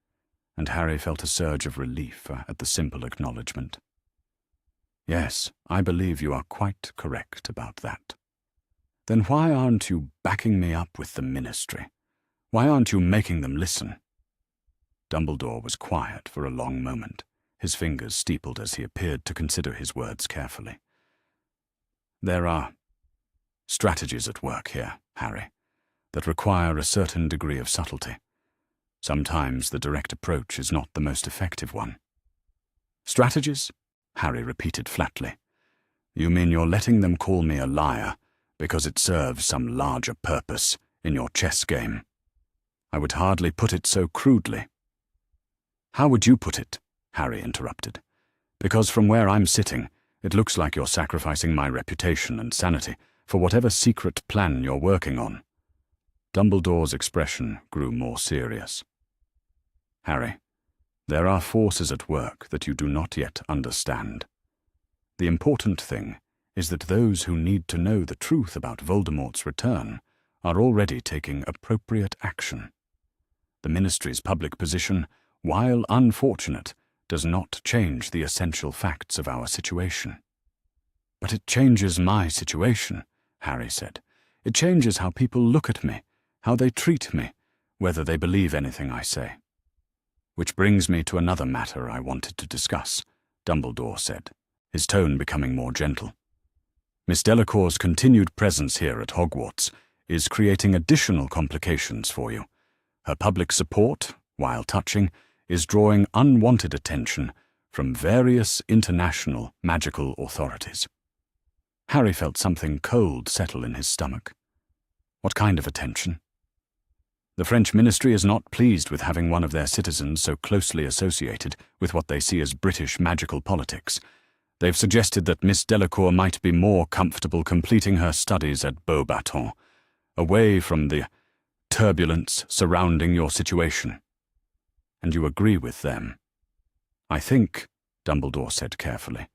and Harry felt a surge of relief at the simple acknowledgement. "Yes, I believe you are quite correct about that." "Then why aren't you backing me up with the Ministry? Why aren't you making them listen?" Dumbledore was quiet for a long moment, his fingers steepled as he appeared to consider his words carefully. "There are strategies at work here, Harry, that require a certain degree of subtlety. Sometimes the direct approach is not the most effective one." "Strategies?" Harry repeated flatly. "You mean you're letting them call me a liar because it serves some larger purpose in your chess game?" "I would hardly put it so crudely." "How would you put it?" Harry interrupted. "Because from where I'm sitting, it looks like you're sacrificing my reputation and sanity for whatever secret plan you're working on." Dumbledore's expression grew more serious. "Harry, there are forces at work that you do not yet understand. The important thing is that those who need to know the truth about Voldemort's return are already taking appropriate action. The Ministry's public position, while unfortunate, does not change the essential facts of our situation." "But it changes my situation," Harry said. "It changes how people look at me, how they treat me, whether they believe anything I say." "Which brings me to another matter I wanted to discuss," Dumbledore said, his tone becoming more gentle. "Miss Delacour's continued presence here at Hogwarts is creating additional complications for you. Her public support, while touching, is drawing unwanted attention from various international magical authorities." Harry felt something cold settle in his stomach. "What kind of attention?" "The French Ministry is not pleased with having one of their citizens so closely associated with what they see as British magical politics. They've suggested that Miss Delacour might be more comfortable completing her studies at Beauxbatons, away from the turbulence surrounding your situation." "And you agree with them?" "I think," Dumbledore said carefully,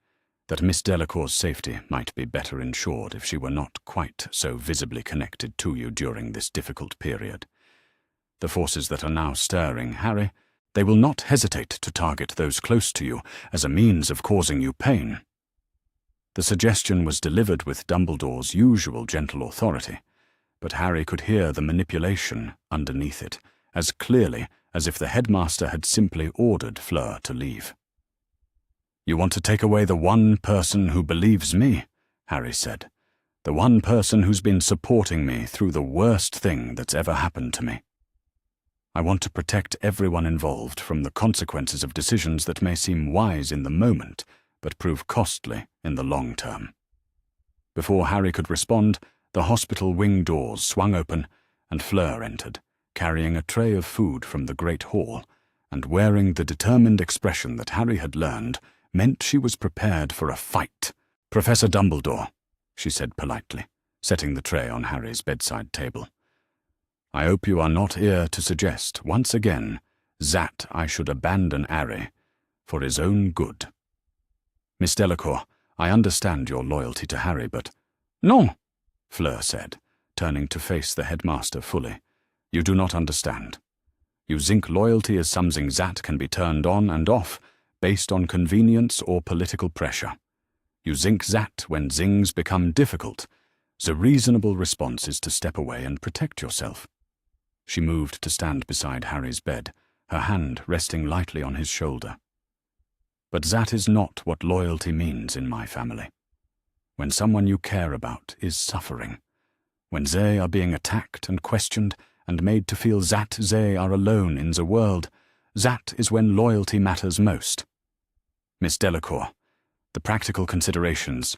"that Miss Delacour's safety might be better ensured if she were not quite so visibly connected to you during this difficult period. The forces that are now stirring, Harry, they will not hesitate to target those close to you as a means of causing you pain." The suggestion was delivered with Dumbledore's usual gentle authority, but Harry could hear the manipulation underneath it as clearly as if the headmaster had simply ordered Fleur to leave. "You want to take away the one person who believes me," Harry said, "the one person who's been supporting me through the worst thing that's ever happened to me. I want to protect everyone involved from the consequences of decisions that may seem wise in the moment, but prove costly in the long term." Before Harry could respond, the hospital wing doors swung open, and Fleur entered, carrying a tray of food from the great hall, and wearing the determined expression that Harry had learned meant she was prepared for a fight. "Professor Dumbledore," she said politely, setting the tray on Harry's bedside table. "I hope you are not here to suggest, once again, that I should abandon Harry for his own good. Miss Delacour, I understand your loyalty to Harry, but—" "No," Fleur said, turning to face the headmaster fully. "You do not understand. You think loyalty is something that can be turned on and off, based on convenience or political pressure. You think that when things become difficult, the reasonable response is to step away and protect yourself." She moved to stand beside Harry's bed, her hand resting lightly on his shoulder. But that is not what loyalty means in my family. When someone you care about is suffering, when they are being attacked and questioned and made to feel that they are alone in the world, that is when loyalty matters most. Miss Delacour, the practical considerations,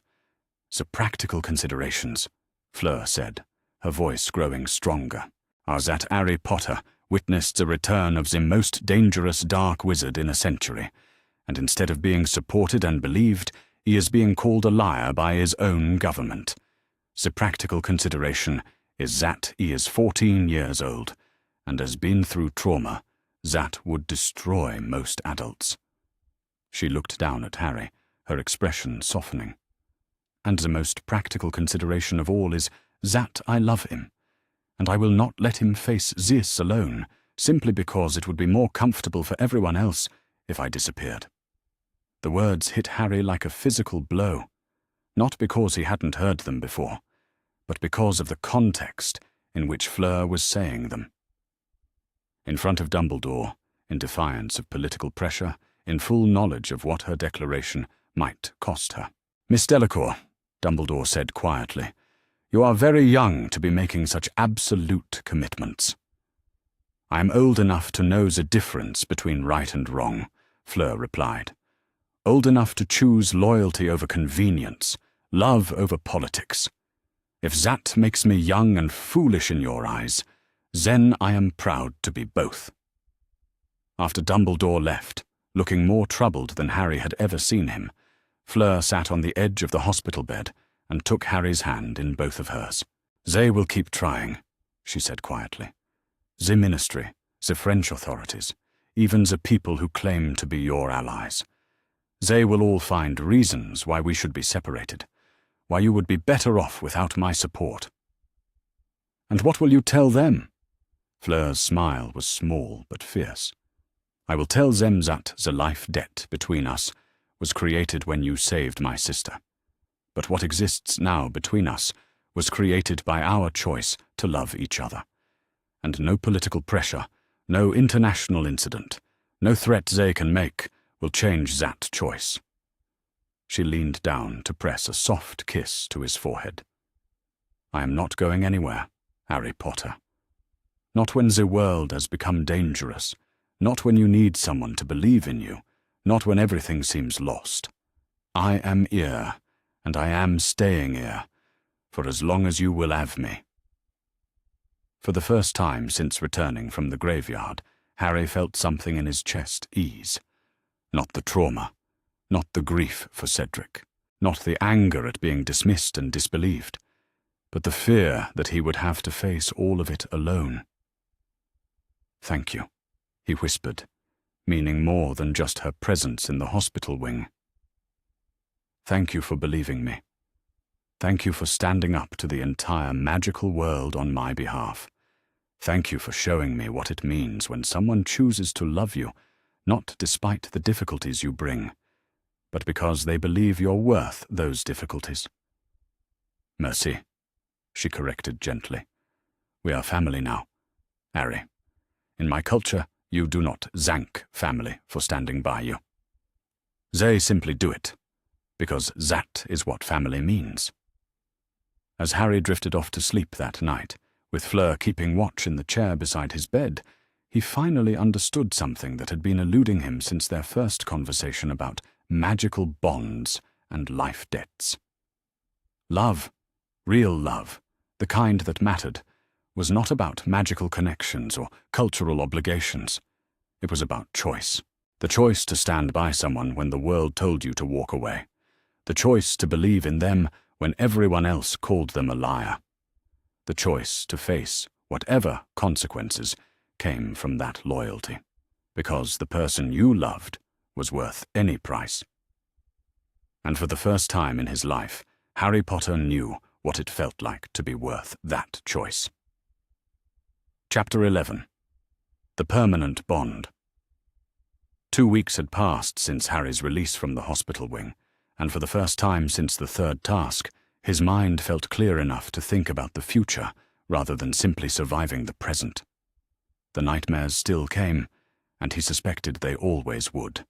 Fleur said, her voice growing stronger, are that Harry Potter witnessed the return of the most dangerous dark wizard in a century, and instead of being supported and believed, he is being called a liar by his own government. The practical consideration is that he is 14 years old, and has been through trauma that would destroy most adults. She looked down at Harry, her expression softening. And the most practical consideration of all is that I love him, and I will not let him face this alone, simply because it would be more comfortable for everyone else if I disappeared. The words hit Harry like a physical blow, not because he hadn't heard them before, but because of the context in which Fleur was saying them. In front of Dumbledore, in defiance of political pressure, in full knowledge of what her declaration might cost her. "Miss Delacour," Dumbledore said quietly, "you are very young to be making such absolute commitments." "I am old enough to know the difference between right and wrong," Fleur replied. "Old enough to choose loyalty over convenience, love over politics. If that makes me young and foolish in your eyes, then I am proud to be both." After Dumbledore left, looking more troubled than Harry had ever seen him, Fleur sat on the edge of the hospital bed and took Harry's hand in both of hers. "They will keep trying," she said quietly. "The ministry, the French authorities, even the people who claim to be your allies. They will all find reasons why we should be separated, why you would be better off without my support." "And what will you tell them?" Fleur's smile was small but fierce. "I will tell them that the life debt between us was created when you saved my sister. But what exists now between us was created by our choice to love each other. And no political pressure, no international incident, no threat they can make will change that choice." She leaned down to press a soft kiss to his forehead. "I am not going anywhere, Harry Potter. Not when the world has become dangerous, not when you need someone to believe in you, not when everything seems lost. I am here, and I am staying here, for as long as you will have me." For the first time since returning from the graveyard, Harry felt something in his chest ease. Not the trauma, not the grief for Cedric, not the anger at being dismissed and disbelieved, but the fear that he would have to face all of it alone. "Thank you," he whispered, meaning more than just her presence in the hospital wing. "Thank you for believing me. Thank you for standing up to the entire magical world on my behalf. Thank you for showing me what it means when someone chooses to love you, not despite the difficulties you bring, but because they believe you're worth those difficulties." "Merci," she corrected gently. "We are family now, Harry. In my culture, you do not thank family for standing by you. They simply do it, because that is what family means." As Harry drifted off to sleep that night, with Fleur keeping watch in the chair beside his bed, he finally understood something that had been eluding him since their first conversation about magical bonds and life debts. Love, real love, the kind that mattered, was not about magical connections or cultural obligations. It was about choice. The choice to stand by someone when the world told you to walk away. The choice to believe in them when everyone else called them a liar. The choice to face whatever consequences came from that loyalty, because the person you loved was worth any price. And for the first time in his life, Harry Potter knew what it felt like to be worth that choice. Chapter 11. The Permanent Bond. 2 weeks had passed since Harry's release from the hospital wing, and for the first time since the third task, his mind felt clear enough to think about the future rather than simply surviving the present. The nightmares still came, and he suspected they always would.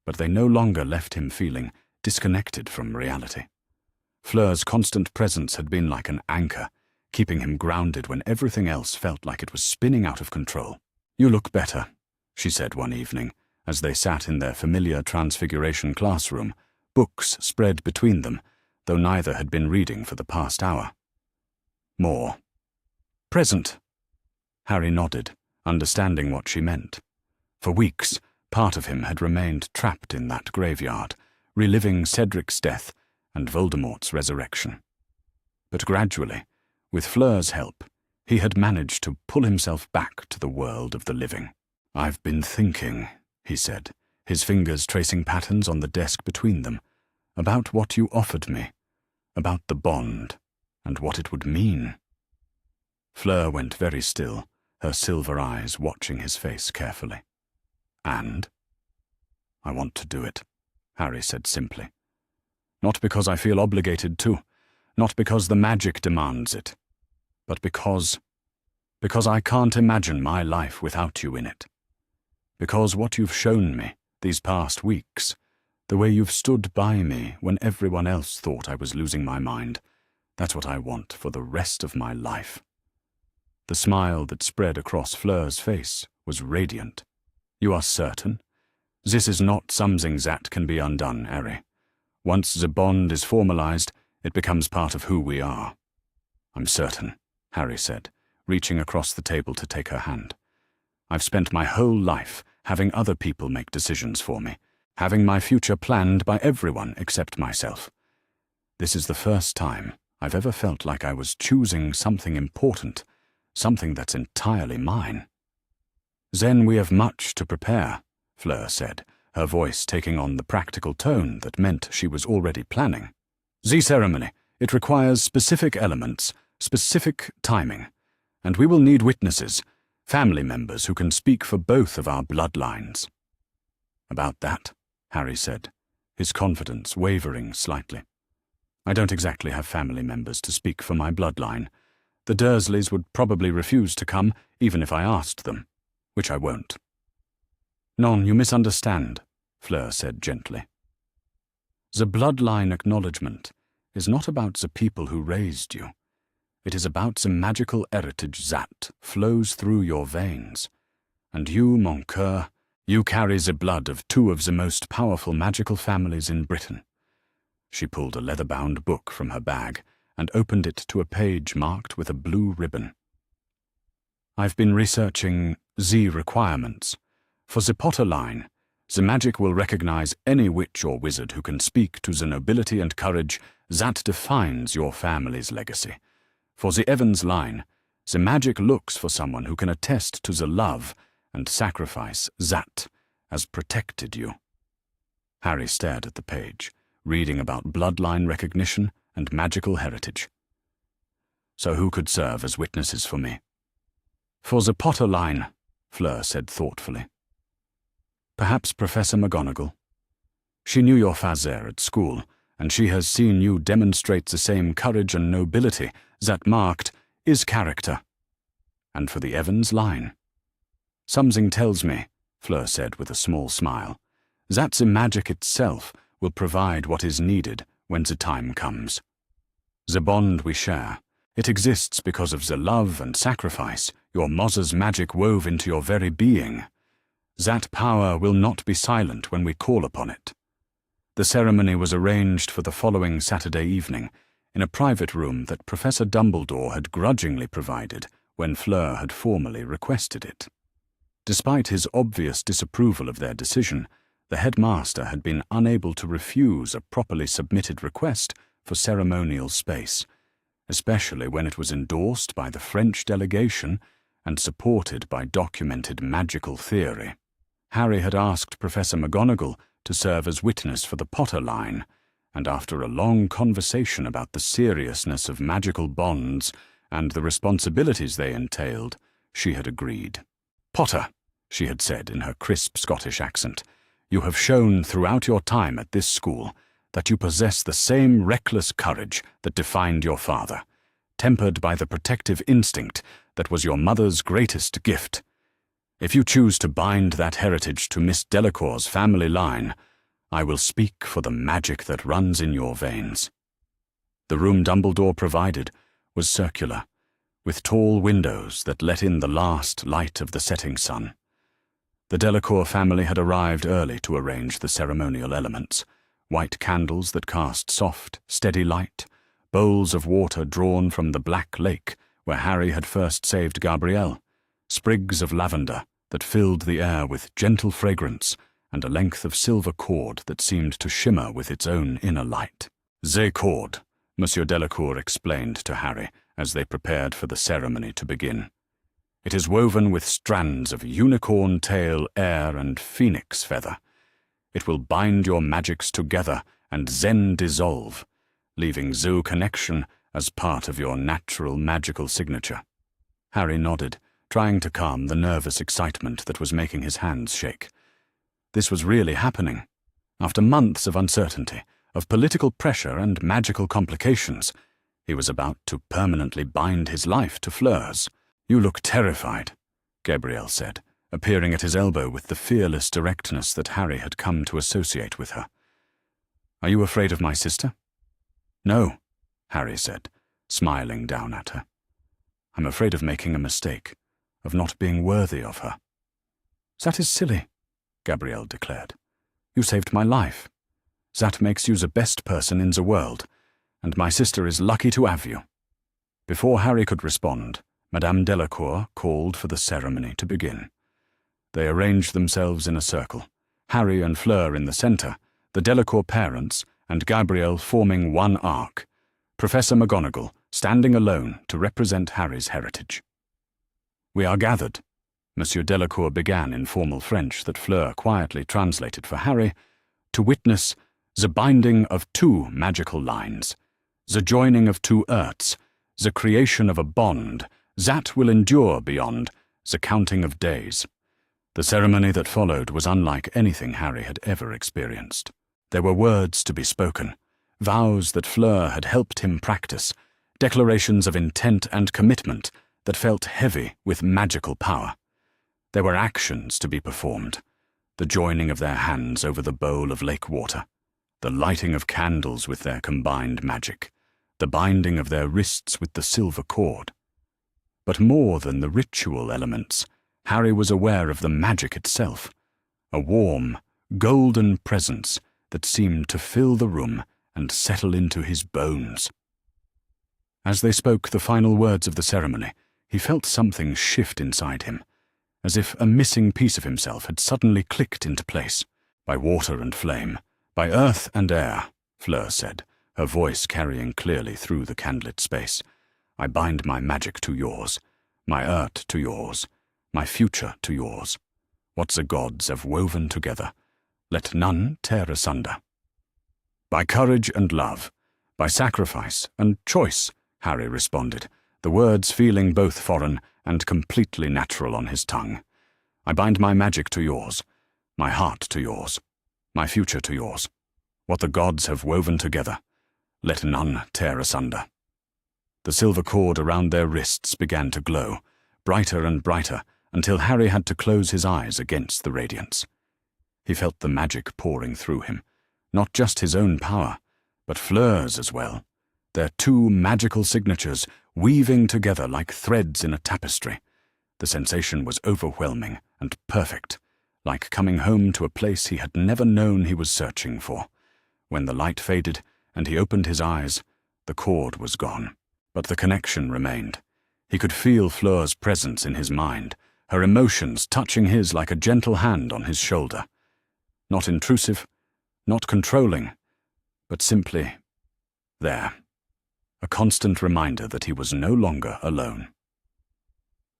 but they no longer left him feeling disconnected from reality. Fleur's constant presence had been like an anchor, keeping him grounded when everything else felt like it was spinning out of control. "You look better," she said one evening, as they sat in their familiar Transfiguration classroom, books spread between them, though neither had been reading for the past hour. "More." "Present." Harry nodded, understanding what she meant. For weeks, part of him had remained trapped in that graveyard, reliving Cedric's death and Voldemort's resurrection. But gradually, with Fleur's help, he had managed to pull himself back to the world of the living. "I've been thinking," he said, his fingers tracing patterns on the desk between them, "about what you offered me, about the bond, and what it would mean." Fleur went very still, her silver eyes watching his face carefully. "And?" "I want to do it," Harry said simply. "Not because I feel obligated to, not because the magic demands it, but because I can't imagine my life without you in it. Because what you've shown me these past weeks, the way you've stood by me when everyone else thought I was losing my mind, that's what I want for the rest of my life." The smile that spread across Fleur's face was radiant. "You are certain? This is not something that can be undone, Harry. Once the bond is formalized, it becomes part of who we are." "I'm certain," Harry said, reaching across the table to take her hand. "I've spent my whole life having other people make decisions for me, having my future planned by everyone except myself. This is the first time I've ever felt like I was choosing something important, something that's entirely mine." "Then we have much to prepare," Fleur said, her voice taking on the practical tone that meant she was already planning. "The ceremony, it requires specific elements, specific timing, and we will need witnesses, family members who can speak for both of our bloodlines." "About that," Harry said, his confidence wavering slightly. "I don't exactly have family members to speak for my bloodline. The Dursleys would probably refuse to come, even if I asked them, which I won't." "Non, you misunderstand," Fleur said gently. "The bloodline acknowledgement is not about the people who raised you. It is about the magical heritage that flows through your veins. And you, mon coeur, you carry the blood of two of the most powerful magical families in Britain." She pulled a leather-bound book from her bag and opened it to a page marked with a blue ribbon. "I've been researching the requirements. For the Potter line, the magic will recognize any witch or wizard who can speak to the nobility and courage that defines your family's legacy. For the Evans line, the magic looks for someone who can attest to the love and sacrifice that has protected you." Harry stared at the page, reading about bloodline recognition and magical heritage. "So who could serve as witnesses for me?" "For the Potter line," Fleur said thoughtfully, "perhaps Professor McGonagall. She knew your father at school, and she has seen you demonstrate the same courage and nobility that marked his character. And for the Evans line, something tells me," Fleur said with a small smile, "that the magic itself will provide what is needed when the time comes. The bond we share, it exists because of the love and sacrifice your mother's magic wove into your very being. That power will not be silent when we call upon it." The ceremony was arranged for the following Saturday evening, in a private room that Professor Dumbledore had grudgingly provided when Fleur had formally requested it. Despite his obvious disapproval of their decision, the headmaster had been unable to refuse a properly submitted request for ceremonial space, especially when it was endorsed by the French delegation and supported by documented magical theory. Harry had asked Professor McGonagall to serve as witness for the Potter line, and after a long conversation about the seriousness of magical bonds and the responsibilities they entailed, she had agreed. "Potter," she had said in her crisp Scottish accent, "you have shown throughout your time at this school that you possess the same reckless courage that defined your father, tempered by the protective instinct that was your mother's greatest gift. If you choose to bind that heritage to Miss Delacour's family line, I will speak for the magic that runs in your veins. The room Dumbledore provided was circular, with tall windows that let in the last light of the setting sun. The Delacour family had arrived early to arrange the ceremonial elements: white candles that cast soft, steady light, bowls of water drawn from the black lake where Harry had first saved Gabrielle, sprigs of lavender that filled the air with gentle fragrance, and a length of silver cord that seemed to shimmer with its own inner light. "The cord," Monsieur Delacour explained to Harry as they prepared for the ceremony to begin. "It is woven with strands of unicorn tail, air, and phoenix feather. It will bind your magics together and then dissolve, leaving Zoo connection as part of your natural magical signature." Harry nodded, trying to calm the nervous excitement that was making his hands shake. This was really happening. After months of uncertainty, of political pressure and magical complications, he was about to permanently bind his life to Fleur's. "You look terrified," Gabrielle said, appearing at his elbow with the fearless directness that Harry had come to associate with her. "Are you afraid of my sister?" "No," Harry said, smiling down at her. "I'm afraid of making a mistake, of not being worthy of her." "That is silly," Gabrielle declared. "You saved my life. That makes you the best person in the world, and my sister is lucky to have you." Before Harry could respond, Madame Delacour called for the ceremony to begin. They arranged themselves in a circle, Harry and Fleur in the centre, the Delacour parents and Gabrielle forming one arc, Professor McGonagall standing alone to represent Harry's heritage. "We are gathered," Monsieur Delacour began in formal French that Fleur quietly translated for Harry, "to witness the binding of two magical lines, the joining of two earths, the creation of a bond that will endure beyond the counting of days." The ceremony that followed was unlike anything Harry had ever experienced. There were words to be spoken, vows that Fleur had helped him practice, declarations of intent and commitment that felt heavy with magical power. There were actions to be performed, the joining of their hands over the bowl of lake water, the lighting of candles with their combined magic, the binding of their wrists with the silver cord. But more than the ritual elements, Harry was aware of the magic itself, a warm, golden presence that seemed to fill the room and settle into his bones. As they spoke the final words of the ceremony, he felt something shift inside him, as if a missing piece of himself had suddenly clicked into place. "By water and flame, by earth and air," Fleur said, her voice carrying clearly through the candlelit space, "I bind my magic to yours, my earth to yours, my future to yours. What the gods have woven together, let none tear asunder." "By courage and love, by sacrifice and choice," Harry responded, the words feeling both foreign and completely natural on his tongue. "I bind my magic to yours, my heart to yours, my future to yours. What the gods have woven together, let none tear asunder." The silver cord around their wrists began to glow, brighter and brighter, until Harry had to close his eyes against the radiance. He felt the magic pouring through him, not just his own power, but Fleur's as well, their two magical signatures weaving together like threads in a tapestry. The sensation was overwhelming and perfect, like coming home to a place he had never known he was searching for. When the light faded and he opened his eyes, the cord was gone, but the connection remained. He could feel Fleur's presence in his mind, her emotions touching his like a gentle hand on his shoulder. Not intrusive, not controlling, but simply there. A constant reminder that he was no longer alone.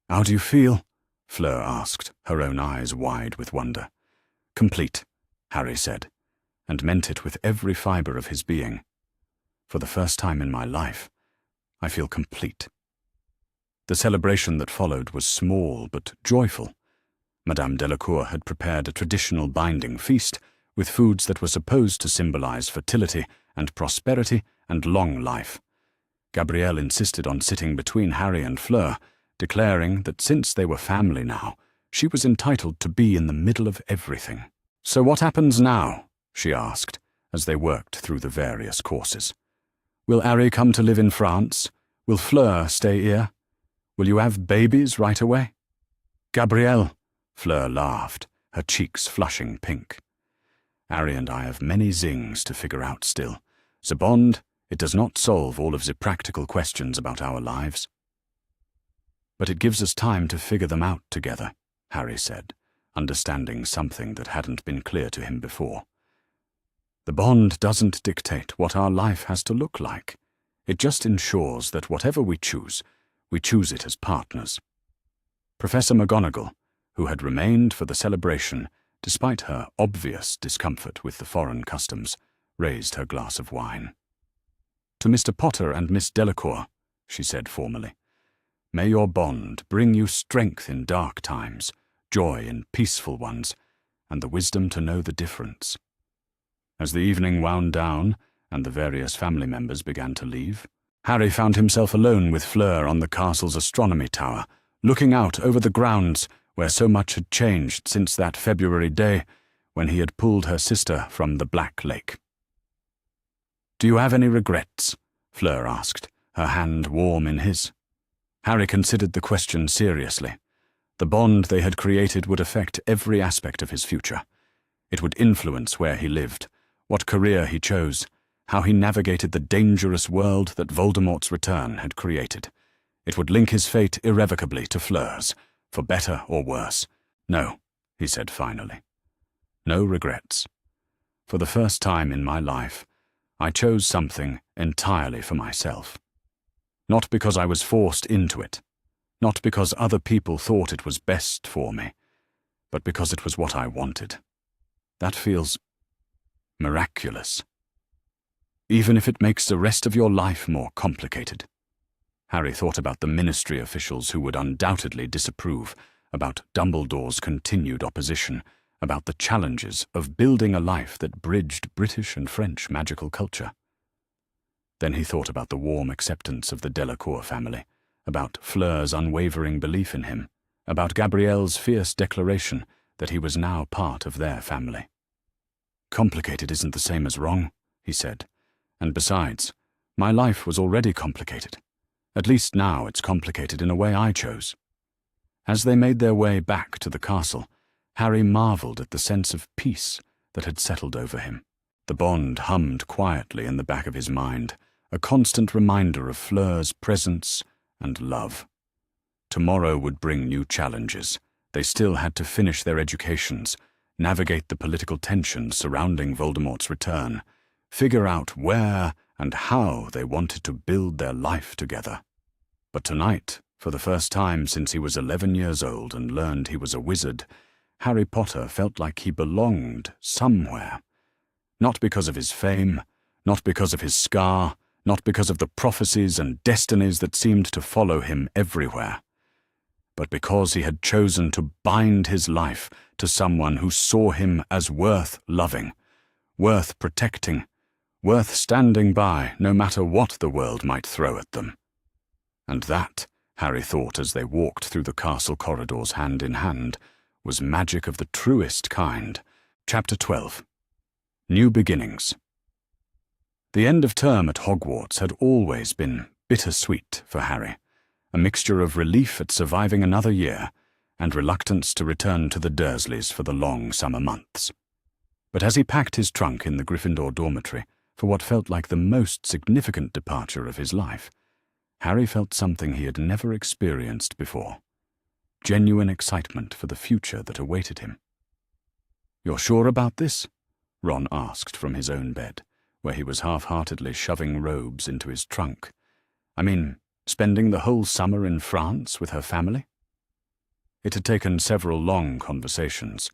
"How do you feel?" Fleur asked, her own eyes wide with wonder. "Complete," Harry said, and meant it with every fibre of his being. "For the first time in my life, I feel complete." The celebration that followed was small but joyful. Madame Delacour had prepared a traditional binding feast with foods that were supposed to symbolize fertility and prosperity and long life. Gabrielle insisted on sitting between Harry and Fleur, declaring that since they were family now, she was entitled to be in the middle of everything. "So what happens now?" she asked, as they worked through the various courses. Will Harry come to live in France? Will Fleur stay here? Will you have babies right away? Gabrielle, Fleur laughed, her cheeks flushing pink. Harry and I have many zings to figure out still. The bond, it does not solve all of the practical questions about our lives. But it gives us time to figure them out together, Harry said, understanding something that hadn't been clear to him before. The bond doesn't dictate what our life has to look like. It just ensures that whatever we choose it as partners. Professor McGonagall, who had remained for the celebration despite her obvious discomfort with the foreign customs, raised her glass of wine. To Mr. Potter and Miss Delacour, she said formally, may your bond bring you strength in dark times, joy in peaceful ones, and the wisdom to know the difference. As the evening wound down and the various family members began to leave, Harry found himself alone with Fleur on the castle's astronomy tower, looking out over the grounds where so much had changed since that February day when he had pulled her sister from the Black Lake. Do you have any regrets? Fleur asked, her hand warm in his. Harry considered the question seriously. The bond they had created would affect every aspect of his future. It would influence where he lived, what career he chose, how he navigated the dangerous world that Voldemort's return had created. It would link his fate irrevocably to Fleur's, for better or worse. No, he said finally. No regrets. For the first time in my life, I chose something entirely for myself. Not because I was forced into it, not because other people thought it was best for me, but because it was what I wanted. That feels miraculous. Even if it makes the rest of your life more complicated. Harry thought about the ministry officials who would undoubtedly disapprove, about Dumbledore's continued opposition, about the challenges of building a life that bridged British and French magical culture. Then he thought about the warm acceptance of the Delacour family, about Fleur's unwavering belief in him, about Gabrielle's fierce declaration that he was now part of their family. Complicated isn't the same as wrong, he said, and besides, my life was already complicated. At least now it's complicated in a way I chose. As they made their way back to the castle, Harry marveled at the sense of peace that had settled over him. The bond hummed quietly in the back of his mind, a constant reminder of Fleur's presence and love. Tomorrow would bring new challenges. They still had to finish their educations, navigate the political tensions surrounding Voldemort's return, figure out where and how they wanted to build their life together. But tonight, for the first time since he was 11 years old and learned he was a wizard, Harry Potter felt like he belonged somewhere. Not because of his fame, not because of his scar, not because of the prophecies and destinies that seemed to follow him everywhere, but because he had chosen to bind his life to someone who saw him as worth loving, worth protecting, worth standing by no matter what the world might throw at them. And that, Harry thought as they walked through the castle corridors hand in hand, was magic of the truest kind. Chapter 12. New Beginnings. The end of term at Hogwarts had always been bittersweet for Harry, a mixture of relief at surviving another year and reluctance to return to the Dursleys for the long summer months. But as he packed his trunk in the Gryffindor dormitory for what felt like the most significant departure of his life, Harry felt something he had never experienced before. Genuine excitement for the future that awaited him. "You're sure about this?" Ron asked from his own bed, where he was half-heartedly shoving robes into his trunk. "I mean, spending the whole summer in France with her family?" It had taken several long conversations,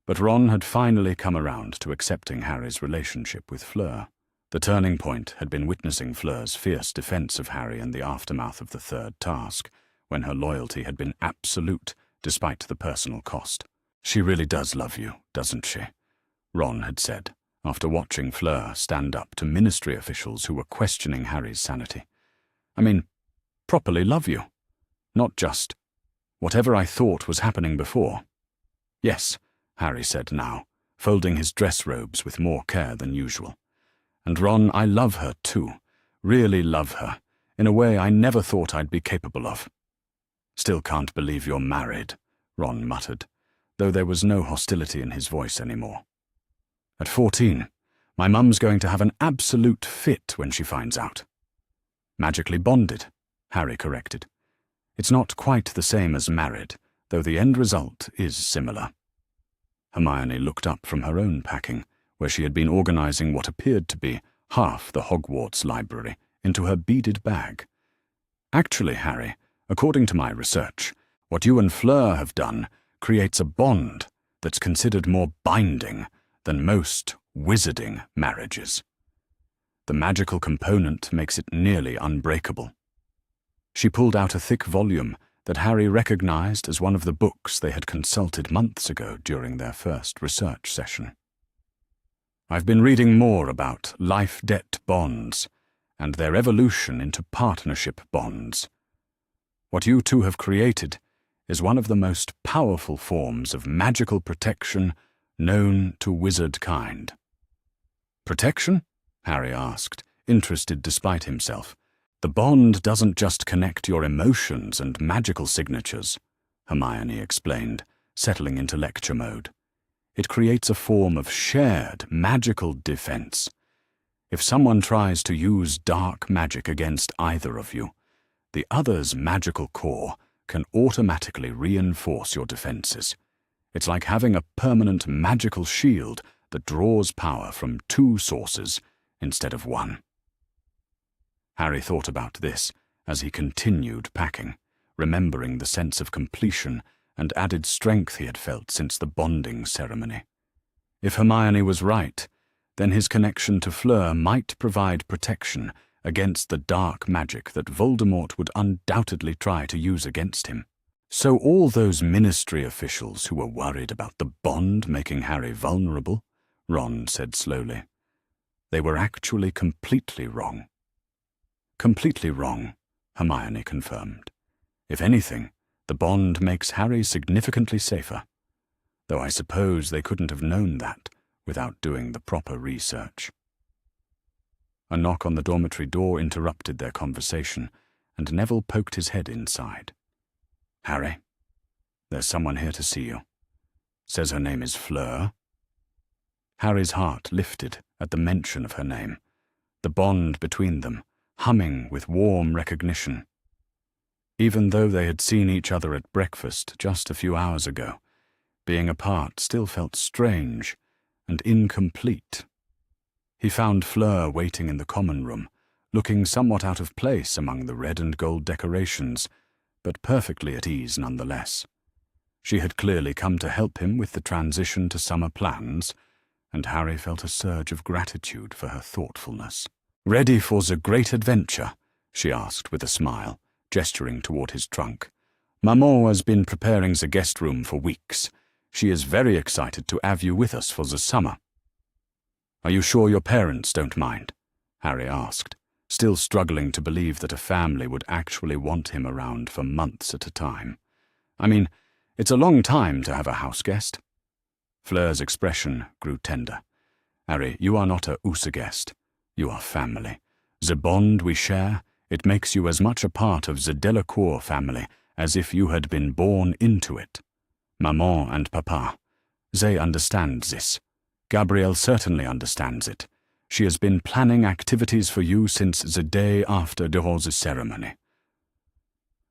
but Ron had finally come around to accepting Harry's relationship with Fleur. The turning point had been witnessing Fleur's fierce defense of Harry in the aftermath of the third task, when her loyalty had been absolute despite the personal cost. "She really does love you, doesn't she?" Ron had said, after watching Fleur stand up to ministry officials who were questioning Harry's sanity. "I mean, properly love you. Not just whatever I thought was happening before." "Yes," Harry said now, folding his dress robes with more care than usual. "And Ron, I love her too. Really love her, in a way I never thought I'd be capable of." "Still can't believe you're married," Ron muttered, though there was no hostility in his voice anymore. "At 14, my mum's going to have an absolute fit when she finds out." "Magically bonded," Harry corrected. "It's not quite the same as married, though the end result is similar." Hermione looked up from her own packing, where she had been organizing what appeared to be half the Hogwarts library into her beaded bag. "Actually, Harry, according to my research, what you and Fleur have done creates a bond that's considered more binding than most wizarding marriages. The magical component makes it nearly unbreakable." She pulled out a thick volume that Harry recognized as one of the books they had consulted months ago during their first research session. "I've been reading more about life-debt bonds and their evolution into partnership bonds. What you two have created is one of the most powerful forms of magical protection known to wizard kind." "Protection?" Harry asked, interested despite himself. "The bond doesn't just connect your emotions and magical signatures," Hermione explained, settling into lecture mode. "It creates a form of shared magical defense. If someone tries to use dark magic against either of you, the other's magical core can automatically reinforce your defenses. It's like having a permanent magical shield that draws power from two sources instead of one." Harry thought about this as he continued packing, remembering the sense of completion and added strength he had felt since the bonding ceremony. If Hermione was right, then his connection to Fleur might provide protection against the dark magic that Voldemort would undoubtedly try to use against him. So all those ministry officials who were worried about the bond making Harry vulnerable, Ron said slowly, they were actually completely wrong. "Completely wrong," Hermione confirmed. "If anything, the bond makes Harry significantly safer. Though I suppose they couldn't have known that without doing the proper research." A knock on the dormitory door interrupted their conversation, and Neville poked his head inside. "Harry, there's someone here to see you. Says her name is Fleur." Harry's heart lifted at the mention of her name, the bond between them humming with warm recognition. Even though they had seen each other at breakfast just a few hours ago, being apart still felt strange and incomplete. He found Fleur waiting in the common room, looking somewhat out of place among the red and gold decorations, but perfectly at ease nonetheless. She had clearly come to help him with the transition to summer plans, and Harry felt a surge of gratitude for her thoughtfulness. "Ready for the great adventure?" she asked with a smile, gesturing toward his trunk. "Maman has been preparing the guest room for weeks. She is very excited to have you with us for the summer." "Are you sure your parents don't mind?" Harry asked, still struggling to believe that a family would actually want him around for months at a time. "I mean, it's a long time to have a house guest." Fleur's expression grew tender. "Harry, you are not a guest. You are family. The bond we share, it makes you as much a part of the Delacour family as if you had been born into it. Maman and Papa, they understand this. Gabrielle certainly understands it. She has been planning activities for you since the day after the rose ceremony."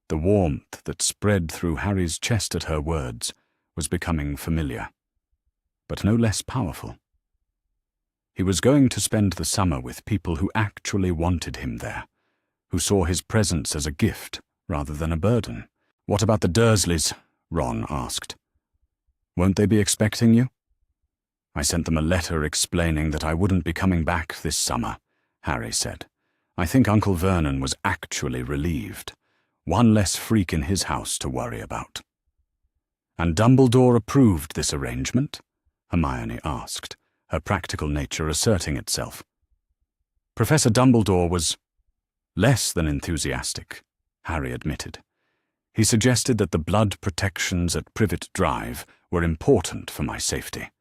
The warmth that spread through Harry's chest at her words was becoming familiar, but no less powerful. He was going to spend the summer with people who actually wanted him there, who saw his presence as a gift rather than a burden. "What about the Dursleys?" Ron asked. "Won't they be expecting you?" "I sent them a letter explaining that I wouldn't be coming back this summer," Harry said. "I think Uncle Vernon was actually relieved. One less freak in his house to worry about." "And Dumbledore approved this arrangement?" Hermione asked, her practical nature asserting itself. "Professor Dumbledore was less than enthusiastic," Harry admitted. "He suggested that the blood protections at Privet Drive were important for my safety,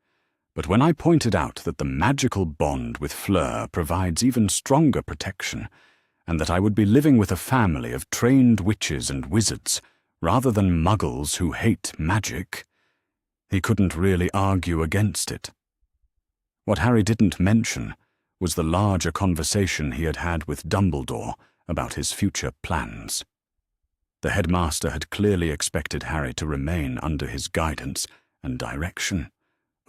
But when I pointed out that the magical bond with Fleur provides even stronger protection, and that I would be living with a family of trained witches and wizards, rather than muggles who hate magic, he couldn't really argue against it. What Harry didn't mention was the larger conversation he had had with Dumbledore about his future plans. The headmaster had clearly expected Harry to remain under his guidance and direction,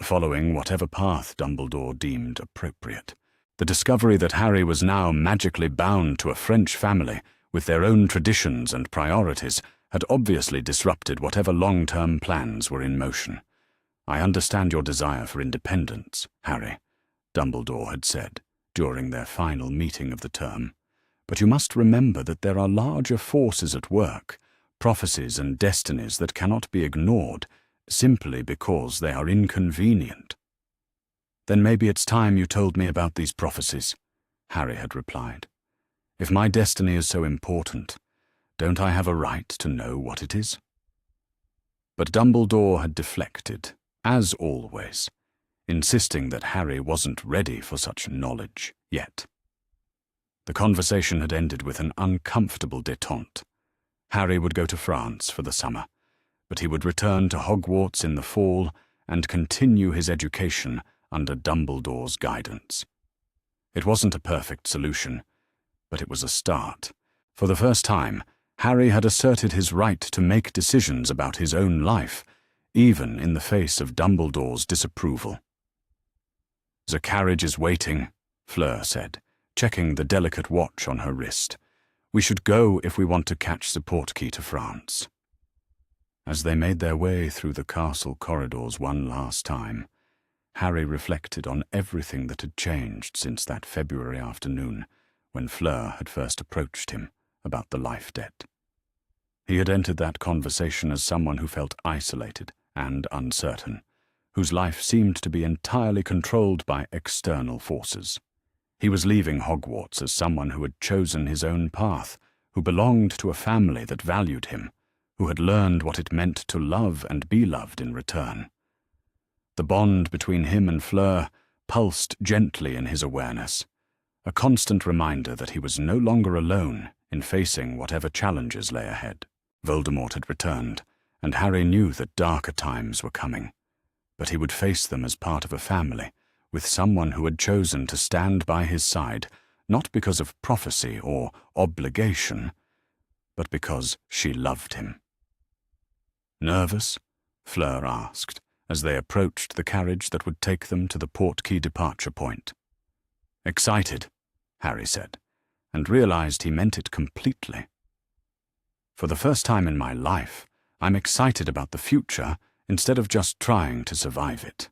following whatever path Dumbledore deemed appropriate. The discovery that Harry was now magically bound to a French family with their own traditions and priorities had obviously disrupted whatever long-term plans were in motion. "I understand your desire for independence, Harry," Dumbledore had said during their final meeting of the term. "But you must remember that there are larger forces at work, prophecies and destinies that cannot be ignored simply because they are inconvenient." "Then maybe it's time you told me about these prophecies," Harry had replied. "If my destiny is so important, don't I have a right to know what it is?" But Dumbledore had deflected, as always, insisting that Harry wasn't ready for such knowledge yet. The conversation had ended with an uncomfortable détente. Harry would go to France for the summer, but he would return to Hogwarts in the fall and continue his education under Dumbledore's guidance. It wasn't a perfect solution, but it was a start. For the first time, Harry had asserted his right to make decisions about his own life, even in the face of Dumbledore's disapproval. "The carriage is waiting," Fleur said, checking the delicate watch on her wrist. "We should go if we want to catch the portkey to France." As they made their way through the castle corridors one last time, Harry reflected on everything that had changed since that February afternoon when Fleur had first approached him about the life debt. He had entered that conversation as someone who felt isolated and uncertain, whose life seemed to be entirely controlled by external forces. He was leaving Hogwarts as someone who had chosen his own path, who belonged to a family that valued him, who had learned what it meant to love and be loved in return. The bond between him and Fleur pulsed gently in his awareness, a constant reminder that he was no longer alone in facing whatever challenges lay ahead. Voldemort had returned, and Harry knew that darker times were coming, but he would face them as part of a family, with someone who had chosen to stand by his side, not because of prophecy or obligation, but because she loved him. "Nervous?" Fleur asked, as they approached the carriage that would take them to the portkey departure point. "Excited," Harry said, and realized he meant it completely. "For the first time in my life, I'm excited about the future instead of just trying to survive it."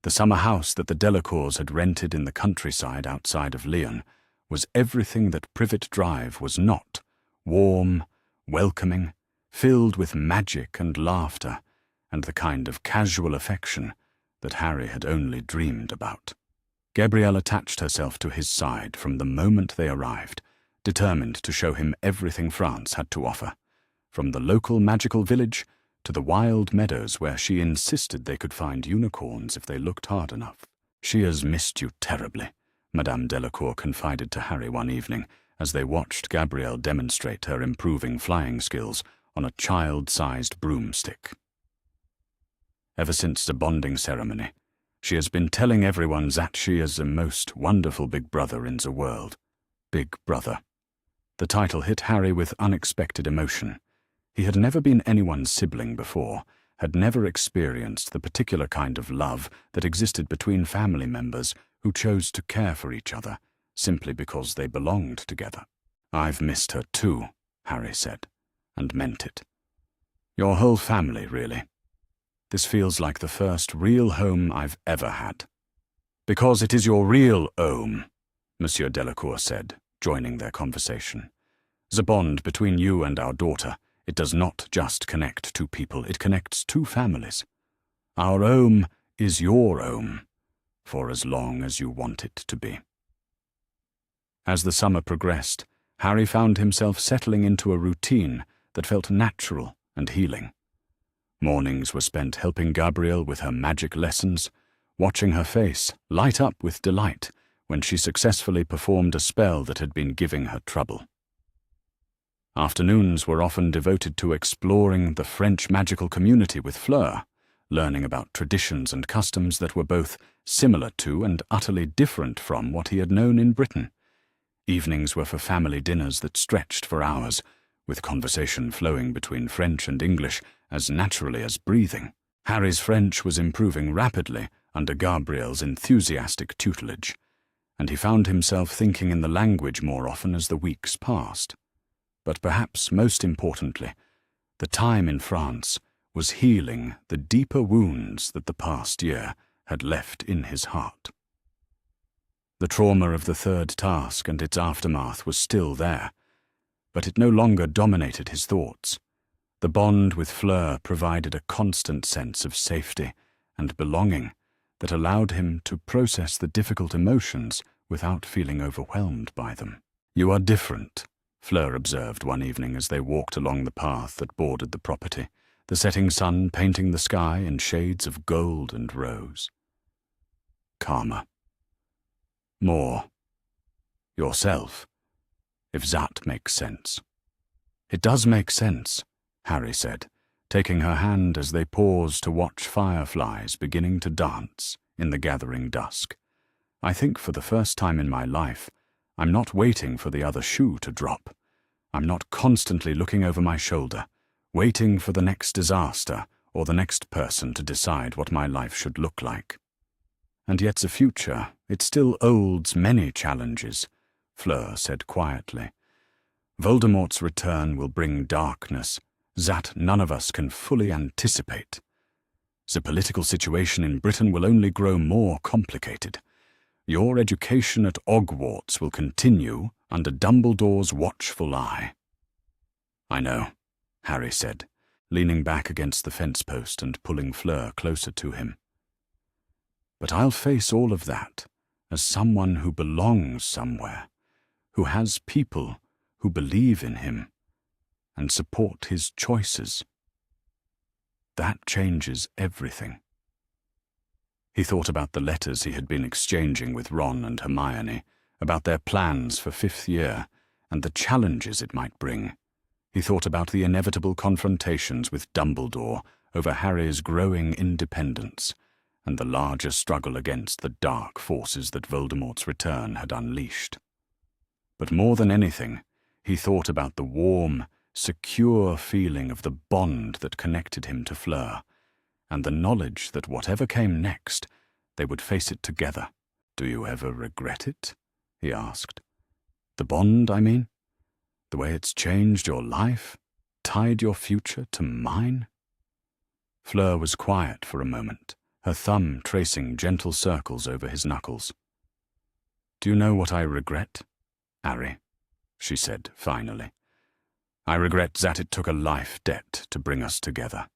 The summer house that the Delacours had rented in the countryside outside of Lyon was everything that Privet Drive was not: warm, welcoming, filled with magic and laughter, and the kind of casual affection that Harry had only dreamed about. Gabrielle attached herself to his side from the moment they arrived, determined to show him everything France had to offer, from the local magical village to the wild meadows where she insisted they could find unicorns if they looked hard enough. "She has missed you terribly," Madame Delacour confided to Harry one evening as they watched Gabrielle demonstrate her improving flying skills on a child-sized broomstick. "Ever since the bonding ceremony, she has been telling everyone that she is the most wonderful big brother in the world." Big brother. The title hit Harry with unexpected emotion. He had never been anyone's sibling before, had never experienced the particular kind of love that existed between family members who chose to care for each other simply because they belonged together. "I've missed her too," Harry said, and meant it. "Your whole family, really. This feels like the first real home I've ever had." "Because it is your real home," Monsieur Delacour said, joining their conversation. "The bond between you and our daughter, it does not just connect two people, it connects two families. Our home is your home, for as long as you want it to be." As the summer progressed, Harry found himself settling into a routine that felt natural and healing. Mornings were spent helping Gabrielle with her magic lessons, watching her face light up with delight when she successfully performed a spell that had been giving her trouble. Afternoons were often devoted to exploring the French magical community with Fleur, learning about traditions and customs that were both similar to and utterly different from what he had known in Britain. Evenings were for family dinners that stretched for hours, with conversation flowing between French and English as naturally as breathing. Harry's French was improving rapidly under Gabriel's enthusiastic tutelage, and he found himself thinking in the language more often as the weeks passed. But perhaps most importantly, the time in France was healing the deeper wounds that the past year had left in his heart. The trauma of the third task and its aftermath was still there, but it no longer dominated his thoughts. The bond with Fleur provided a constant sense of safety and belonging that allowed him to process the difficult emotions without feeling overwhelmed by them. "You are different," Fleur observed one evening as they walked along the path that bordered the property, the setting sun painting the sky in shades of gold and rose. "Calmer. More yourself, if that makes sense." "It does make sense," Harry said, taking her hand as they paused to watch fireflies beginning to dance in the gathering dusk. "I think for the first time in my life, I'm not waiting for the other shoe to drop. I'm not constantly looking over my shoulder, waiting for the next disaster or the next person to decide what my life should look like. And yet the future, it still holds many challenges," Fleur said quietly. "Voldemort's return will bring darkness that none of us can fully anticipate. The political situation in Britain will only grow more complicated. Your education at Hogwarts will continue under Dumbledore's watchful eye." "I know," Harry said, leaning back against the fence post and pulling Fleur closer to him. "But I'll face all of that as someone who belongs somewhere, who has people who believe in him and support his choices. That changes everything." He thought about the letters he had been exchanging with Ron and Hermione, about their plans for fifth year and the challenges it might bring. He thought about the inevitable confrontations with Dumbledore over Harry's growing independence and the larger struggle against the dark forces that Voldemort's return had unleashed. But more than anything, he thought about the warm, secure feeling of the bond that connected him to Fleur, and the knowledge that whatever came next, they would face it together. "Do you ever regret it?" he asked. "The bond, I mean? The way it's changed your life, tied your future to mine?" Fleur was quiet for a moment, her thumb tracing gentle circles over his knuckles. "Do you know what I regret, Harry?" she said finally. "I regret that it took a life debt to bring us together.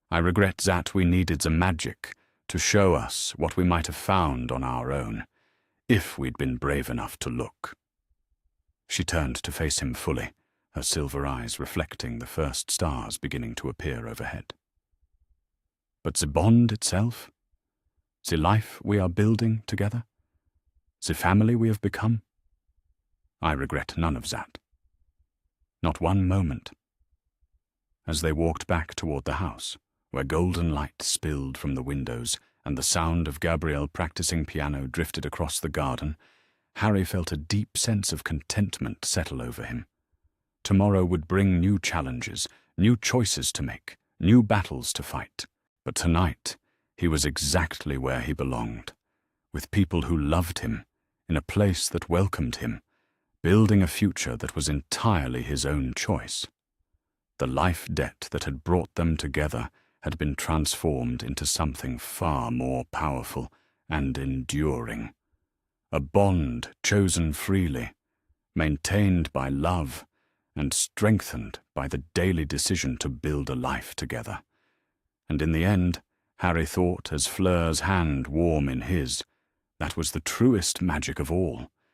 I regret that we needed the magic to show us what we might have found on our own, if we'd been brave enough to look." She turned to face him fully, her silver eyes reflecting the first stars beginning to appear overhead. "But the bond itself? The life we are building together? The family we have become? I regret none of that. Not one moment." As they walked back toward the house, where golden light spilled from the windows and the sound of Gabrielle practicing piano drifted across the garden, Harry felt a deep sense of contentment settle over him. Tomorrow would bring new challenges, new choices to make, new battles to fight. But tonight, he was exactly where he belonged, with people who loved him, in a place that welcomed him, building a future that was entirely his own choice. The life debt that had brought them together had been transformed into something far more powerful and enduring. A bond chosen freely, maintained by love, and strengthened by the daily decision to build a life together. And in the end, Harry thought, as Fleur's hand warm in his, that was the truest magic of all.